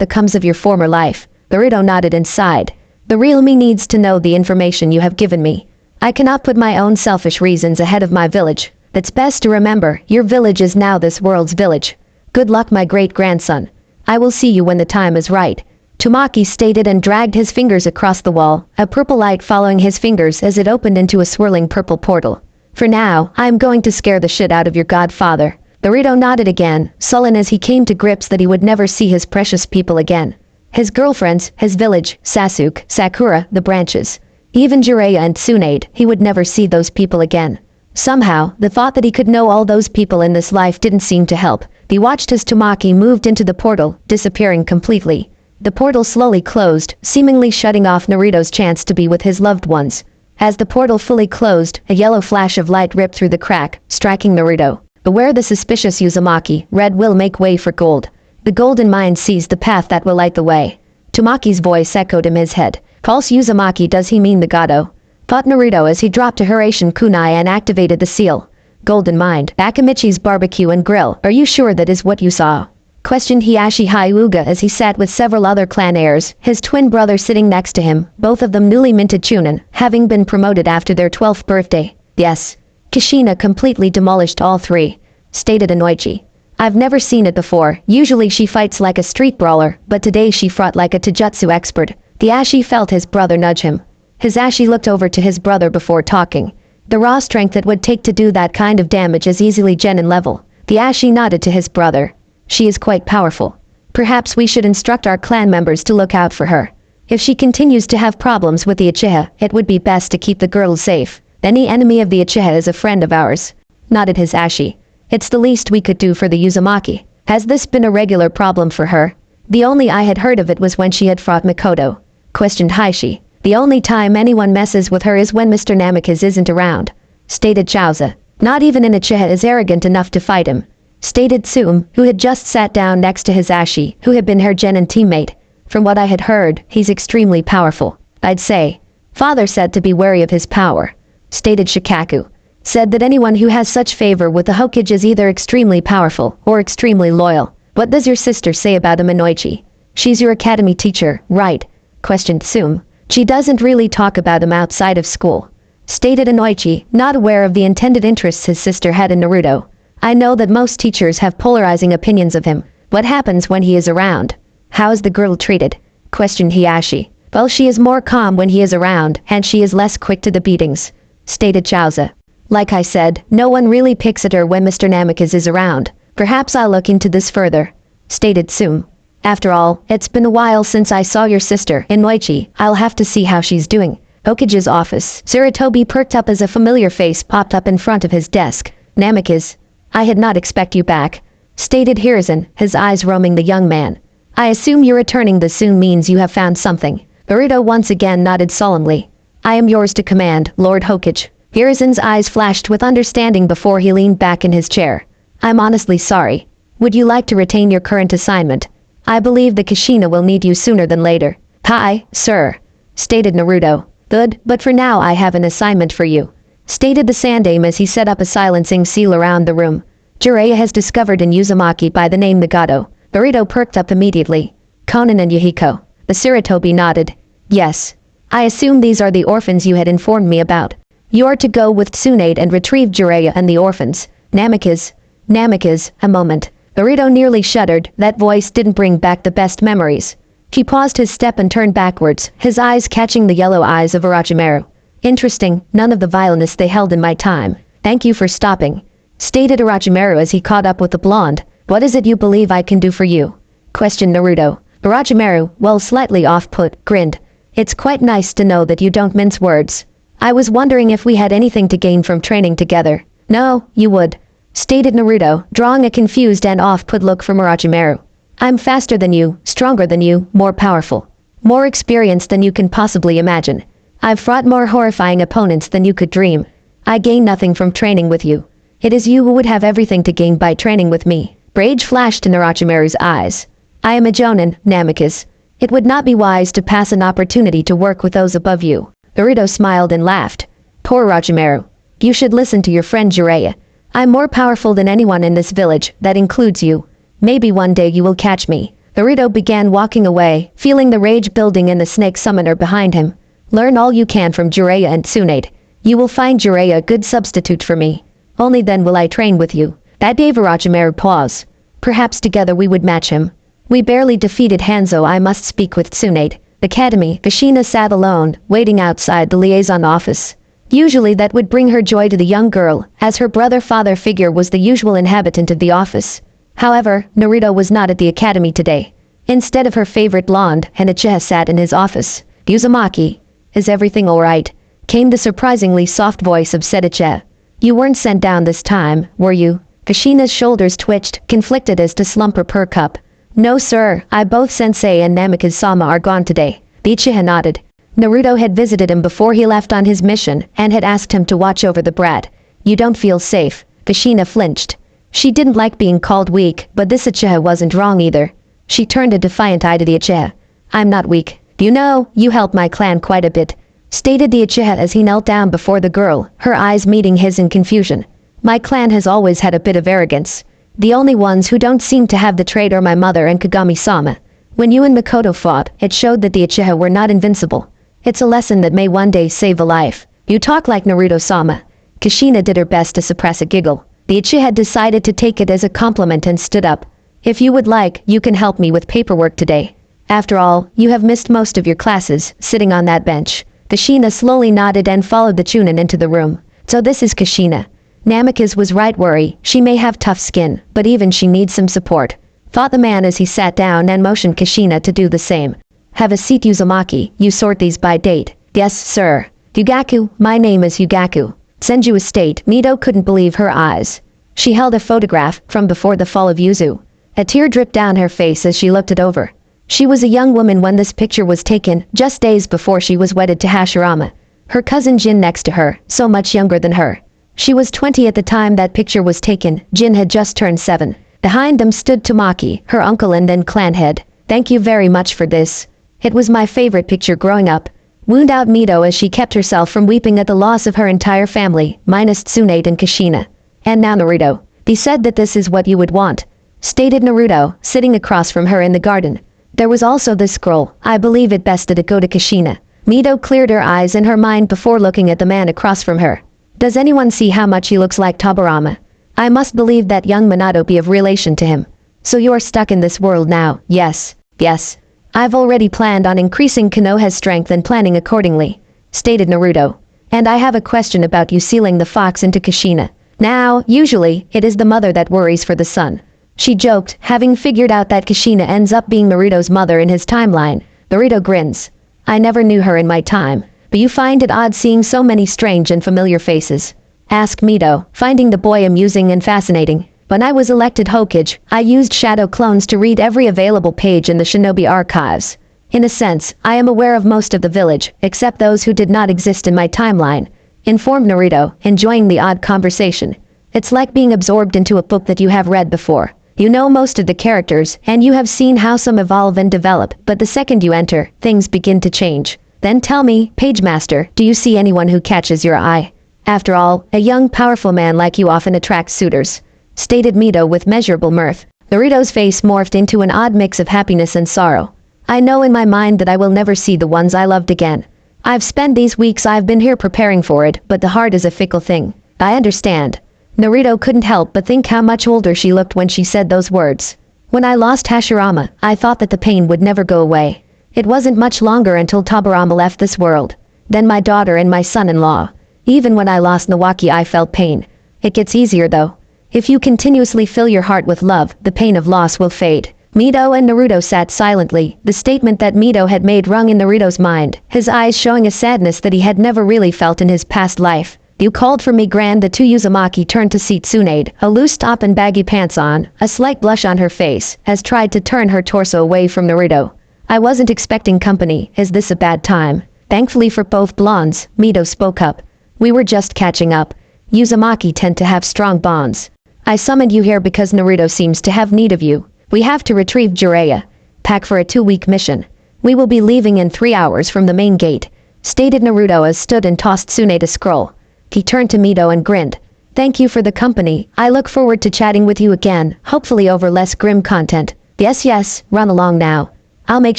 becomes of your former life. Naruto nodded inside. The real me needs to know the information you have given me. I cannot put my own selfish reasons ahead of my village. It's best to remember, your village is now this world's village. Good luck, my great-grandson. I will see you when the time is right. Tamaki stated and dragged his fingers across the wall, a purple light following his fingers as it opened into a swirling purple portal. For now, I am going to scare the shit out of your godfather. Naruto nodded again, sullen as he came to grips that he would never see his precious people again. His girlfriends, his village, Sasuke, Sakura, the branches. Even Jiraiya and Tsunade, he would never see those people again. Somehow, the thought that he could know all those people in this life didn't seem to help. He watched as Tamaki moved into the portal, disappearing completely. The portal slowly closed, seemingly shutting off Naruto's chance to be with his loved ones. As the portal fully closed, a yellow flash of light ripped through the crack, striking Naruto. Beware the suspicious Uzumaki, red will make way for gold. The golden mind sees the path that will light the way. Tamaki's voice echoed in his head. False Uzumaki, does he mean the Gado? Thought Naruto as he dropped a Hiraishin kunai and activated the seal. Golden mind, Akamichi's barbecue and grill, are you sure that is what you saw? Questioned Hiashi Hyuga as he sat with several other clan heirs, his twin brother sitting next to him, both of them newly minted chunin, having been promoted after their 12th birthday. Yes. Kushina completely demolished all three. Stated Inoichi. I've never seen it before, usually she fights like a street brawler, but today she fought like a taijutsu expert. Hiashi felt his brother nudge him. Hisashi looked over to his brother before talking. The raw strength it would take to do that kind of damage is easily genin level. Hiashi nodded to his brother. She is quite powerful. Perhaps we should instruct our clan members to look out for her. If she continues to have problems with the Uchiha, it would be best to keep the girls safe. Any enemy of the Uchiha is a friend of ours. Nodded Hisashi. It's the least we could do for the Uzumaki. Has this been a regular problem for her? The only I had heard of it was when she had fought Mikoto. Questioned Hiashi. The only time anyone messes with her is when Mr. Namikaze isn't around. Stated Chauza. Not even an Uchiha is arrogant enough to fight him. Stated Tsume, who had just sat down next to Hisashi, who had been her genin teammate. From what I had heard, he's extremely powerful. I'd say. Father said to be wary of his power. Stated Shikaku. Said that anyone who has such favor with the Hokage is either extremely powerful or extremely loyal. What does your sister say about him, Inoichi? She's your academy teacher, right? Questioned Tsume. She doesn't really talk about him outside of school. Stated Inoichi, not aware of the intended interests his sister had in Naruto. I know that most teachers have polarizing opinions of him. What happens when he is around? How is the girl treated? Questioned Hiashi. Well, she is more calm when he is around, and she is less quick to the beatings. Stated Chauza. Like I said, no one really picks at her when Mr. Namikaze is around. Perhaps I'll look into this further. Stated Tsume. After all, it's been a while since I saw your sister, Inoichi. I'll have to see how she's doing. Hokage's office. Sarutobi perked up as a familiar face popped up in front of his desk. Namikaze. I had not expect you back. Stated Hiruzen, his eyes roaming the young man. I assume your returning this soon means you have found something. Naruto once again nodded solemnly. I am yours to command, Lord Hokage. Hiruzen's eyes flashed with understanding before he leaned back in his chair. I'm honestly sorry. Would you like to retain your current assignment? I believe the Kushina will need you sooner than later. Hi, sir. Stated Naruto. Good, but for now I have an assignment for you. Stated the Sandaime as he set up a silencing seal around the room. Jiraiya has discovered in Uzumaki by the name Nagato. Naruto perked up immediately. Konan and Yahiko. The Sarutobi nodded. Yes. I assume these are the orphans you had informed me about. You are to go with Tsunade and retrieve Jiraiya and the orphans. Namikaze, a moment. Naruto nearly shuddered, that voice didn't bring back the best memories. He paused his step and turned backwards, his eyes catching the yellow eyes of Orochimaru. Interesting, none of the vileness they held in my time. Thank you for stopping. Stated Orochimaru as he caught up with the blonde. What is it you believe I can do for you? Questioned Naruto. Orochimaru, well slightly off-put, grinned. It's quite nice to know that you don't mince words. I was wondering if we had anything to gain from training together. No, you would. Stated Naruto, drawing a confused and off-put look from Orochimaru. I'm faster than you, stronger than you, more powerful. More experienced than you can possibly imagine. I've fought more horrifying opponents than you could dream. I gain nothing from training with you. It is you who would have everything to gain by training with me. Rage flashed in Orochimaru's eyes. I am a Jonin, Namikaze. It would not be wise to pass an opportunity to work with those above you. Naruto smiled and laughed. Poor Orochimaru. You should listen to your friend Jiraiya. I'm more powerful than anyone in this village, that includes you. Maybe one day you will catch me. Naruto began walking away, feeling the rage building in the snake summoner behind him. Learn all you can from Jiraiya and Tsunade. You will find Jiraiya a good substitute for me. Only then will I train with you. That gave Orochimaru pause. Perhaps together we would match him. We barely defeated Hanzo. I must speak with Tsunade. Academy. Kushina sat alone, waiting outside the liaison office. Usually that would bring her joy to the young girl, as her brother-father figure was the usual inhabitant of the office. However, Naruto was not at the academy today. Instead of her favorite blonde, Hanachiha sat in his office. Uzumaki, is everything alright? Came the surprisingly soft voice of Sedachiha. You weren't sent down this time, were you? Kushina's shoulders twitched, conflicted as to slump or perk up. No sir, I both Sensei and Namikaze-sama are gone today. Uchiha nodded. Naruto had visited him before he left on his mission, and had asked him to watch over the brat. You don't feel safe. Kushina flinched. She didn't like being called weak, but this Uchiha wasn't wrong either. She turned a defiant eye to the Uchiha. I'm not weak. You know, you helped my clan quite a bit, stated the Uchiha as he knelt down before the girl, her eyes meeting his in confusion. My clan has always had a bit of arrogance. The only ones who don't seem to have the trait are my mother and Kagami-sama. When you and Makoto fought, it showed that the Uchiha were not invincible. It's a lesson that may one day save a life. You talk like Naruto-sama. Kushina did her best to suppress a giggle. The Uchiha decided to take it as a compliment and stood up. If you would like, you can help me with paperwork today. After all, you have missed most of your classes, sitting on that bench. Kushina slowly nodded and followed the Chunin into the room. So this is Kushina. Namikaze was right. Worry, she may have tough skin, but even she needs some support, thought the man as he sat down and motioned Kushina to do the same. Have a seat Uzumaki, you sort these by date. Yes, sir. Yugaku, my name is Yugaku. Senju Estate. Mito couldn't believe her eyes. She held a photograph from before the fall of Yuzu. A tear dripped down her face as she looked it over. She was a young woman when this picture was taken, just days before she was wedded to Hashirama. Her cousin Jin next to her, so much younger than her. She was 20 at the time that picture was taken. Jin had just turned 7. Behind them stood Tamaki, her uncle and then clan head. Thank you very much for this. It was my favorite picture growing up. Wound out Mito as she kept herself from weeping at the loss of her entire family, minus Tsunade and Kushina. And now Naruto. He said that this is what you would want, stated Naruto, sitting across from her in the garden. There was also this scroll. I believe it best to go to Kushina. Mito cleared her eyes in her mind before looking at the man across from her. Does anyone see how much he looks like Tobirama? I must believe that young Minato be of relation to him. So you are stuck in this world now. Yes. Yes. I've already planned on increasing Konoha's strength and planning accordingly, stated Naruto. And I have a question about you sealing the fox into Kushina. Now, usually, it is the mother that worries for the son. She joked, having figured out that Kushina ends up being Naruto's mother in his timeline. Naruto grins. I never knew her in my time, but you find it odd seeing so many strange and familiar faces? Asked Mito, finding the boy amusing and fascinating. When I was elected Hokage, I used shadow clones to read every available page in the shinobi archives. In a sense, I am aware of most of the village, except those who did not exist in my timeline, informed Naruto, enjoying the odd conversation. It's like being absorbed into a book that you have read before. You know most of the characters, and you have seen how some evolve and develop, but the second you enter, things begin to change. Then tell me, Page Master, do you see anyone who catches your eye? After all, a young, powerful man like you often attracts suitors, stated Mito with measurable mirth. Naruto's face morphed into an odd mix of happiness and sorrow. I know in my mind that I will never see the ones I loved again. I've spent these weeks I've been here preparing for it, but the heart is a fickle thing. I understand. Naruto couldn't help but think how much older she looked when she said those words. When I lost Hashirama, I thought that the pain would never go away. It wasn't much longer until Tobirama left this world. Then my daughter and my son-in-law. Even when I lost Nawaki I felt pain. It gets easier though. If you continuously fill your heart with love, the pain of loss will fade. Mito and Naruto sat silently. The statement that Mito had made rung in Naruto's mind, his eyes showing a sadness that he had never really felt in his past life. You called for me, Grand. The two Uzumaki turned to see Tsunade, a loose top and baggy pants on, a slight blush on her face, as tried to turn her torso away from Naruto. I wasn't expecting company. Is this a bad time? Thankfully for both blondes, Mito spoke up. We were just catching up. Uzumaki tend to have strong bonds. I summoned you here because Naruto seems to have need of you. We have to retrieve Jiraiya. Pack for a 2-week mission. We will be leaving in 3 hours from the main gate, stated Naruto as stood and tossed Tsunade a scroll. He turned to Mito and grinned. Thank you for the company. I look forward to chatting with you again, hopefully over less grim content. Yes, run along now. I'll make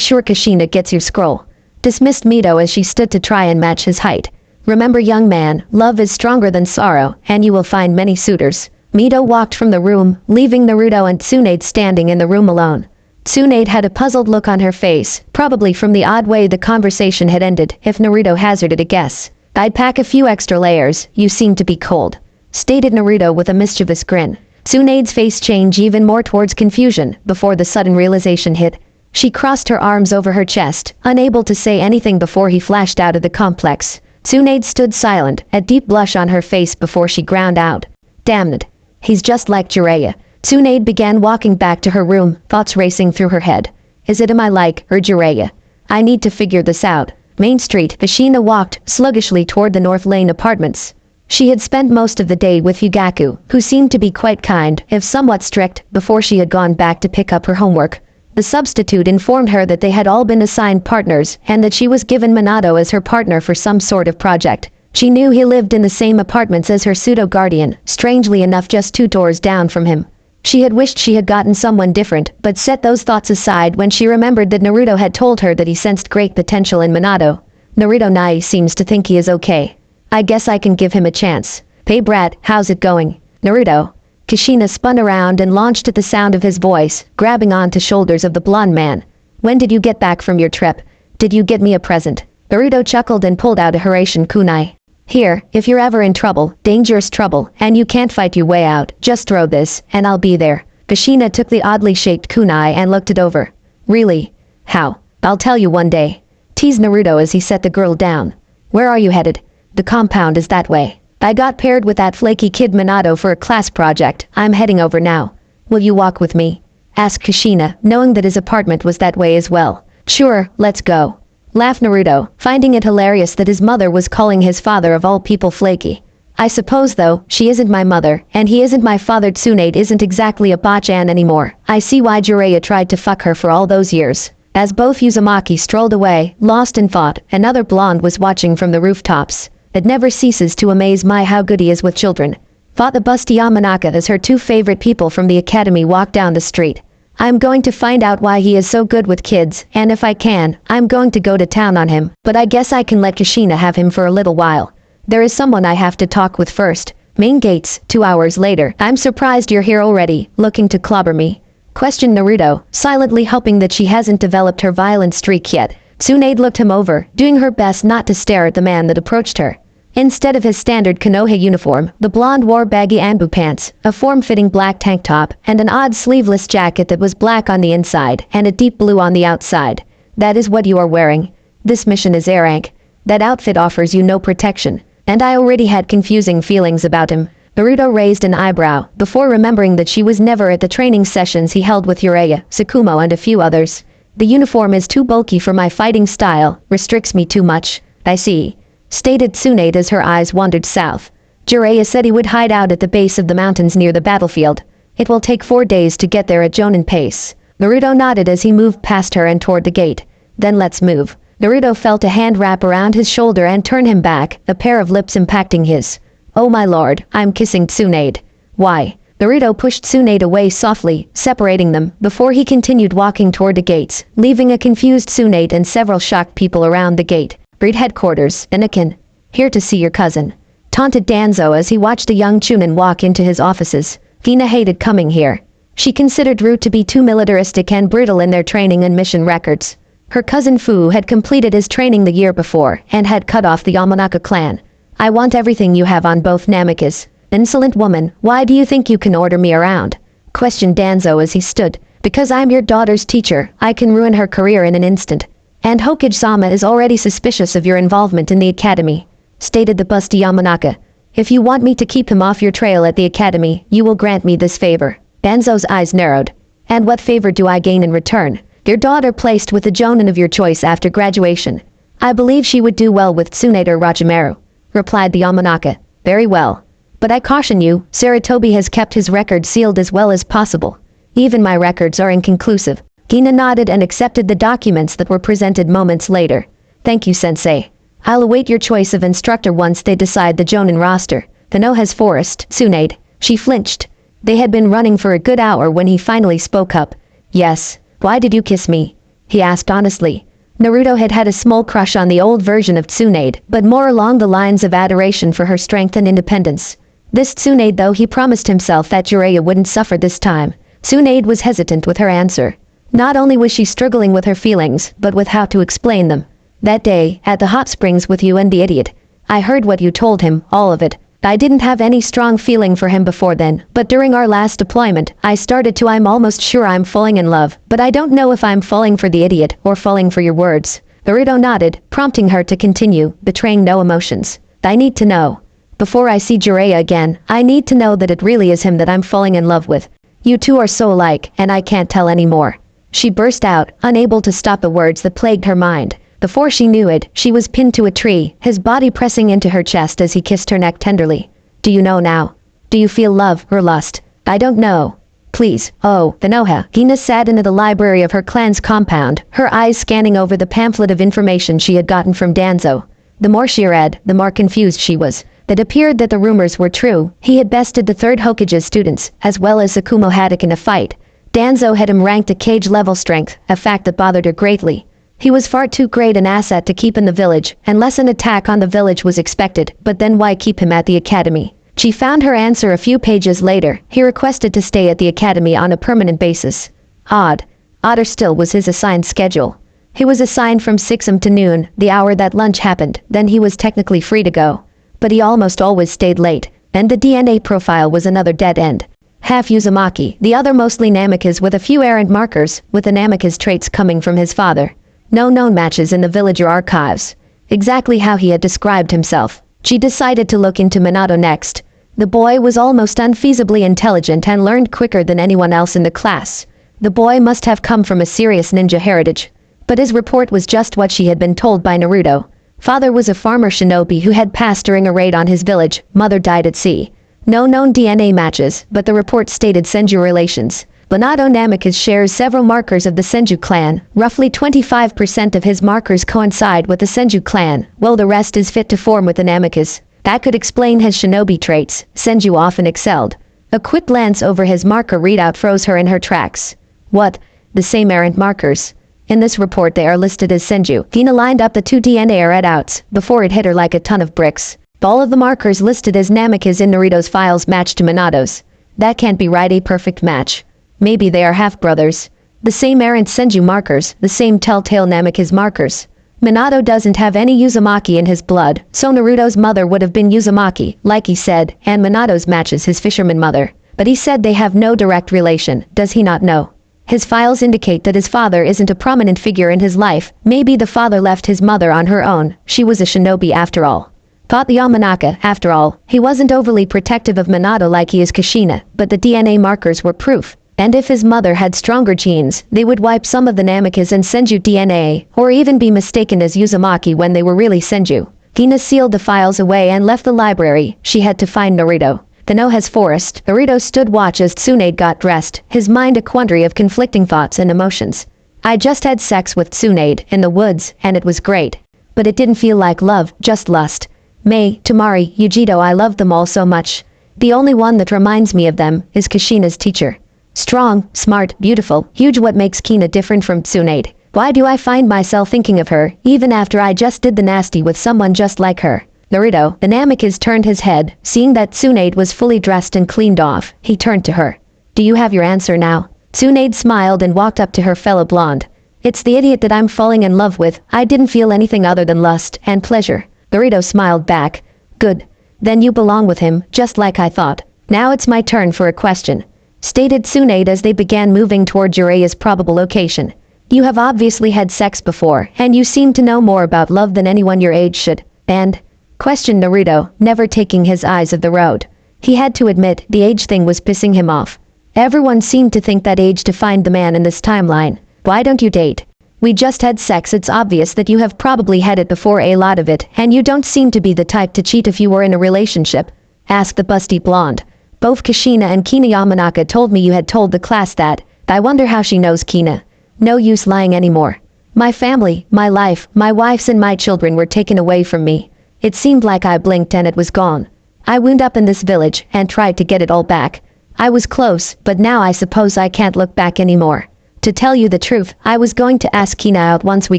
sure Kushina gets your scroll. Dismissed Mito as she stood to try and match his height. Remember, young man, love is stronger than sorrow, and you will find many suitors. Mito walked from the room, leaving Naruto and Tsunade standing in the room alone. Tsunade had a puzzled look on her face, probably from the odd way the conversation had ended, if Naruto hazarded a guess. I'd pack a few extra layers, you seem to be cold, stated Naruto with a mischievous grin. Tsunade's face changed even more towards confusion, before the sudden realization hit. She crossed her arms over her chest, unable to say anything before he flashed out of the complex. Tsunade stood silent, a deep blush on her face before she ground out. Damn it. He's just like Jiraiya. Tsunade began walking back to her room, thoughts racing through her head. Is it am I like, or Jiraiya? I need to figure this out. Main Street, Kushina walked sluggishly toward the North Lane apartments. She had spent most of the day with Fugaku, who seemed to be quite kind, if somewhat strict, before she had gone back to pick up her homework. The substitute informed her that they had all been assigned partners, and that she was given Minato as her partner for some sort of project. She knew he lived in the same apartments as her pseudo-guardian, strangely enough just 2 doors down from him. She had wished she had gotten someone different, but set those thoughts aside when she remembered that Naruto had told her that he sensed great potential in Minato. Naruto Nai seems to think he is okay. I guess I can give him a chance. Hey brat, how's it going? Naruto. Kushina spun around and launched at the sound of his voice, grabbing onto shoulders of the blonde man. When did you get back from your trip? Did you get me a present? Naruto chuckled and pulled out a Hiraishin kunai. Here, if you're ever in trouble, dangerous trouble, and you can't fight your way out, just throw this, and I'll be there. Kushina took the oddly shaped kunai and looked it over. Really? How? I'll tell you one day. Teased Naruto as he set the girl down. Where are you headed? The compound is that way. I got paired with that flaky kid Minato for a class project. I'm heading over now. Will you walk with me? Asked Kushina, knowing that his apartment was that way as well. Sure, let's go. Laughed Naruto, finding it hilarious that his mother was calling his father of all people flaky. I suppose though, she isn't my mother, and he isn't my father. Tsunade isn't exactly a bachan anymore. I see why Jiraiya tried to fuck her for all those years. As both Uzumaki strolled away, lost in thought, another blonde was watching from the rooftops. It never ceases to amaze me how good he is with children. Thought the busty Yamanaka as her 2 favorite people from the academy walked down the street. I'm going to find out why he is so good with kids, and if I can, I'm going to go to town on him, but I guess I can let Kushina have him for a little while. There is someone I have to talk with first. Main gates, 2 hours later. I'm surprised you're here already, looking to clobber me. Questioned Naruto, silently hoping that she hasn't developed her violent streak yet. Tsunade looked him over, doing her best not to stare at the man that approached her. Instead of his standard Konoha uniform, the blonde wore baggy ambu pants, a form-fitting black tank top, and an odd sleeveless jacket that was black on the inside and a deep blue on the outside. That is what you are wearing. This mission is air rank. That outfit offers you no protection. And I already had confusing feelings about him. Naruto raised an eyebrow, before remembering that she was never at the training sessions he held with Jiraiya, Tsukumo and a few others. The uniform is too bulky for my fighting style, restricts me too much. I see. Stated Tsunade as her eyes wandered south. Jiraiya said he would hide out at the base of the mountains near the battlefield. It will take 4 days to get there at Jonin pace. Naruto nodded as he moved past her and toward the gate. Then let's move. Naruto felt a hand wrap around his shoulder and turn him back, a pair of lips impacting his. Oh my lord, I'm kissing Tsunade. Why? Naruto pushed Tsunade away softly, separating them, before he continued walking toward the gates, leaving a confused Tsunade and several shocked people around the gate. Breed headquarters, Anakin. Here to see your cousin. Taunted Danzo as he watched a young Chunin walk into his offices. Hina hated coming here. She considered Root to be too militaristic and brutal in their training and mission records. Her cousin Fu had completed his training the year before, and had cut off the Yamanaka clan. I want everything you have on both Namika's. Insolent woman, why do you think you can order me around? Questioned Danzo as he stood. Because I'm your daughter's teacher, I can ruin her career in an instant. And Hokage-sama is already suspicious of your involvement in the academy, stated the busty Yamanaka. If you want me to keep him off your trail at the academy, you will grant me this favor. Danzo's eyes narrowed. And what favor do I gain in return? Your daughter placed with the jonin of your choice after graduation. I believe she would do well with Tsunade or Rajimaru, replied the Yamanaka. Very well. But I caution you, Saratobi has kept his record sealed as well as possible. Even my records are inconclusive. Gina nodded and accepted the documents that were presented moments later. Thank you, Sensei. I'll await your choice of instructor once they decide the Jonin roster. The Noha's Forest, Tsunade. She flinched. They had been running for a good hour when he finally spoke up. Yes. Why did you kiss me? He asked honestly. Naruto had had a small crush on the old version of Tsunade, but more along the lines of adoration for her strength and independence. This Tsunade, though, he promised himself that Jiraiya wouldn't suffer this time. Tsunade was hesitant with her answer. Not only was she struggling with her feelings, but with how to explain them. That day, at the hot springs with you and the idiot. I heard what you told him, all of it. I didn't have any strong feeling for him before then, but during our last deployment, I started to. I'm almost sure I'm falling in love, but I don't know if I'm falling for the idiot or falling for your words. Naruto nodded, prompting her to continue, betraying no emotions. I need to know. Before I see Jiraiya again, I need to know that it really is him that I'm falling in love with. You two are so alike, and I can't tell anymore. She burst out, unable to stop the words that plagued her mind. Before she knew it, she was pinned to a tree, his body pressing into her chest as he kissed her neck tenderly. Do you know now? Do you feel love or lust? I don't know. Please. Oh, the Noha. Gina sat into the library of her clan's compound, her eyes scanning over the pamphlet of information she had gotten from Danzo. The more she read, the more confused she was. It appeared that the rumors were true. He had bested the 3rd Hokage's students, as well as Sakumo Haddock in a fight. Danzo had him ranked at cage level strength, a fact that bothered her greatly. He was far too great an asset to keep in the village, unless an attack on the village was expected, but then why keep him at the academy? She found her answer a few pages later. He requested to stay at the academy on a permanent basis. Odder still was his assigned schedule. He was assigned from 6 am to noon, the hour that lunch happened, then he was technically free to go. But he almost always stayed late, and the DNA profile was another dead end. Half Uzumaki, the other mostly Namikaze with a few errant markers, with the Namikaze traits coming from his father. No known matches in the villager archives. Exactly how he had described himself. She decided to look into Minato next. The boy was almost unfeasibly intelligent and learned quicker than anyone else in the class. The boy must have come from a serious ninja heritage. But his report was just what she had been told by Naruto. Father was a farmer shinobi who had passed during a raid on his village. Mother died at sea. No known DNA matches, but the report stated Senju relations. Minato Namikaze shares several markers of the Senju clan. Roughly 25% of his markers coincide with the Senju clan, while the rest is fit to form with the Namikaze. That could explain his shinobi traits. Senju often excelled. A quick glance over his marker readout froze her in her tracks. What? The same errant markers. In this report they are listed as Senju. Gina lined up the 2 DNA readouts, before it hit her like a ton of bricks. All of the markers listed as Namikaze in Naruto's files matched to Minato's. That can't be right, a perfect match. Maybe they are half-brothers. The same errant Senju markers, the same telltale Namikaze markers. Minato doesn't have any Uzumaki in his blood, so Naruto's mother would have been Uzumaki, like he said, and Minato's matches his fisherman mother. But he said they have no direct relation, does he not know? His files indicate that his father isn't a prominent figure in his life. Maybe the father left his mother on her own. She was a shinobi after all. Thought the Yamanaka, after all. He wasn't overly protective of Minato like he is Kushina, but the DNA markers were proof. And if his mother had stronger genes, they would wipe some of the Namikaze and Senju DNA, or even be mistaken as Uzumaki when they were really Senju. Gina sealed the files away and left the library. She had to find Naruto. The Noha's Forest. Naruto stood watch as Tsunade got dressed, his mind a quandary of conflicting thoughts and emotions. I just had sex with Tsunade in the woods, and it was great. But it didn't feel like love, just lust. Mei, Tamari, Yujito, I love them all so much. The only one that reminds me of them is Kushina's teacher. Strong, smart, beautiful, huge. What makes Kina different from Tsunade? Why do I find myself thinking of her, even after I just did the nasty with someone just like her? Naruto, the Namikaze, turned his head, seeing that Tsunade was fully dressed and cleaned off. He turned to her. Do you have your answer now? Tsunade smiled and walked up to her fellow blonde. It's the idiot that I'm falling in love with. I didn't feel anything other than lust and pleasure. Naruto smiled back. Good. Then you belong with him, just like I thought. Now it's my turn for a question. Stated Tsunade as they began moving toward Jiraiya's probable location. You have obviously had sex before, and you seem to know more about love than anyone your age should. And? Questioned Naruto, never taking his eyes off the road. He had to admit, the age thing was pissing him off. Everyone seemed to think that age defined the man in this timeline. Why don't you date? We just had sex. It's obvious that you have probably had it before, a lot of it, and you don't seem to be the type to cheat if you were in a relationship. asked the busty blonde. Both Kushina and Kina Yamanaka told me you had told the class that. I wonder how she knows Kina. No use lying anymore. My family, my life, my wives and my children were taken away from me. It seemed like I blinked and it was gone. I wound up in this village and tried to get it all back. I was close, but now I suppose I can't look back anymore. To tell you the truth, I was going to ask Kina out once we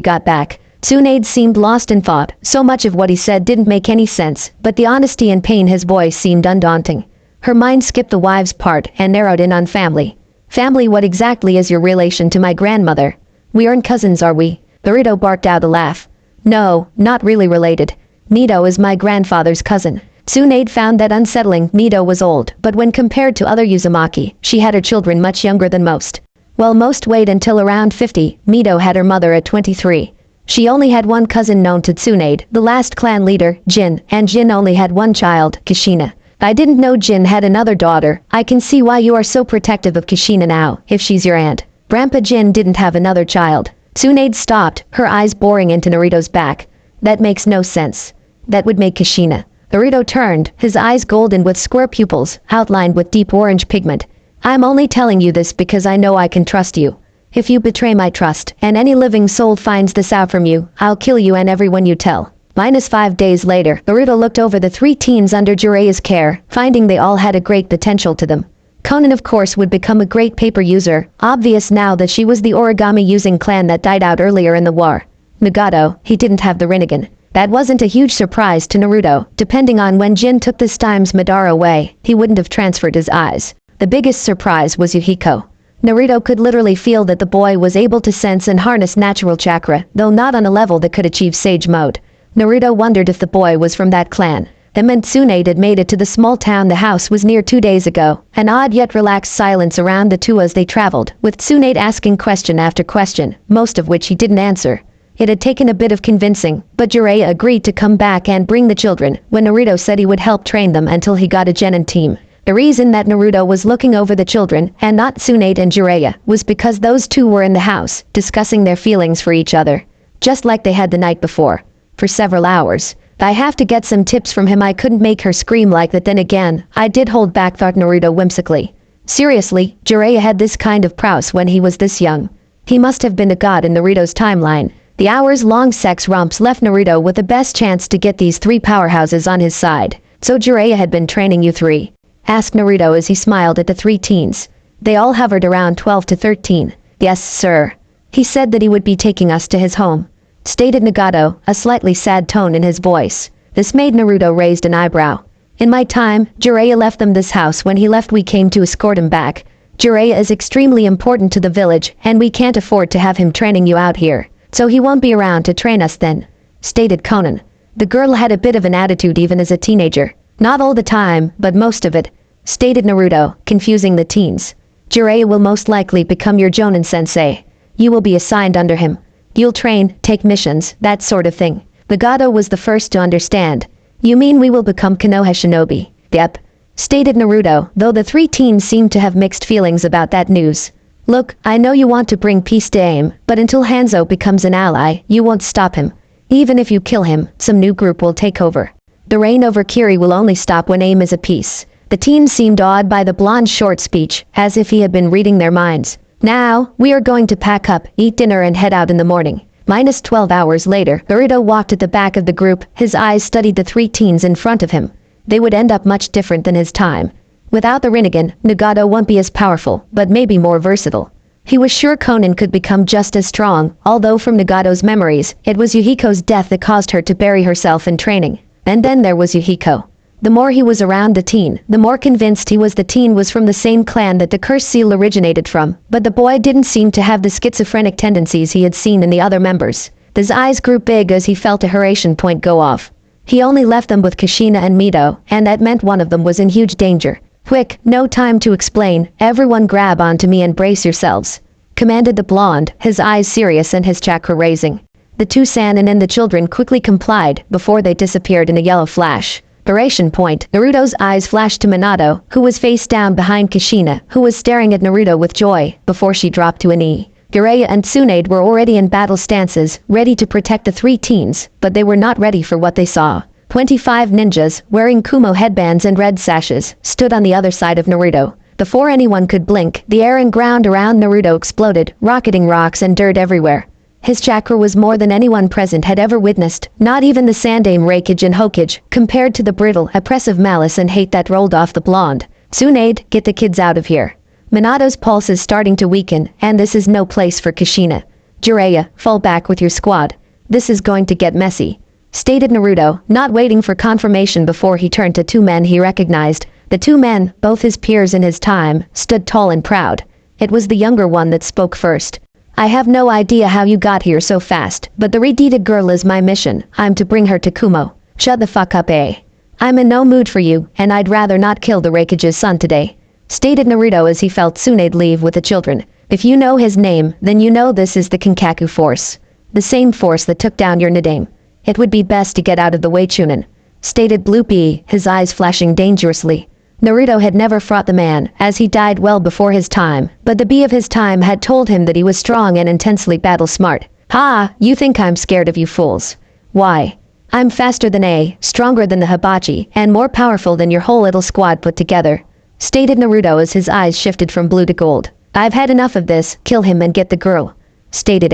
got back. Tsunade seemed lost in thought. So much of what he said didn't make any sense, but the honesty and pain in his voice seemed undaunting. Her mind skipped the wives part and narrowed in on family. Family, what exactly is your relation to my grandmother? We aren't cousins, are we? Naruto barked out a laugh. No, not really related. Nito is my grandfather's cousin. Tsunade found that unsettling. Nito was old, but when compared to other Uzumaki, she had her children much younger than most. While most wait until around 50, Nito had her mother at 23. She only had one cousin known to Tsunade, the last clan leader, Jin, and Jin only had one child, Kushina. I didn't know Jin had another daughter. I can see why you are so protective of Kushina now, if she's your aunt. Grandpa Jin didn't have another child. Tsunade stopped, her eyes boring into Naruto's back. That makes no sense. That would make Kushina. Naruto turned, his eyes golden with square pupils, outlined with deep orange pigment. I'm only telling you this because I know I can trust you. If you betray my trust, and any living soul finds this out from you, I'll kill you and everyone you tell. -5 days later, Naruto looked over the 3 teens under Jireya's care, finding they all had a great potential to them. Konan of course would become a great paper user, obvious now that she was the origami-using clan that died out earlier in the war. Nagato, he didn't have the Rinnegan. That wasn't a huge surprise to Naruto. Depending on when Jin took this time's Madara away, he wouldn't have transferred his eyes. The biggest surprise was Yuhiko. Naruto could literally feel that the boy was able to sense and harness natural chakra, though not on a level that could achieve sage mode. Naruto wondered if the boy was from that clan. That meant Tsunade had made it to the small town the house was near 2 days ago. An odd yet relaxed silence around the two as they traveled, with Tsunade asking question after question, most of which he didn't answer. It had taken a bit of convincing, but Jiraiya agreed to come back and bring the children, when Naruto said he would help train them until he got a genin team. The reason that Naruto was looking over the children, and not Tsunade and Jiraiya, was because those two were in the house, discussing their feelings for each other. Just like they had the night before. For several hours. I have to get some tips from him. I couldn't make her scream like that. Then again, I did hold back, thought Naruto whimsically. Seriously, Jiraiya had this kind of prowess when he was this young. He must have been a god in Naruto's timeline. The hours-long sex romps left Naruto with the best chance to get these 3 powerhouses on his side. So Jiraiya had been training you 3? Asked Naruto as he smiled at the 3 teens. They all hovered around 12 to 13. Yes, sir. He said that he would be taking us to his home. Stated Nagato, a slightly sad tone in his voice. This made Naruto raised an eyebrow. In my time, Jiraiya left them this house. When he left we came to escort him back. Jiraiya is extremely important to the village, and we can't afford to have him training you out here. So he won't be around to train us then. Stated Konan. The girl had a bit of an attitude even as a teenager. Not all the time, but most of it. Stated Naruto, confusing the teens. Jiraiya will most likely become your Jonin sensei. You will be assigned under him. You'll train, take missions, that sort of thing. Nagato was the first to understand. You mean we will become Konoha shinobi? Yep. Stated Naruto, though the 3 teens seemed to have mixed feelings about that news. Look, I know you want to bring peace to AIM, but until Hanzo becomes an ally, you won't stop him. Even if you kill him, some new group will take over. The reign over Kiri will only stop when AIM is at peace. The teens seemed awed by the blonde's short speech, as if he had been reading their minds. Now, we are going to pack up, eat dinner and head out in the morning. -12 hours later, Naruto walked at the back of the group, his eyes studied the 3 teens in front of him. They would end up much different than his time. Without the Rinnegan, Nagato won't be as powerful, but maybe more versatile. He was sure Konan could become just as strong, although from Nagato's memories, it was Yuhiko's death that caused her to bury herself in training. And then there was Yuhiko. The more he was around the teen, the more convinced he was the teen was from the same clan that the curse seal originated from, but the boy didn't seem to have the schizophrenic tendencies he had seen in the other members. His eyes grew big as he felt a Hiraishin point go off. He only left them with Kushina and Mito, and that meant one of them was in huge danger. Quick, no time to explain, everyone grab onto me and brace yourselves. Commanded the blonde, his eyes serious and his chakra raising. The 2 Sanin and the children quickly complied, before they disappeared in a yellow flash. Duration point, Naruto's eyes flashed to Minato, who was face down behind Kushina, who was staring at Naruto with joy, before she dropped to a knee. Jiraiya and Tsunade were already in battle stances, ready to protect the 3 teens, but they were not ready for what they saw. 25 ninjas, wearing Kumo headbands and red sashes, stood on the other side of Naruto. Before anyone could blink, the air and ground around Naruto exploded, rocketing rocks and dirt everywhere. His chakra was more than anyone present had ever witnessed, not even the Sandaime Raikage and Hokage, compared to the brittle, oppressive malice and hate that rolled off the blonde. Tsunade, get the kids out of here. Minato's pulse is starting to weaken, and this is no place for Kushina. Jiraiya, fall back with your squad. This is going to get messy, stated Naruto, not waiting for confirmation before he turned to two men he recognized. The two men, both his peers in his time, stood tall and proud. It was the younger one that spoke first. I have no idea how you got here so fast, but the redheaded girl is my mission. I'm to bring her to Kumo. Shut the fuck up, eh? I'm in no mood for you, and I'd rather not kill the Raikage's son today, stated Naruto as he felt Tsunade leave with the children. If you know his name, then you know this is the Kinkaku force. The same force that took down your Nadim. It would be best to get out of the way, Chunin, stated Blue Bee, his eyes flashing dangerously. Naruto had never fought the man, as he died well before his time, but the bee of his time had told him that he was strong and intensely battle-smart. Ha! You think I'm scared of you fools. Why? I'm faster than stronger than the hibachi, and more powerful than your whole little squad put together, stated Naruto as his eyes shifted from blue to gold. I've had enough of this, kill him and get the girl, stated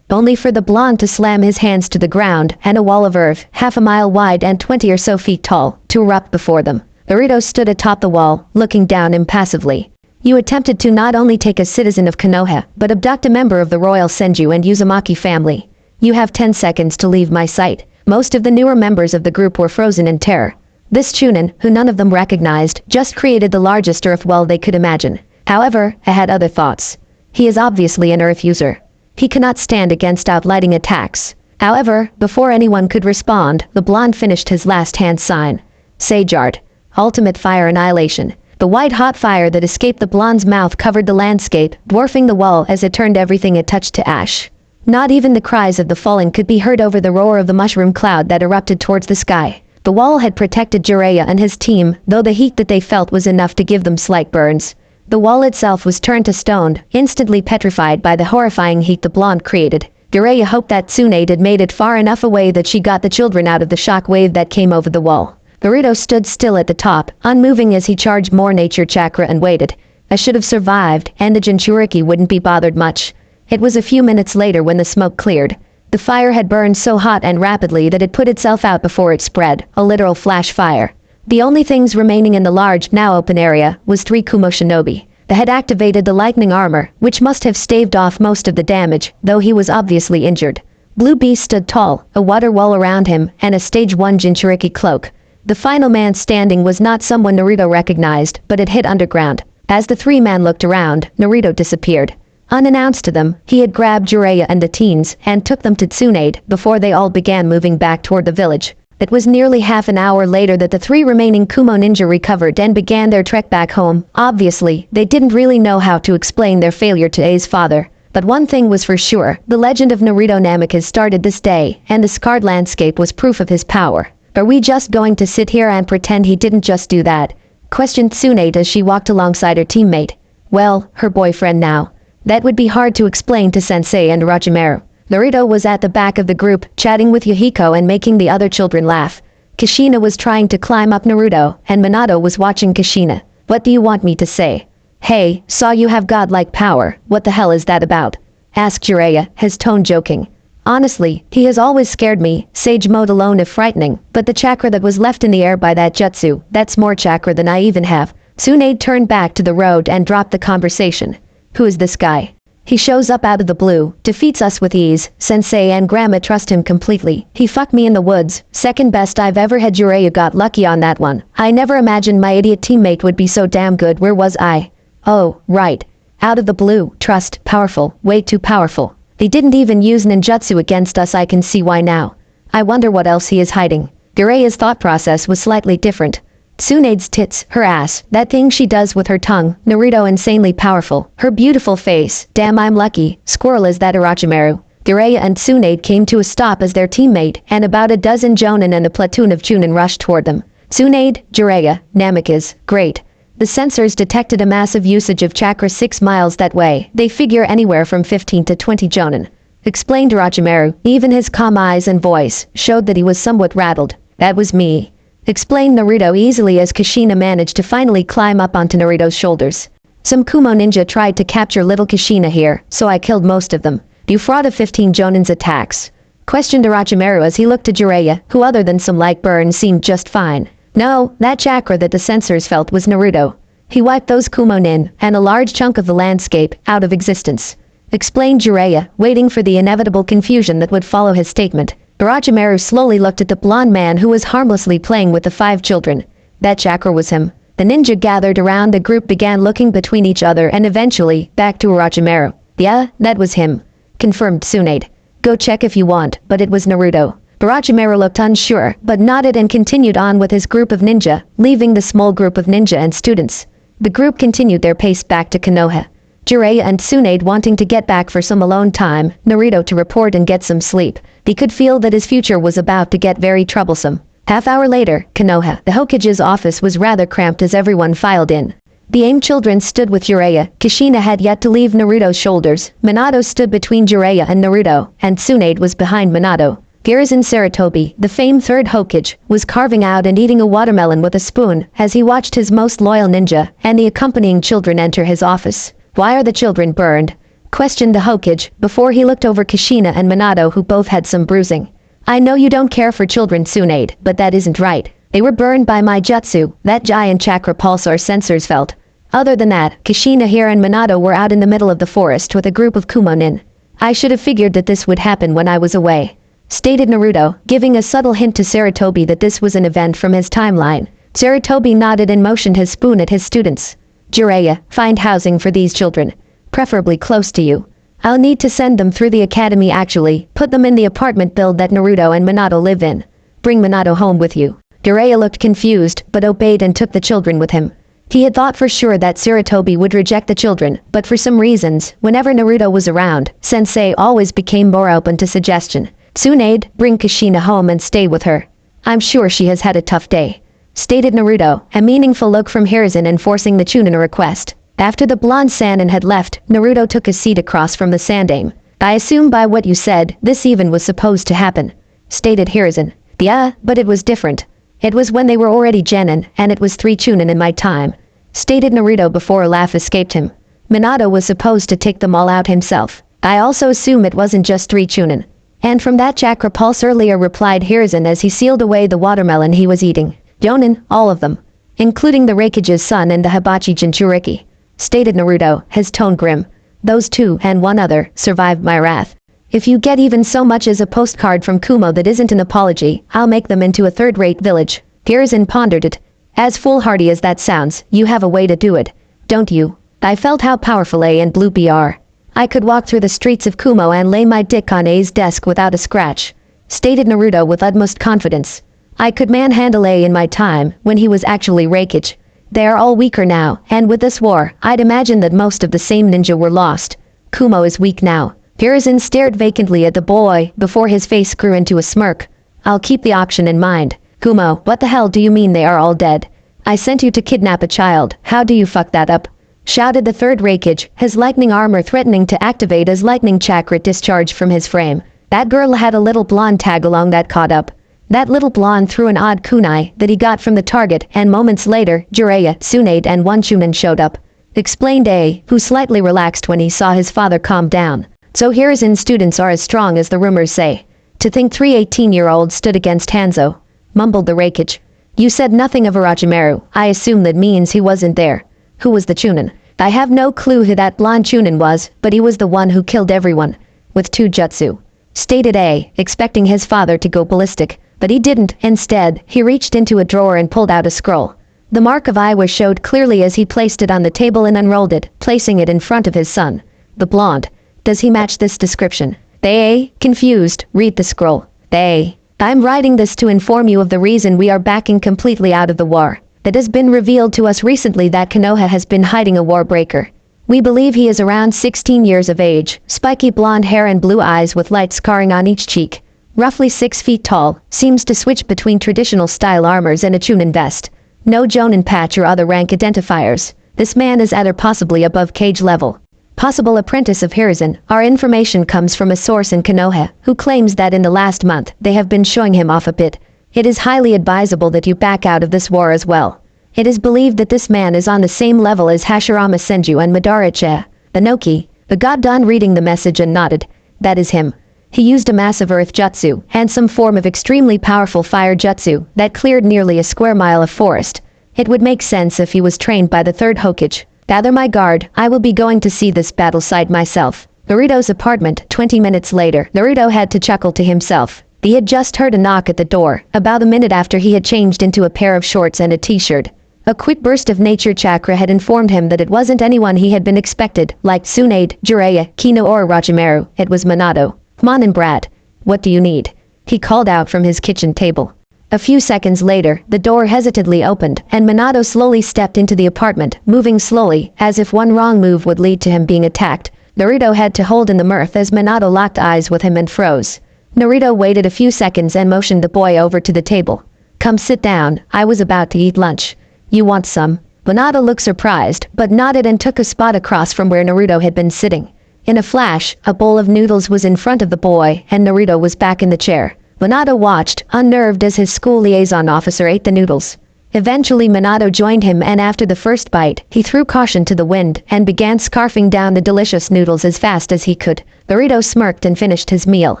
only for the blonde to slam his hands to the ground and a wall of earth, half a mile wide and 20 or so feet tall, to erupt before them. Naruto stood atop the wall, looking down impassively. You attempted to not only take a citizen of Konoha, but abduct a member of the royal Senju and Uzumaki family. You have 10 seconds to leave my sight. Most of the newer members of the group were frozen in terror. This Chunin, who none of them recognized, just created the largest earth well they could imagine. However, I had other thoughts. He is obviously an earth user. He cannot stand against outlighting attacks. However, before anyone could respond, the blonde finished his last hand sign. Sage Art. Ultimate fire annihilation. The white-hot fire that escaped the blonde's mouth covered the landscape, dwarfing the wall as it turned everything it touched to ash. Not even the cries of the fallen could be heard over the roar of the mushroom cloud that erupted towards the sky. The wall had protected Jiraiya and his team, though the heat that they felt was enough to give them slight burns. The wall itself was turned to stone, instantly petrified by the horrifying heat the blonde created. Jiraiya hoped that Tsunade had made it far enough away that she got the children out of the shock wave that came over the wall. Naruto stood still at the top, unmoving as he charged more nature chakra and waited. I should have survived, and the Jinchuriki wouldn't be bothered much. It was a few minutes later when the smoke cleared. The fire had burned so hot and rapidly that it put itself out before it spread, a literal flash fire. The only things remaining in the large, now open area, was 3 Kumo shinobi. They had activated the lightning armor, which must have staved off most of the damage, though he was obviously injured. Blue Beast stood tall, a water wall around him, and a stage 1 Jinchuriki cloak. The final man standing was not someone Naruto recognized, but had hit underground. As the 3 men looked around, Naruto disappeared. Unannounced to them, he had grabbed Jiraiya and the teens, and took them to Tsunade, before they all began moving back toward the village. It was nearly half an hour later that the 3 remaining Kumo ninja recovered and began their trek back home. Obviously, they didn't really know how to explain their failure to A's father. But one thing was for sure, the legend of Naruto Namikaze started this day, and the scarred landscape was proof of his power. Are we just going to sit here and pretend he didn't just do that? Questioned Tsunade as she walked alongside her teammate. Well, her boyfriend now. That would be hard to explain to Sensei and Orochimaru. Naruto was at the back of the group, chatting with Yuhiko and making the other children laugh. Kushina was trying to climb up Naruto, and Minato was watching Kushina. What do you want me to say? Hey, saw you have godlike power. What the hell is that about? Asked Jiraiya, his tone joking. Honestly, he has always scared me, sage mode alone if frightening, but the chakra that was left in the air by that jutsu, that's more chakra than I even have. Tsunade turned back to the road and dropped the conversation. Who is this guy? He shows up out of the blue, defeats us with ease. Sensei and Grandma trust him completely. He fucked me in the woods. Second best I've ever had. Jiraiya got lucky on that one. I never imagined my idiot teammate would be so damn good. Where was I? Oh, right. Out of the blue. Trust. Powerful. Way too powerful. They didn't even use ninjutsu against us. I can see why now. I wonder what else he is hiding. Jiraiya's thought process was slightly different. Tsunade's tits, her ass, that thing she does with her tongue, Naruto insanely powerful, her beautiful face, damn I'm lucky, squirrel is that Orochimaru. Jiraiya and Tsunade came to a stop as their teammate, and about a dozen Jonin and a platoon of Chunin rushed toward them. Tsunade, Jiraiya, Namikaze, great. The sensors detected a massive usage of chakra 6 miles that way. They figure anywhere from 15 to 20 Jonin. Explained Orochimaru. Even his calm eyes and voice showed that he was somewhat rattled. That was me, explained Naruto easily as Kushina managed to finally climb up onto Naruto's shoulders. Some Kumo ninja tried to capture little Kushina here, so I killed most of them. You fought 15 Jonin's attacks? Questioned Orochimaru as he looked to Jiraiya, who other than some light burns seemed just fine. No, that chakra that the censors felt was Naruto. He wiped those Kumo nin, and a large chunk of the landscape, out of existence. Explained Jiraiya, waiting for the inevitable confusion that would follow his statement. Orochimaru slowly looked at the blonde man who was harmlessly playing with the 5 children. That chakra was him. The ninja gathered around the group began looking between each other and eventually, back to Orochimaru. Yeah, that was him, confirmed Tsunade. Go check if you want, but it was Naruto. Orochimaru looked unsure, but nodded and continued on with his group of ninja, leaving the small group of ninja and students. The group continued their pace back to Konoha. Jiraiya and Tsunade wanting to get back for some alone time, Naruto to report and get some sleep. He could feel that his future was about to get very troublesome. Half-hour later, Konoha, the Hokage's office was rather cramped as everyone filed in. The AIM children stood with Jiraiya, Kushina had yet to leave Naruto's shoulders, Minato stood between Jiraiya and Naruto, and Tsunade was behind Minato. Garrison Sarutobi, the famed third Hokage, was carving out and eating a watermelon with a spoon as he watched his most loyal ninja and the accompanying children enter his office. Why are the children burned? Questioned the Hokage, before he looked over Kushina and Minato who both had some bruising. I know you don't care for children, Tsunade, but that isn't right. They were burned by my jutsu, that giant chakra pulse our censors felt. Other than that, Kushina here and Minato were out in the middle of the forest with a group of Kumonin. I should have figured that this would happen when I was away, stated Naruto, giving a subtle hint to Sarutobi that this was an event from his timeline. Sarutobi nodded and motioned his spoon at his students. Jiraiya, find housing for these children, preferably close to you. I'll need to send them through the academy actually, put them in the apartment build that Naruto and Minato live in. Bring Minato home with you. Jiraiya looked confused, but obeyed and took the children with him. He had thought for sure that Sarutobi would reject the children, but for some reasons, whenever Naruto was around, Sensei always became more open to suggestion. Tsunade, bring Kushina home and stay with her. I'm sure she has had a tough day, stated Naruto, a meaningful look from Hiruzen enforcing the Chunin request. After the blonde Sannin had left, Naruto took a seat across from the Sandaime. I assume by what you said, this even was supposed to happen, stated Hiruzen. Yeah, but it was different. It was when they were already Genin, and it was 3 Chunin in my time, stated Naruto before a laugh escaped him. Minato was supposed to take them all out himself. I also assume it wasn't just 3 Chunin. And from that chakra pulse earlier, replied Hiruzen as he sealed away the watermelon he was eating. Jonin, all of them, including the Raikage's son and the Hibachi Jinchuriki, stated Naruto, his tone grim. Those 2 and 1 other survived my wrath. If you get even so much as a postcard from Kumo that isn't an apology, I'll make them into a third-rate village. Hiruzen pondered it. As foolhardy as that sounds, you have a way to do it, don't you? I felt how powerful A and Blue B are. I could walk through the streets of Kumo and lay my dick on A's desk without a scratch, stated Naruto with utmost confidence. I could manhandle A in my time, when he was actually Raikage. They are all weaker now, and with this war, I'd imagine that most of the same ninja were lost. Kumo is weak now. Hiruzen stared vacantly at the boy, before his face grew into a smirk. I'll keep the option in mind. Kumo, what the hell do you mean they are all dead? I sent you to kidnap a child, how do you fuck that up? Shouted the third Raikage, his lightning armor threatening to activate as lightning chakra discharged from his frame. That girl had a little blonde tag along that caught up. That little blonde threw an odd kunai that he got from the target, and moments later, Jiraiya, Tsunade and 1 Chunin showed up. Explained A, who slightly relaxed when he saw his father calm down. So Hiruzen students are as strong as the rumors say. To think 3 18-year-olds stood against Hanzo, mumbled the Raikage. You said nothing of Orochimaru, I assume that means he wasn't there. Who was the Chunin? I have no clue who that blonde Chunin was, but he was the one who killed everyone, with 2 jutsu, stated A, expecting his father to go ballistic. But he didn't. Instead, he reached into a drawer and pulled out a scroll. The mark of Iwa showed clearly as he placed it on the table and unrolled it, placing it in front of his son. The blonde. Does he match this description? They, confused, read the scroll. They. I'm writing this to inform you of the reason we are backing completely out of the war. It has been revealed to us recently that Konoha has been hiding a war breaker. We believe he is around 16 years of age, spiky blonde hair and blue eyes with light scarring on each cheek. Roughly 6 feet tall, seems to switch between traditional style armors and a Chunin vest. No Jonin patch or other rank identifiers. This man is at or possibly above Cage level. Possible apprentice of Hiruzen. Our information comes from a source in Konoha, who claims that in the last month, they have been showing him off a bit. It is highly advisable that you back out of this war as well. It is believed that this man is on the same level as Hashirama Senju and Madara Inoki. The god done reading the message and nodded. That is him. He used a massive earth jutsu and some form of extremely powerful fire jutsu that cleared nearly a square mile of forest. It would make sense if he was trained by the third Hokage. Gather my guard, I will be going to see this battle site myself. Naruto's apartment. 20 minutes later, Naruto had to chuckle to himself. He had just heard a knock at the door, about a minute after he had changed into a pair of shorts and a t-shirt. A quick burst of nature chakra had informed him that it wasn't anyone he had been expected, like Tsunade, Jiraiya, Kino or Orochimaru. It was Minato. Come on in, Brad. What do you need? He called out from his kitchen table. A few seconds later, the door hesitantly opened, and Minato slowly stepped into the apartment, moving slowly, as if one wrong move would lead to him being attacked. Naruto had to hold in the mirth as Minato locked eyes with him and froze. Naruto waited a few seconds and motioned the boy over to the table. Come sit down, I was about to eat lunch. You want some? Minato looked surprised, but nodded and took a spot across from where Naruto had been sitting. In a flash, a bowl of noodles was in front of the boy, and Naruto was back in the chair. Minato watched, unnerved as his school liaison officer ate the noodles. Eventually Minato joined him, and after the first bite, he threw caution to the wind and began scarfing down the delicious noodles as fast as he could. Naruto smirked and finished his meal.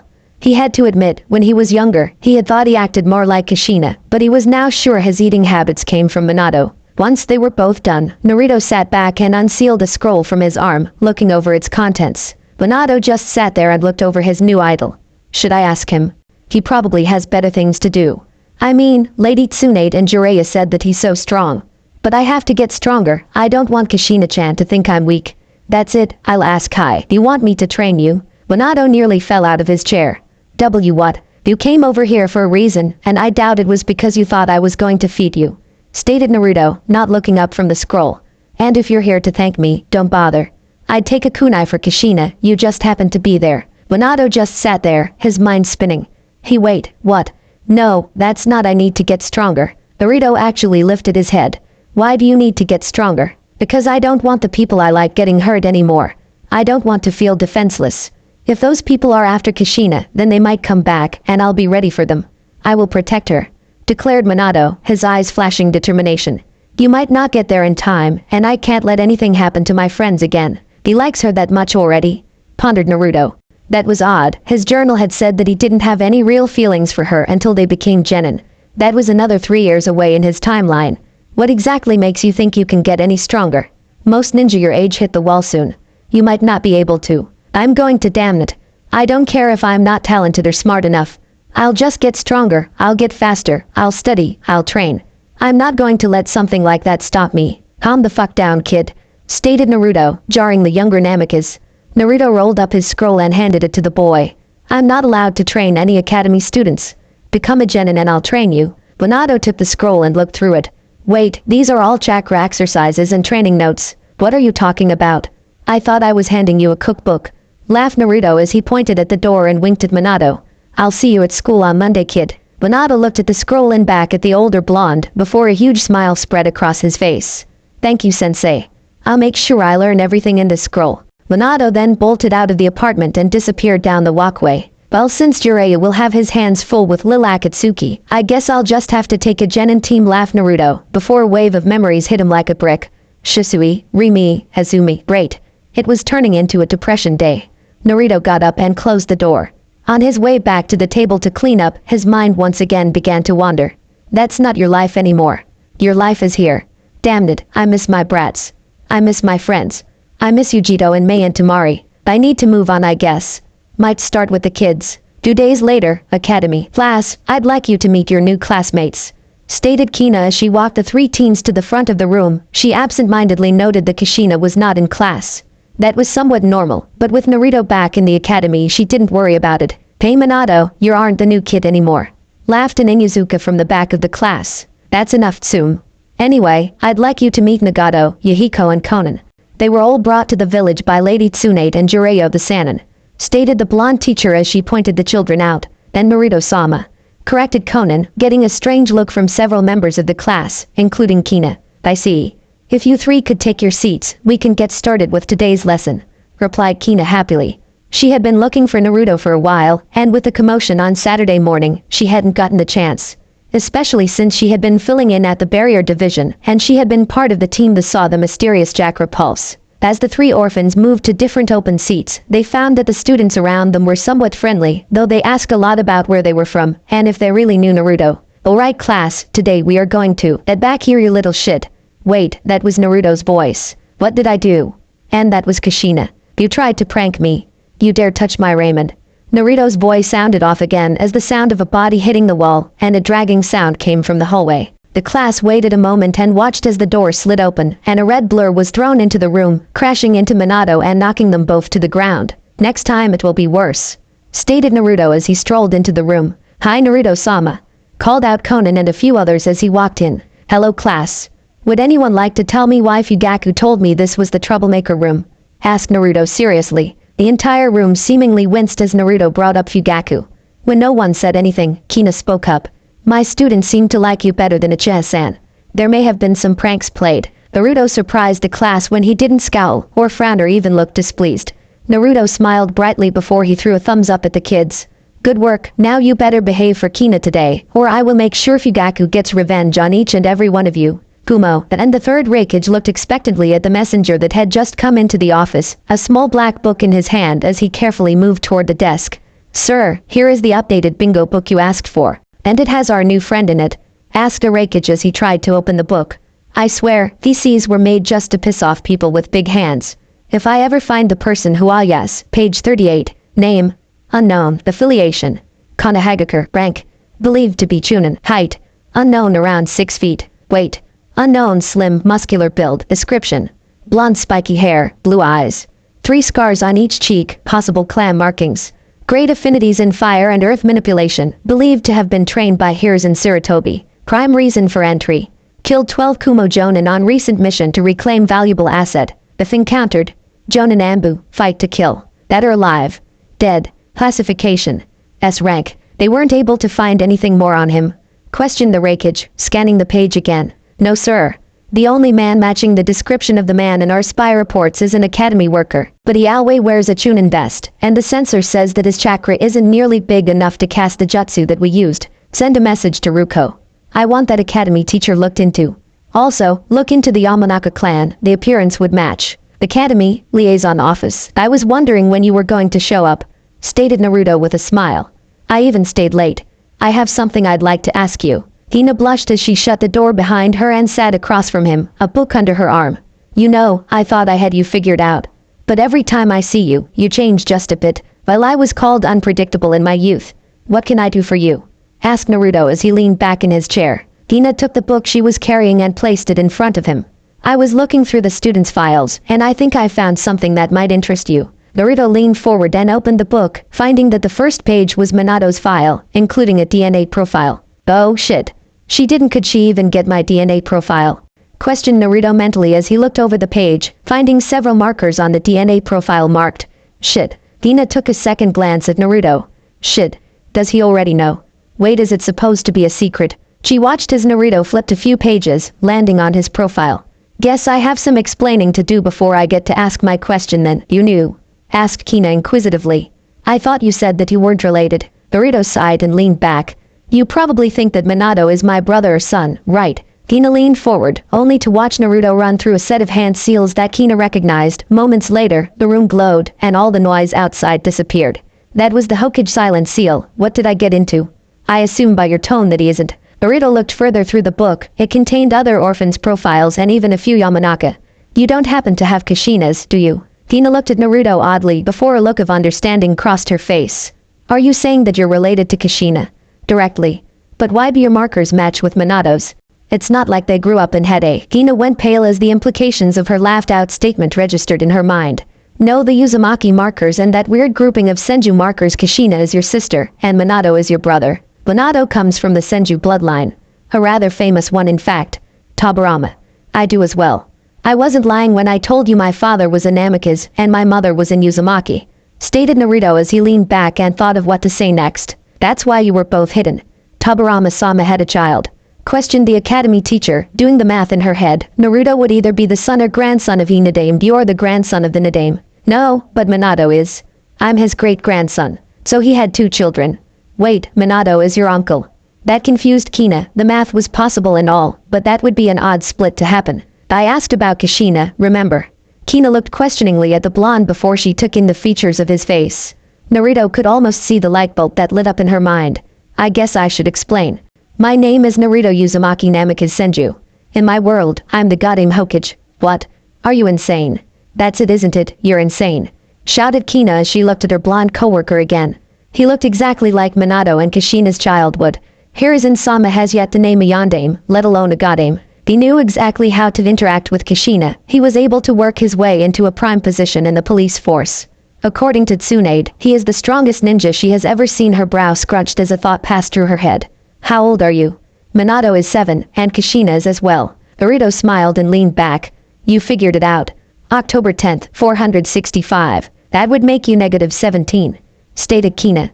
He had to admit, when he was younger, he had thought he acted more like Kushina, but he was now sure his eating habits came from Minato. Once they were both done, Naruto sat back and unsealed a scroll from his arm, looking over its contents. Minato just sat there and looked over his new idol. Should I ask him? He probably has better things to do. I mean, Lady Tsunade and Jiraiya said that he's so strong. But I have to get stronger. I don't want Kushina-chan to think I'm weak. That's it, I'll ask Kai. Do you want me to train you? Minato nearly fell out of his chair. What? You came over here for a reason, and I doubt it was because you thought I was going to feed you, stated Naruto, not looking up from the scroll. And if you're here to thank me, don't bother. I'd take a kunai for Kushina, you just happened to be there. Minato just sat there, his mind spinning. Wait, what? No, that's not I need to get stronger. Naruto actually lifted his head. Why do you need to get stronger? Because I don't want the people I like getting hurt anymore. I don't want to feel defenseless. If those people are after Kushina, then they might come back, and I'll be ready for them. I will protect her, declared Minato, his eyes flashing determination. You might not get there in time, and I can't let anything happen to my friends again. He likes her that much already, pondered Naruto. That was odd. His journal had said that he didn't have any real feelings for her until they became genin. That was another 3 years away in his timeline. What exactly makes you think you can get any stronger? Most ninja your age hit the wall soon. You might not be able to. I'm going to, damn it. I don't care if I'm not talented or smart enough. I'll just get stronger, I'll get faster, I'll study, I'll train. I'm not going to let something like that stop me. Calm the fuck down, kid, stated Naruto, jarring the younger Namikaze. Naruto rolled up his scroll and handed it to the boy. I'm not allowed to train any academy students. Become a genin and I'll train you. Minato took the scroll and looked through it. Wait, these are all chakra exercises and training notes. What are you talking about? I thought I was handing you a cookbook. Laughed Naruto as he pointed at the door and winked at Minato. I'll see you at school on Monday, kid. Minato looked at the scroll and back at the older blonde before a huge smile spread across his face. Thank you, sensei. I'll make sure I learn everything in this scroll. Minato then bolted out of the apartment and disappeared down the walkway. Well, since Jiraiya will have his hands full with Lil Akatsuki, I guess I'll just have to take a genin team, laughed Naruto, before a wave of memories hit him like a brick. Shisui, Rimi, Hazumi, great. It was turning into a depression day. Naruto got up and closed the door. On his way back to the table to clean up, his mind once again began to wander. That's not your life anymore. Your life is here. Damn it, I miss my brats. I miss my friends. I miss Yujito and Mei and Tamari. I need to move on, I guess. Might start with the kids. 2 days later, academy. Class, I'd like you to meet your new classmates, stated Kina as she walked the 3 teens to the front of the room. She absent-mindedly noted that Kushina was not in class. That was somewhat normal, but with Naruto back in the academy she didn't worry about it. Hey Minato, you aren't the new kid anymore, laughed an Inuzuka from the back of the class. That's enough, Tsume. Anyway, I'd like you to meet Nagato, Yahiko and Konan. They were all brought to the village by Lady Tsunade and Jiraiya the Sannin, stated the blonde teacher as she pointed the children out. Then Naruto-sama, corrected Konan, getting a strange look from several members of the class, including Kina. I see. If you 3 could take your seats, we can get started with today's lesson, replied Kina happily. She had been looking for Naruto for a while, and with the commotion on Saturday morning, she hadn't gotten the chance. especially since she had been filling in at the barrier division and she had been part of the team that saw the mysterious Jack repulse. As the three orphans moved to different open seats, they found that the students around them were somewhat friendly, though they asked a lot about where they were from and if they really knew Naruto. Alright class, today we are going to get back here you little shit. Wait, that was Naruto's voice. What did I do? And that was Kushina. You tried to prank me. You dare touch my Raymond. Naruto's voice sounded off again as the sound of a body hitting the wall and a dragging sound came from the hallway. The class waited a moment and watched as the door slid open and a red blur was thrown into the room, crashing into Minato and knocking them both to the ground. Next time it will be worse, stated Naruto as he strolled into the room. Hi Naruto-sama, called out Conan and a few others as he walked in. Hello class. Would anyone like to tell me why Fugaku told me this was the troublemaker room? Asked Naruto seriously. The entire room seemingly winced as Naruto brought up Fugaku. When no one said anything, Kina spoke up. My students seem to like you better than Ichigo-san. There may have been some pranks played. Naruto surprised the class when he didn't scowl or frown or even look displeased. Naruto smiled brightly before he threw a thumbs up at the kids. Good work, now you better behave for Kina today, or I will make sure Fugaku gets revenge on each and every one of you. Kumo, and the third Hokage looked expectantly at the messenger that had just come into the office, a small black book in his hand as he carefully moved toward the desk. Sir, here is the updated bingo book you asked for. And it has our new friend in it, asked a Hokage as he tried to open the book. I swear, these C's were made just to piss off people with big hands. If I ever find the person who yes, page 38, name, unknown, affiliation, Konohagakure, rank, believed to be Chunin, height, unknown around 6 feet, weight, unknown slim muscular build, description, blonde spiky hair, blue eyes, 3 scars on each cheek, possible clan markings. Great affinities in fire and earth manipulation, believed to have been trained by Hirs and Sarutobi. Prime reason for entry. Killed 12 Kumo Jonin on recent mission to reclaim valuable asset. If encountered, Jonin Ambu, fight to kill. Dead or alive. Dead. Classification. S rank. They weren't able to find anything more on him. Questioned the Hokage, scanning the page again. No sir. The only man matching the description of the man in our spy reports is an academy worker, but he always wears a Chunin vest, and the censor says that his chakra isn't nearly big enough to cast the jutsu that we used. Send a message to Ruko. I want that academy teacher looked into. Also, look into the Yamanaka clan, the appearance would match. The academy, liaison office. I was wondering when you were going to show up, stated Naruto with a smile. I even stayed late. I have something I'd like to ask you. Hina blushed as she shut the door behind her and sat across from him, a book under her arm. You know, I thought I had you figured out. But every time I see you, you change just a bit, while I was called unpredictable in my youth. What can I do for you? Asked Naruto as he leaned back in his chair. Hina took the book she was carrying and placed it in front of him. I was looking through the students' files, and I think I found something that might interest you. Naruto leaned forward and opened the book, finding that the first page was Minato's file, including a DNA profile. Oh shit. Could she even get my DNA profile? Questioned Naruto mentally as he looked over the page, finding several markers on the DNA profile marked. Shit. Hina took a second glance at Naruto. Shit. Does he already know? Wait, is it supposed to be a secret? She watched as Naruto flipped a few pages, landing on his profile. Guess I have some explaining to do before I get to ask my question then. You knew? Asked Kina inquisitively. I thought you said that you weren't related. Naruto sighed and leaned back. You probably think that Minato is my brother or son, right? Kina leaned forward, only to watch Naruto run through a set of hand seals that Kina recognized. Moments later, the room glowed, and all the noise outside disappeared. That was the Hokage silent seal. What did I get into? I assume by your tone that he isn't. Naruto looked further through the book. It contained other orphans' profiles and even a few Yamanaka. You don't happen to have Kushina's, do you? Kina looked at Naruto oddly before a look of understanding crossed her face. Are you saying that you're related to Kushina? Directly. But why do your markers match with Minato's? It's not like they grew up in Hede. Kina went pale as the implications of her laughed-out statement registered in her mind. No, the Uzumaki markers and that weird grouping of Senju markers. Kushina is your sister, and Minato is your brother. Minato comes from the Senju bloodline. A rather famous one in fact. Tobirama. I do as well. I wasn't lying when I told you my father was a Namikaze and my mother was in Uzumaki, stated Naruto as he leaned back and thought of what to say next. That's why you were both hidden. Tobirama-sama had a child. Questioned the academy teacher, doing the math in her head. Naruto would either be the son or grandson of Hinadame or the grandson of the Nadame. No, but Minato is. I'm his great-grandson. So he had 2 children. Wait, Minato is your uncle. That confused Kina. The math was possible and all, but that would be an odd split to happen. I asked about Kushina, remember? Kina looked questioningly at the blonde before she took in the features of his face. Naruto could almost see the light bulb that lit up in her mind. I guess I should explain. My name is Naruto Uzumaki Namikaze Senju. In my world, I'm the goddamn Hokage. What? Are you insane? That's it, isn't it? You're insane. Shouted Kina as she looked at her blonde coworker again. He looked exactly like Minato and Kushina's child would. Hiruzen Sama has yet to name a yondaime, let alone a goddamn. He knew exactly how to interact with Kushina. He was able to work his way into a prime position in the police force. According to Tsunade, he is the strongest ninja she has ever seen. Her brow scrunched as a thought passed through her head. How old are you? Minato is 7, and Kushina is as well. Naruto smiled and leaned back. You figured it out. October 10th, 465. That would make you -17. Stated Kina.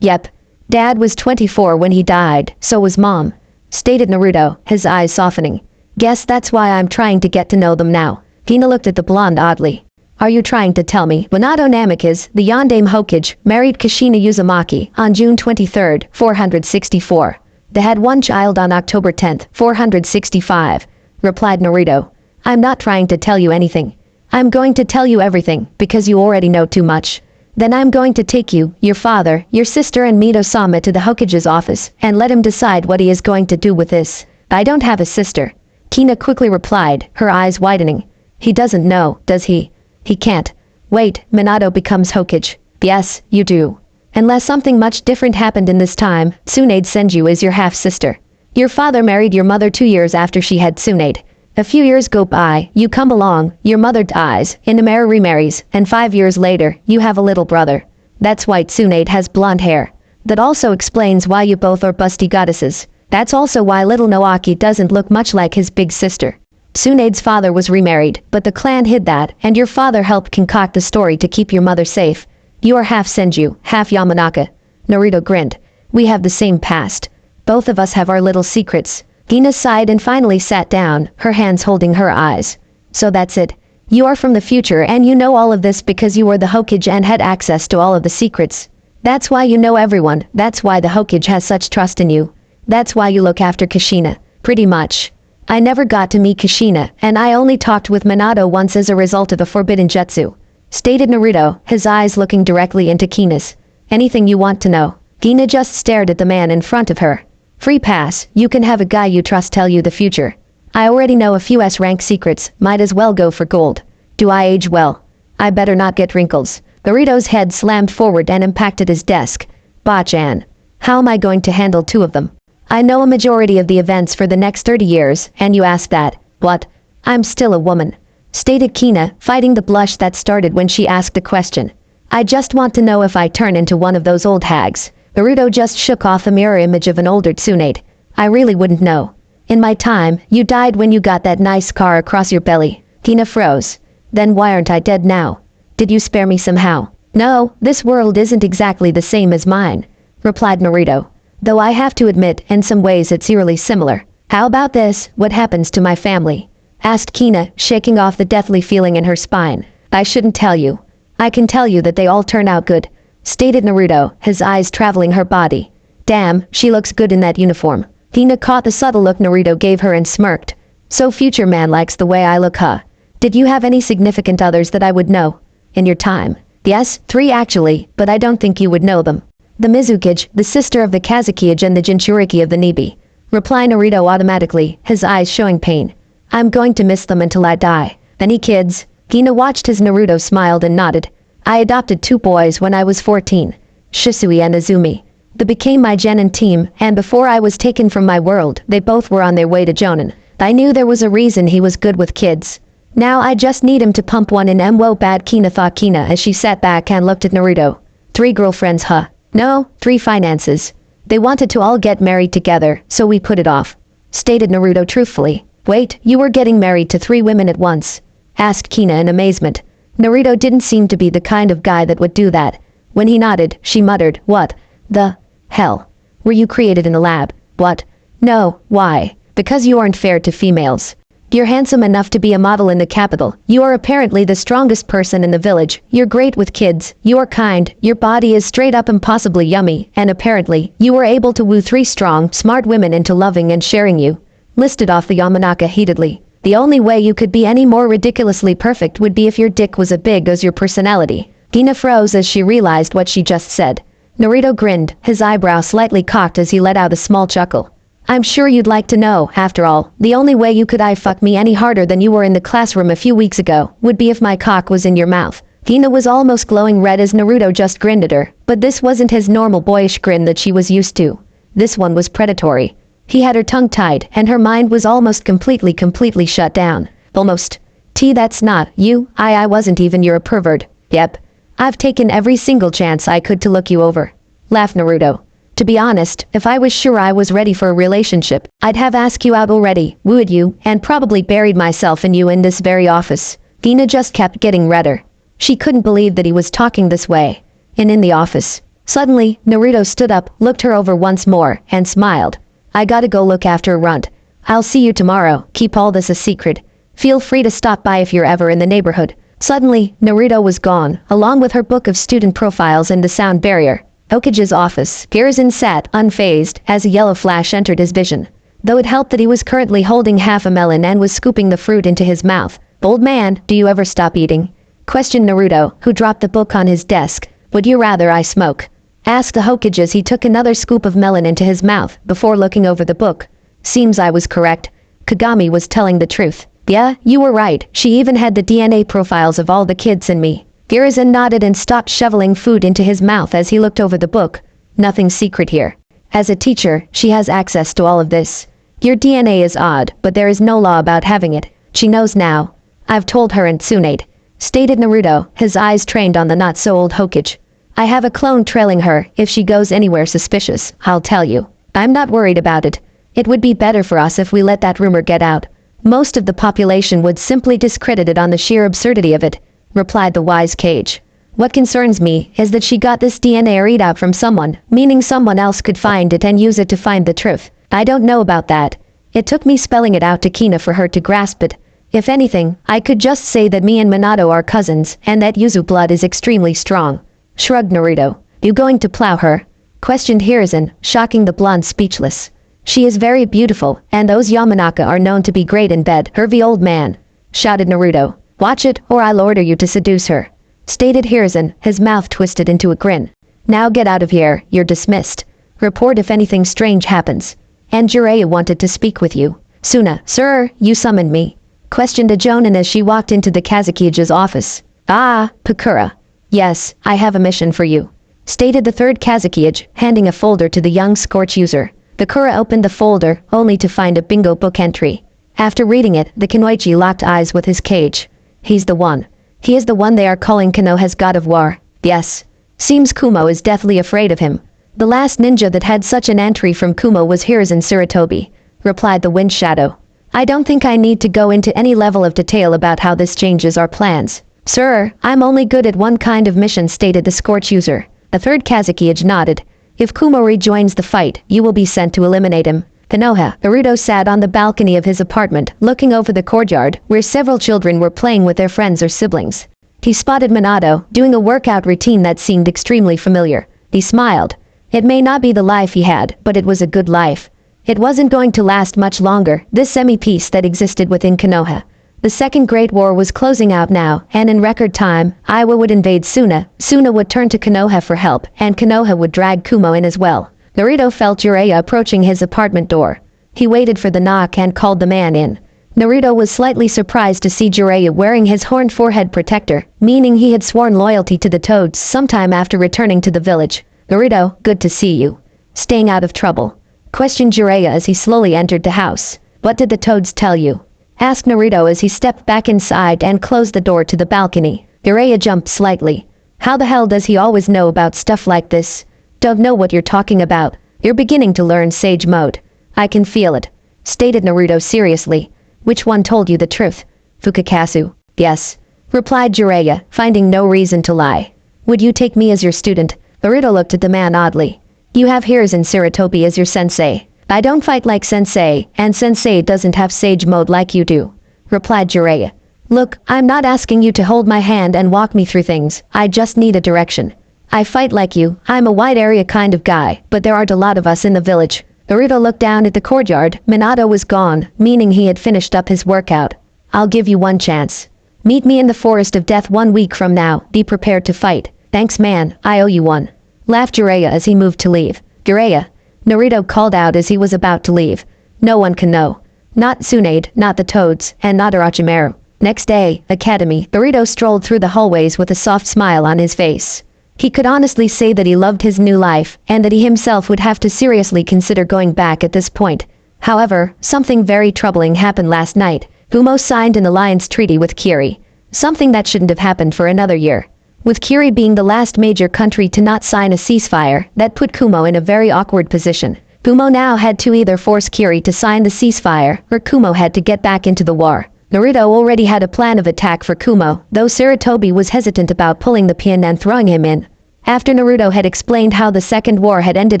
Yep. Dad was 24 when he died, so was Mom. Stated Naruto, his eyes softening. Guess that's why I'm trying to get to know them now. Kina looked at the blonde oddly. Are you trying to tell me Minato Namikaze, the yondaime Hokage, married Kushina Uzumaki on June 23rd, 464? They had one child on October 10th, 465, replied Naruto. I'm not trying to tell you anything. I'm going to tell you everything, because you already know too much. Then I'm going to take you, your father, your sister and Mito-sama to the Hokage's office, and let him decide what he is going to do with this. I don't have a sister. Kina quickly replied, her eyes widening. He doesn't know, does he? He can't. Wait, Minato becomes Hokage. Yes, you do. Unless something much different happened in this time, Tsunade Senju is your half-sister. Your father married your mother 2 years after she had Tsunade. A few years go by, you come along, your mother dies, Inamera remarries, and 5 years later, you have a little brother. That's why Tsunade has blonde hair. That also explains why you both are busty goddesses. That's also why little Naoki doesn't look much like his big sister. Tsunade's father was remarried, but the clan hid that, and your father helped concoct the story to keep your mother safe. You are half Senju, half Yamanaka. Naruto grinned. We have the same past. Both of us have our little secrets. Kina sighed and finally sat down, her hands holding her eyes. So that's it. You are from the future and you know all of this because you were the Hokage and had access to all of the secrets. That's why you know everyone, that's why the Hokage has such trust in you. That's why you look after Kushina. Pretty much. I never got to meet Kushina, and I only talked with Minato once as a result of a forbidden jutsu. Stated Naruto, his eyes looking directly into Kina's. Anything you want to know? Kina just stared at the man in front of her. Free pass, you can have a guy you trust tell you the future. I already know a few S-rank secrets, might as well go for gold. Do I age well? I better not get wrinkles. Naruto's head slammed forward and impacted his desk. Bachan. How am I going to handle 2 of them? I know a majority of the events for the next 30 years, and you ask that. What? I'm still a woman. Stated Kina, fighting the blush that started when she asked the question. I just want to know if I turn into one of those old hags. Naruto just shook off the mirror image of an older Tsunade. I really wouldn't know. In my time, you died when you got that nice scar across your belly. Kina froze. Then why aren't I dead now? Did you spare me somehow? No, this world isn't exactly the same as mine, replied Naruto. Though I have to admit, in some ways it's eerily similar. How about this, what happens to my family? Asked Kina, shaking off the deathly feeling in her spine. I shouldn't tell you. I can tell you that they all turn out good. Stated Naruto, his eyes traveling her body. Damn, she looks good in that uniform. Kina caught the subtle look Naruto gave her and smirked. So future man likes the way I look, huh? Did you have any significant others that I would know? In your time? Yes, 3 actually, but I don't think you would know them. The Mizukage, the sister of the Kazekage and the Jinchuriki of the Nibi. Reply Naruto automatically, his eyes showing pain. I'm going to miss them until I die. Any kids? Kina watched as Naruto smiled and nodded. I adopted 2 boys when I was 14. Shisui and Azumi. They became my genin team, and before I was taken from my world, they both were on their way to Jonin. I knew there was a reason he was good with kids. Now I just need him to pump one in Mwo bad Kina thought Kina as she sat back and looked at Naruto. 3 girlfriends, huh? No, 3 finances. They wanted to all get married together, so we put it off. Stated Naruto truthfully. Wait, you were getting married to 3 women at once? Asked Kina in amazement. Naruto didn't seem to be the kind of guy that would do that. When he nodded, she muttered, What the hell? Were you created in a lab? What? No, why? Because you aren't fair to females. You're handsome enough to be a model in the capital. You are apparently the strongest person in the village. You're great with kids. You're kind. Your body is straight up impossibly yummy. And apparently, you were able to woo 3 strong, smart women into loving and sharing you. Listed off the Yamanaka heatedly. The only way you could be any more ridiculously perfect would be if your dick was as big as your personality. Hina froze as she realized what she just said. Naruto grinned, his eyebrow slightly cocked as he let out a small chuckle. I'm sure you'd like to know, after all, the only way you could fuck me any harder than you were in the classroom a few weeks ago would be if my cock was in your mouth. Hina was almost glowing red as Naruto just grinned at her, but this wasn't his normal boyish grin that she was used to. This one was predatory. He had her tongue tied, and her mind was almost completely shut down. Almost. That's not you. I wasn't even. You're a pervert. Yep. I've taken every single chance I could to look you over. Laughed Naruto. To be honest, if I was sure I was ready for a relationship, I'd have asked you out already, wooed you, and probably buried myself in you in this very office. Hina just kept getting redder. She couldn't believe that he was talking this way. And in the office. Suddenly, Naruto stood up, looked her over once more, and smiled. I gotta go look after Runt. I'll see you tomorrow. Keep all this a secret. Feel free to stop by if you're ever in the neighborhood. Suddenly, Naruto was gone, along with her book of student profiles and the sound barrier. Hokage's office. Hiruzen sat, unfazed, as a yellow flash entered his vision. Though it helped that he was currently holding half a melon and was scooping the fruit into his mouth. Old man, do you ever stop eating? Questioned Naruto, who dropped the book on his desk. Would you rather I smoke? Asked the Hokage as he took another scoop of melon into his mouth, before looking over the book. Seems I was correct. Kagami was telling the truth. Yeah, you were right. She even had the DNA profiles of all the kids in me. Hiruzen nodded and stopped shoveling food into his mouth as he looked over the book. Nothing secret here. As a teacher, she has access to all of this. Your DNA is odd, but there is no law about having it. She knows now. I've told her and Tsunade. Stated Naruto, his eyes trained on the not-so-old Hokage. I have a clone trailing her. If she goes anywhere suspicious, I'll tell you. I'm not worried about it. It would be better for us if we let that rumor get out. Most of the population would simply discredit it on the sheer absurdity of it, replied the wise Cage. What concerns me is that she got this DNA readout from someone, meaning someone else could find it and use it to find the truth. I don't know about that. It took me spelling it out to Kina for her to grasp it. If anything, I could just say that me and Minato are cousins, and that Yuzu blood is extremely strong. Shrugged Naruto. You going to plow her? Questioned Hiruzen, shocking the blonde speechless. She is very beautiful, and those Yamanaka are known to be great in bed. Hervey old man. Shouted Naruto. Watch it, or I'll order you to seduce her. Stated Hiruzen, his mouth twisted into a grin. Now get out of here, you're dismissed. Report if anything strange happens. And Jiraiya wanted to speak with you. Suna, sir, you summoned me. Questioned a Jonin as she walked into the Kazukige's office. Ah, Pakura. Yes, I have a mission for you. Stated the third Kazekage, handing a folder to the young Scorch user. Bakura opened the folder, only to find a bingo book entry. After reading it, the Kunoichi locked eyes with his Cage. He's the one. He is the one they are calling Konoha's god of war. Yes. Seems Kumo is deathly afraid of him. The last ninja that had such an entry from Kumo was Hiruzen Sarutobi, replied the Wind Shadow. I don't think I need to go into any level of detail about how this changes our plans. Sir, I'm only good at one kind of mission, stated the Scorch user. The third Kazekage nodded. If Kumo rejoins the fight, you will be sent to eliminate him. Konoha. Naruto sat on the balcony of his apartment, looking over the courtyard, where several children were playing with their friends or siblings. He spotted Minato, doing a workout routine that seemed extremely familiar. He smiled. It may not be the life he had, but it was a good life. It wasn't going to last much longer, this semi-peace that existed within Konoha. The Second Great War was closing out now, and in record time, Iwa would invade Suna. Suna would turn to Konoha for help, and Konoha would drag Kumo in as well. Naruto felt Jiraiya approaching his apartment door. He waited for the knock and called the man in. Naruto was slightly surprised to see Jiraiya wearing his horned forehead protector, meaning he had sworn loyalty to the Toads sometime after returning to the village. Naruto, good to see you. Staying out of trouble? Questioned Jiraiya as he slowly entered the house. What did the Toads tell you? Asked Naruto as he stepped back inside and closed the door to the balcony. Jiraiya jumped slightly. How the hell does he always know about stuff like this? Don't know what you're talking about. You're beginning to learn Sage Mode. I can feel it. Stated Naruto seriously. Which one told you the truth? Fukakasu. Yes. Replied Jiraiya, finding no reason to lie. Would you take me as your student? Naruto looked at the man oddly. You have Hiruzen Sarutobi as your sensei. I don't fight like sensei, and sensei doesn't have Sage Mode like you do. replied Jiraiya. Look, I'm not asking you to hold my hand and walk me through things, I just need a direction. I fight like you, I'm a wide area kind of guy, but there aren't a lot of us in the village. Naruto looked down at the courtyard. Minato was gone, meaning he had finished up his workout. I'll give you one chance. Meet me in the Forest of Death 1 week from now, be prepared to fight. Thanks man, I owe you one. Laughed Jiraiya as he moved to leave. Jiraiya, Naruto called out as he was about to leave. No one can know. Not Tsunade, not the Toads, and not Orochimaru. Next day, Academy, Naruto strolled through the hallways with a soft smile on his face. He could honestly say that he loved his new life, and that he himself would have to seriously consider going back at this point. However, something very troubling happened last night. Kumo signed an alliance treaty with Kiri. Something that shouldn't have happened for another year. With Kiri being the last major country to not sign a ceasefire, that put Kumo in a very awkward position. Kumo now had to either force Kiri to sign the ceasefire, or Kumo had to get back into the war. Naruto already had a plan of attack for Kumo, though Sarutobi was hesitant about pulling the pin and throwing him in. After Naruto had explained how the second war had ended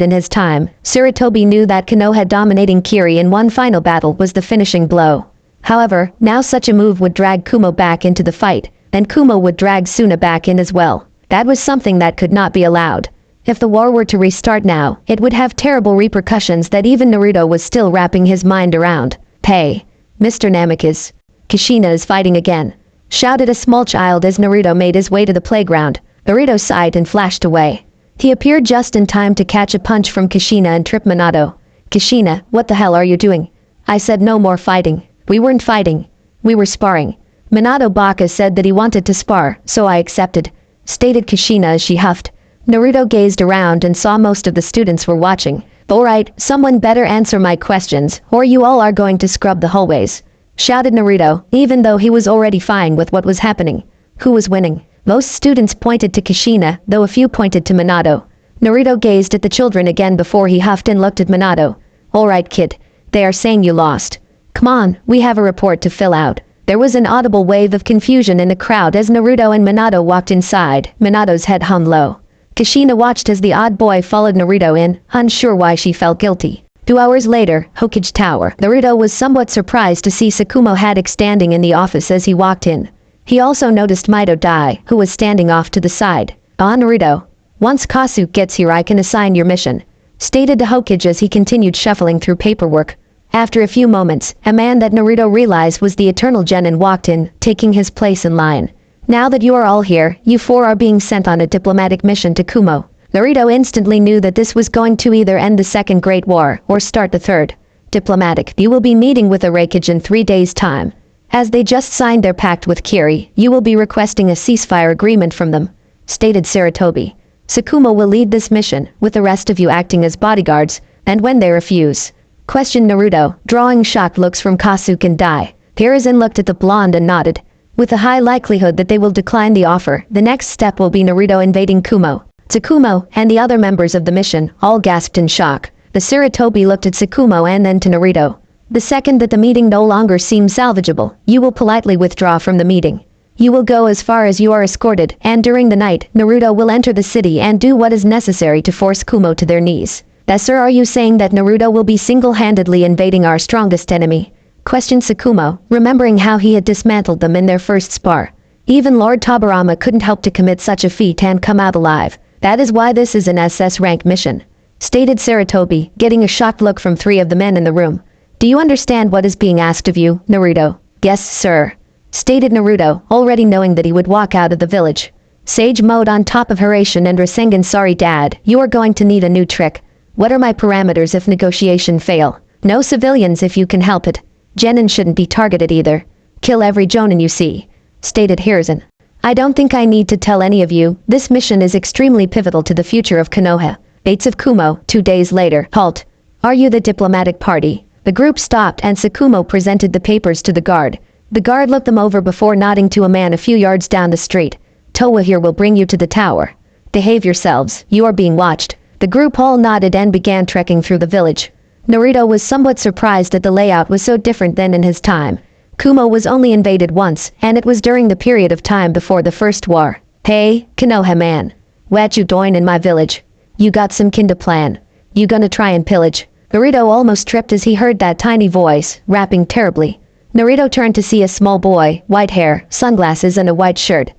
in his time, Sarutobi knew that Konoha dominating Kiri in one final battle was the finishing blow. However, now such a move would drag Kumo back into the fight, and Kumo would drag Suna back in as well. That was something that could not be allowed. If the war were to restart now, it would have terrible repercussions that even Naruto was still wrapping his mind around. Hey, Mr. Namikaze. Kushina is fighting again, shouted a small child as Naruto made his way to the playground. Naruto sighed and flashed away. He appeared just in time to catch a punch from Kushina and trip Minato. Kushina, what the hell are you doing? I said no more fighting. We weren't fighting. We were sparring. Minato Baka said that he wanted to spar, so I accepted, stated Kushina as she huffed. Naruto gazed around and saw most of the students were watching. Alright, someone better answer my questions, or you all are going to scrub the hallways, shouted Naruto, even though he was already fine with what was happening. Who was winning? Most students pointed to Kushina, though a few pointed to Minato. Naruto gazed at the children again before he huffed and looked at Minato. Alright kid, they are saying you lost. Come on, we have a report to fill out. There was an audible wave of confusion in the crowd as Naruto and Minato walked inside. Minato's head hung low. Kushina watched as the odd boy followed Naruto in, unsure why she felt guilty. 2 hours later, Hokage Tower. Naruto was somewhat surprised to see Tsukumo Haddock standing in the office as he walked in. He also noticed Mito Dai, who was standing off to the side. Naruto. Once Kasuke gets here I can assign your mission, stated the Hokage as he continued shuffling through paperwork. After a few moments, a man that Naruto realized was the Eternal Genin walked in, taking his place in line. Now that you are all here, you four are being sent on a diplomatic mission to Kumo. Naruto instantly knew that this was going to either end the Second Great War, or start the Third. Diplomatic. You will be meeting with Hokage in 3 days' time. As they just signed their pact with Kiri, you will be requesting a ceasefire agreement from them, stated Sarutobi. Tsukumo will lead this mission, with the rest of you acting as bodyguards, and when they refuse, questioned Naruto, drawing shocked looks from Kasuke and Dai. Hiruzen looked at the blonde and nodded. With a high likelihood that they will decline the offer, the next step will be Naruto invading Kumo. Tsukumo, and the other members of the mission, all gasped in shock. The Sarutobi looked at Tsukumo and then to Naruto. The second that the meeting no longer seems salvageable, you will politely withdraw from the meeting. You will go as far as you are escorted, and during the night, Naruto will enter the city and do what is necessary to force Kumo to their knees. Thus are you saying that Naruto will be single-handedly invading our strongest enemy? Questioned Tsukumo, remembering how he had dismantled them in their first spar. Even Lord Tobirama couldn't help to commit such a feat and come out alive. That is why this is an SS-rank mission, stated Sarutobi, getting a shocked look from 3 of the men in the room. Do you understand what is being asked of you, Naruto? Yes, sir, stated Naruto, already knowing that he would walk out of the village. Sage mode on top of Hiraishin and Rasengan. Sorry dad, you are going to need a new trick. What are my parameters if negotiation fail? No civilians if you can help it. Genin shouldn't be targeted either. Kill every Jonin you see, stated Hiruzen. I don't think I need to tell any of you, this mission is extremely pivotal to the future of Konoha. Gates of Kumo, 2 days later. Halt. Are you the diplomatic party? The group stopped and Tsukumo presented the papers to the guard. The guard looked them over before nodding to a man a few yards down the street. Towa here will bring you to the tower. Behave yourselves, you are being watched. The group all nodded and began trekking through the village. Naruto was somewhat surprised that the layout was so different than in his time. Kumo was only invaded once, and it was during the period of time before the First War. Hey, Konoha man. What you doing in my village? You got some kinda plan. You gonna try and pillage? Naruto almost tripped as he heard that tiny voice, rapping terribly. Naruto turned to see a small boy, white hair, sunglasses and a white shirt.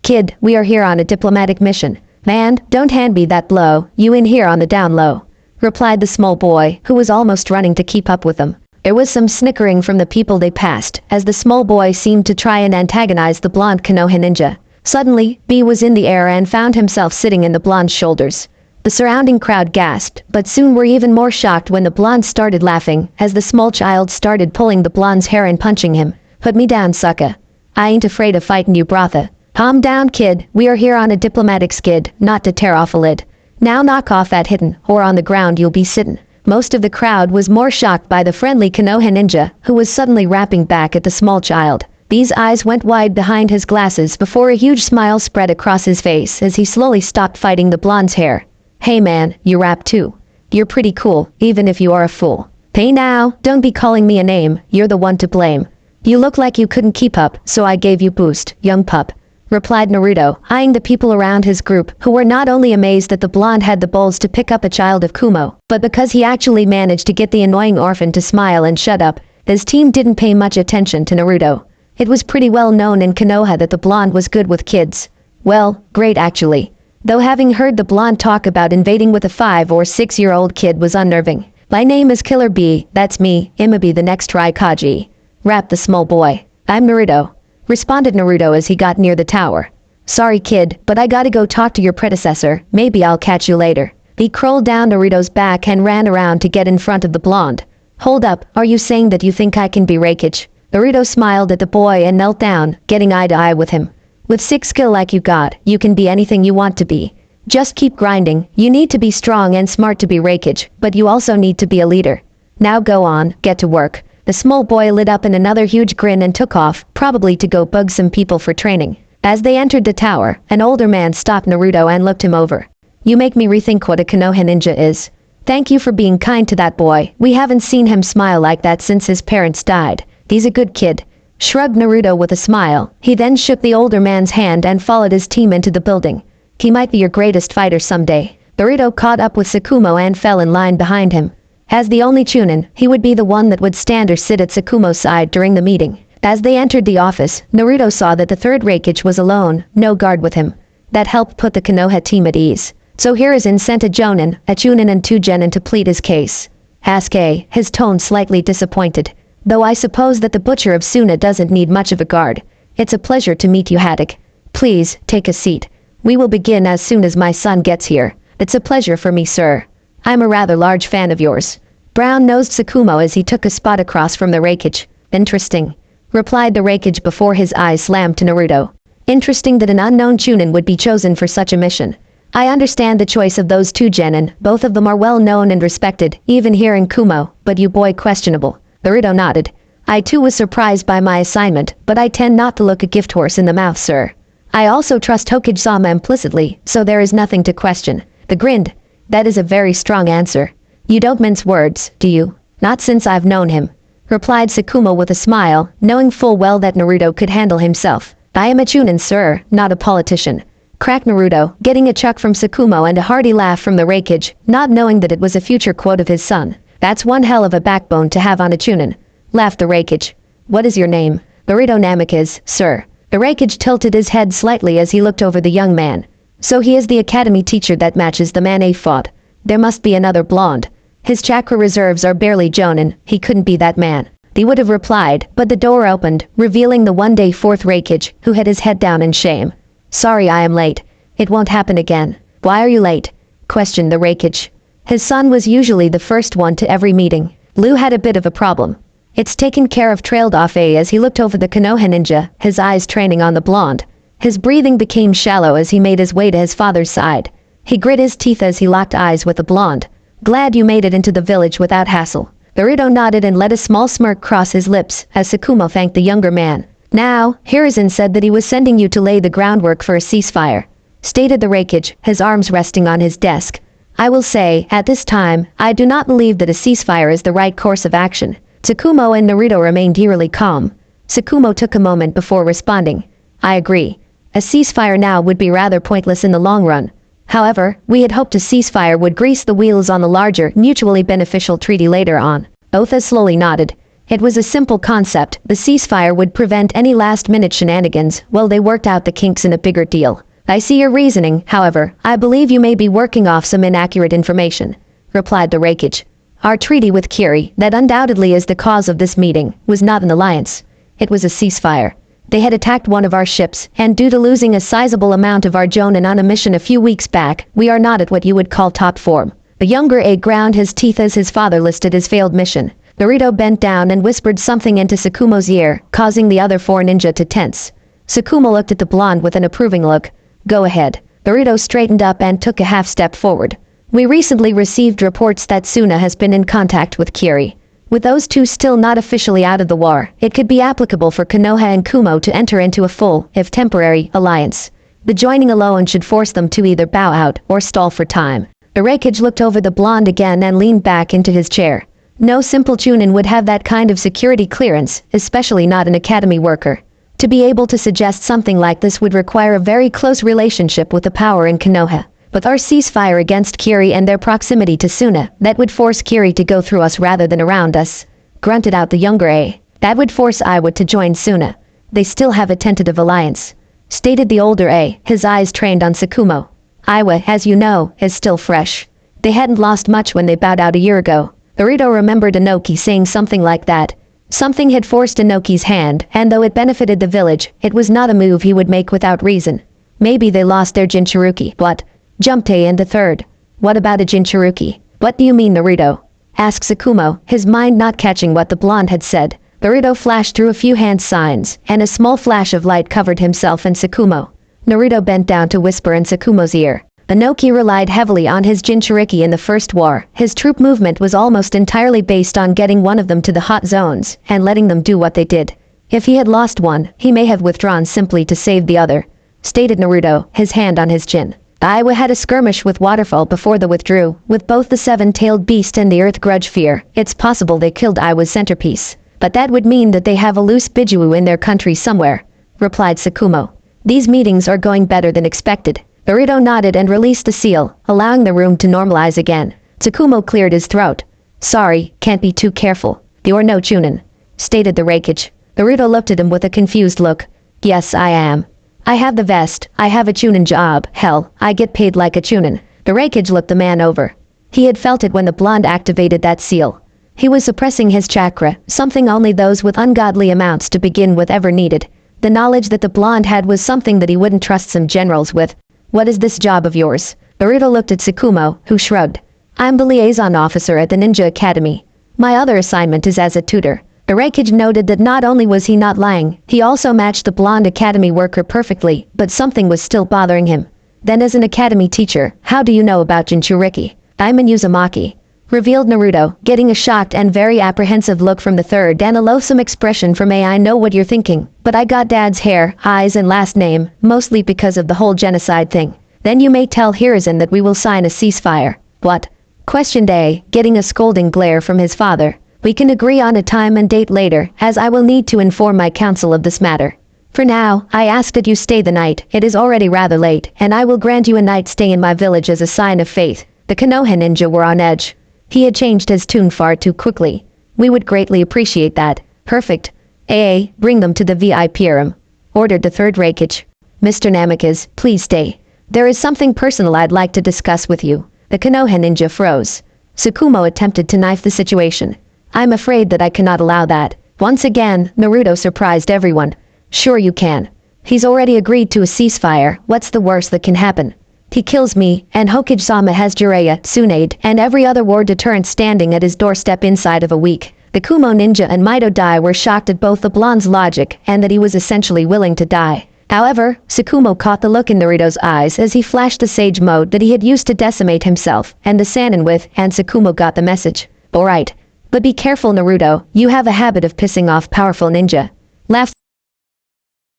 Kid, we are here on a diplomatic mission. Man, don't hand me that blow, you in here on the down low, replied the small boy, who was almost running to keep up with them. There was some snickering from the people they passed, as the small boy seemed to try and antagonize the blonde Konoha ninja. Suddenly, B was in the air and found himself sitting in the blonde's shoulders. The surrounding crowd gasped, but soon were even more shocked when the blonde started laughing, as the small child started pulling the blonde's hair and punching him. Put me down, sucker. I ain't afraid of fighting you, brother. Calm down, kid, we are here on a diplomatic skid, not to tear off a lid. Now knock off that hittin', or on the ground you'll be sittin'. Most of the crowd was more shocked by the friendly Konoha ninja, who was suddenly rapping back at the small child. These eyes went wide behind his glasses before a huge smile spread across his face as he slowly stopped fighting the blonde's hair. Hey man, you rap too. You're pretty cool, even if you are a fool. Hey now, don't be calling me a name, you're the one to blame. You look like you couldn't keep up, so I gave you boost, young pup, replied Naruto, eyeing the people around his group, who were not only amazed that the blonde had the balls to pick up a child of Kumo, but because he actually managed to get the annoying orphan to smile and shut up. His team didn't pay much attention to Naruto. It was pretty well known in Konoha that the blonde was good with kids. Well, great actually. Though having heard the blonde talk about invading with a 5 or 6-year-old kid was unnerving. My name is Killer B, that's me, I'ma be the next Hokage, rapped the small boy. I'm Naruto, responded Naruto as he got near the tower. Sorry kid, but I gotta go talk to your predecessor, maybe I'll catch you later. He crawled down Naruto's back and ran around to get in front of the blonde. Hold up, are you saying that you think I can be Hokage? Naruto smiled at the boy and knelt down, getting eye to eye with him. With 6 skill like you got, you can be anything you want to be. Just keep grinding, you need to be strong and smart to be Hokage, but you also need to be a leader. Now go on, get to work. The small boy lit up in another huge grin and took off, probably to go bug some people for training. As they entered the tower, an older man stopped Naruto and looked him over. You make me rethink what a Konoha ninja is. Thank you for being kind to that boy, we haven't seen him smile like that since his parents died. He's a good kid, shrugged Naruto with a smile. He then shook the older man's hand and followed his team into the building. He might be your greatest fighter someday. Naruto caught up with Tsukumo and fell in line behind him. As the only Chunin, he would be the one that would stand or sit at Tsukumo's side during the meeting. As they entered the office, Naruto saw that the third Hokage was alone, no guard with him. That helped put the Konoha team at ease. So here is sent a Jonin, a Chunin and 2 Genin to plead his case. Ask A, his tone slightly disappointed. Though I suppose that the butcher of Suna doesn't need much of a guard. It's a pleasure to meet you, Haddock. Please, take a seat. We will begin as soon as my son gets here. It's a pleasure for me, sir. I'm a rather large fan of yours. Brown-nosed Tsukumo as he took a spot across from the Hokage. Interesting, replied the Hokage before his eyes slammed to Naruto. Interesting that an unknown Chunin would be chosen for such a mission. I understand the choice of those 2 Genin, both of them are well known and respected, even here in Kumo, but you boy questionable. Naruto nodded. I too was surprised by my assignment, but I tend not to look a gift horse in the mouth, sir. I also trust Hokage-sama implicitly, so there is nothing to question. The grinned. That is a very strong answer. You don't mince words, do you? Not since I've known him, replied Tsukumo with a smile, knowing full well that Naruto could handle himself. I am a Chunin, sir, not a politician, cracked Naruto, getting a chuck from Tsukumo and a hearty laugh from the Hokage, not knowing that it was a future quote of his son. That's one hell of a backbone to have on a Chunin, laughed the Hokage. What is your name? Naruto Namikaze, sir. The Hokage tilted his head slightly as he looked over the young man. So he is the academy teacher that matches the man A fought. There must be another blonde. His chakra reserves are barely Jonin, he couldn't be that man. He would have replied, but the door opened, revealing the one-day 4th Hokage, who had his head down in shame. Sorry I am late. It won't happen again. Why are you late? Questioned the Hokage. His son was usually the first one to every meeting. Lou had a bit of a problem. It's taken care of, trailed off A as he looked over the Konoha ninja, his eyes training on the blonde. His breathing became shallow as he made his way to his father's side. He grit his teeth as he locked eyes with the blonde. Glad you made it into the village without hassle. Naruto nodded and let a small smirk cross his lips as Tsukumo thanked the younger man. Now, Hiruzen said that he was sending you to lay the groundwork for a ceasefire, stated the Hokage, his arms resting on his desk. I will say, at this time, I do not believe that a ceasefire is the right course of action. Tsukumo and Naruto remained eerily calm. Tsukumo took a moment before responding. I agree. A ceasefire now would be rather pointless in the long run. However, we had hoped a ceasefire would grease the wheels on the larger, mutually beneficial treaty later on. Otha slowly nodded. It was a simple concept. The ceasefire would prevent any last-minute shenanigans while they worked out the kinks in a bigger deal. I see your reasoning, however. I believe you may be working off some inaccurate information, replied the Hokage. Our treaty with Kyuubi, that undoubtedly is the cause of this meeting, was not an alliance. It was a ceasefire. They had attacked one of our ships, and due to losing a sizable amount of our Jonin on a mission a few weeks back, we are not at what you would call top form. The younger A ground his teeth as his father listed his failed mission. Naruto bent down and whispered something into Tsukumo's ear, causing the other four ninja to tense. Tsukumo looked at the blonde with an approving look. Go ahead. Naruto straightened up and took a half step forward. We recently received reports that Suna has been in contact with Kyuubi. With those two still not officially out of the war, it could be applicable for Konoha and Kumo to enter into a full, if temporary, alliance. The joining alone should force them to either bow out or stall for time. The Hokage looked over the blonde again and leaned back into his chair. No simple Chunin would have that kind of security clearance, especially not an academy worker. To be able to suggest something like this would require a very close relationship with the power in Konoha. With our ceasefire against Kyuubi and their proximity to Suna, that would force Kyuubi to go through us rather than around us, grunted out the younger A. That would force Iwa to join Suna. They still have a tentative alliance, stated the older A, his eyes trained on Tsukumo. Iwa, as you know, is still fresh. They hadn't lost much when they bowed out a year ago. Naruto remembered Inoki saying something like that. Something had forced Inoki's hand, and though it benefited the village, it was not a move he would make without reason. Maybe they lost their Jinchuruki. What? Jumped A in the third. What about a Jinchuruki? What do you mean, Naruto? Asked Tsukumo, his mind not catching what the blonde had said. Naruto flashed through a few hand signs, and a small flash of light covered himself and Tsukumo. Naruto bent down to whisper in Tsukumo's ear. Inoki relied heavily on his Jinchuriki in the First War. His troop movement was almost entirely based on getting one of them to the hot zones, and letting them do what they did. If he had lost one, he may have withdrawn simply to save the other, stated Naruto, his hand on his chin. Iwa had a skirmish with Waterfall before they withdrew, with both the seven-tailed beast and the Earth Grudge Fear. It's possible they killed Iwa's centerpiece. But that would mean that they have a loose Bijuu in their country somewhere, replied Tsukumo. These meetings are going better than expected. Naruto nodded and released the seal, allowing the room to normalize again. Tsukumo cleared his throat. Sorry, can't be too careful. You're no Chunin, stated the Hokage. Naruto looked at him with a confused look. Yes, I am. I have the vest. I have a Chunin job. Hell, I get paid like a Chunin. The Hokage looked the man over. He had felt it when the blonde activated that seal. He was suppressing his chakra, something only those with ungodly amounts to begin with ever needed. The knowledge that the blonde had was something that he wouldn't trust some generals with. What is this job of yours? Naruto looked at Tsukumo, who shrugged. I'm the liaison officer at the Ninja Academy. My other assignment is as a tutor. The Hokage noted that not only was he not lying, he also matched the blonde academy worker perfectly, but something was still bothering him. Then as an academy teacher, how do you know about Jinchuriki? I'm an Uzumaki, revealed Naruto, getting a shocked and very apprehensive look from the third and a loathsome expression from A. I know what you're thinking, but I got Dad's hair, eyes and last name, mostly because of the whole genocide thing. Then you may tell Hiruzen that we will sign a ceasefire. What? Questioned A, getting a scolding glare from his father. We can agree on a time and date later, as I will need to inform my council of this matter. For now, I ask that you stay the night. It is already rather late, and I will grant you a night stay in my village as a sign of faith. The Konoha ninja were on edge. He had changed his tune far too quickly. We would greatly appreciate that. Perfect. AA, bring them to the VIP room, ordered the third Hokage. Mr. Namikaze, please stay. There is something personal I'd like to discuss with you. The Konoha ninja froze. Tsukumo attempted to knife the situation. I'm afraid that I cannot allow that. Once again, Naruto surprised everyone. Sure you can. He's already agreed to a ceasefire. What's the worst that can happen? He kills me, and Hokage-sama has Jiraiya, Tsunade, and every other war deterrent standing at his doorstep inside of a week. The Kumo ninja and Mito Dai were shocked at both the blonde's logic and that he was essentially willing to die. However, Tsukumo caught the look in Naruto's eyes as he flashed the sage mode that he had used to decimate himself and the Sannin with, and Tsukumo got the message. Alright. But be careful, Naruto. You have a habit of pissing off powerful ninja.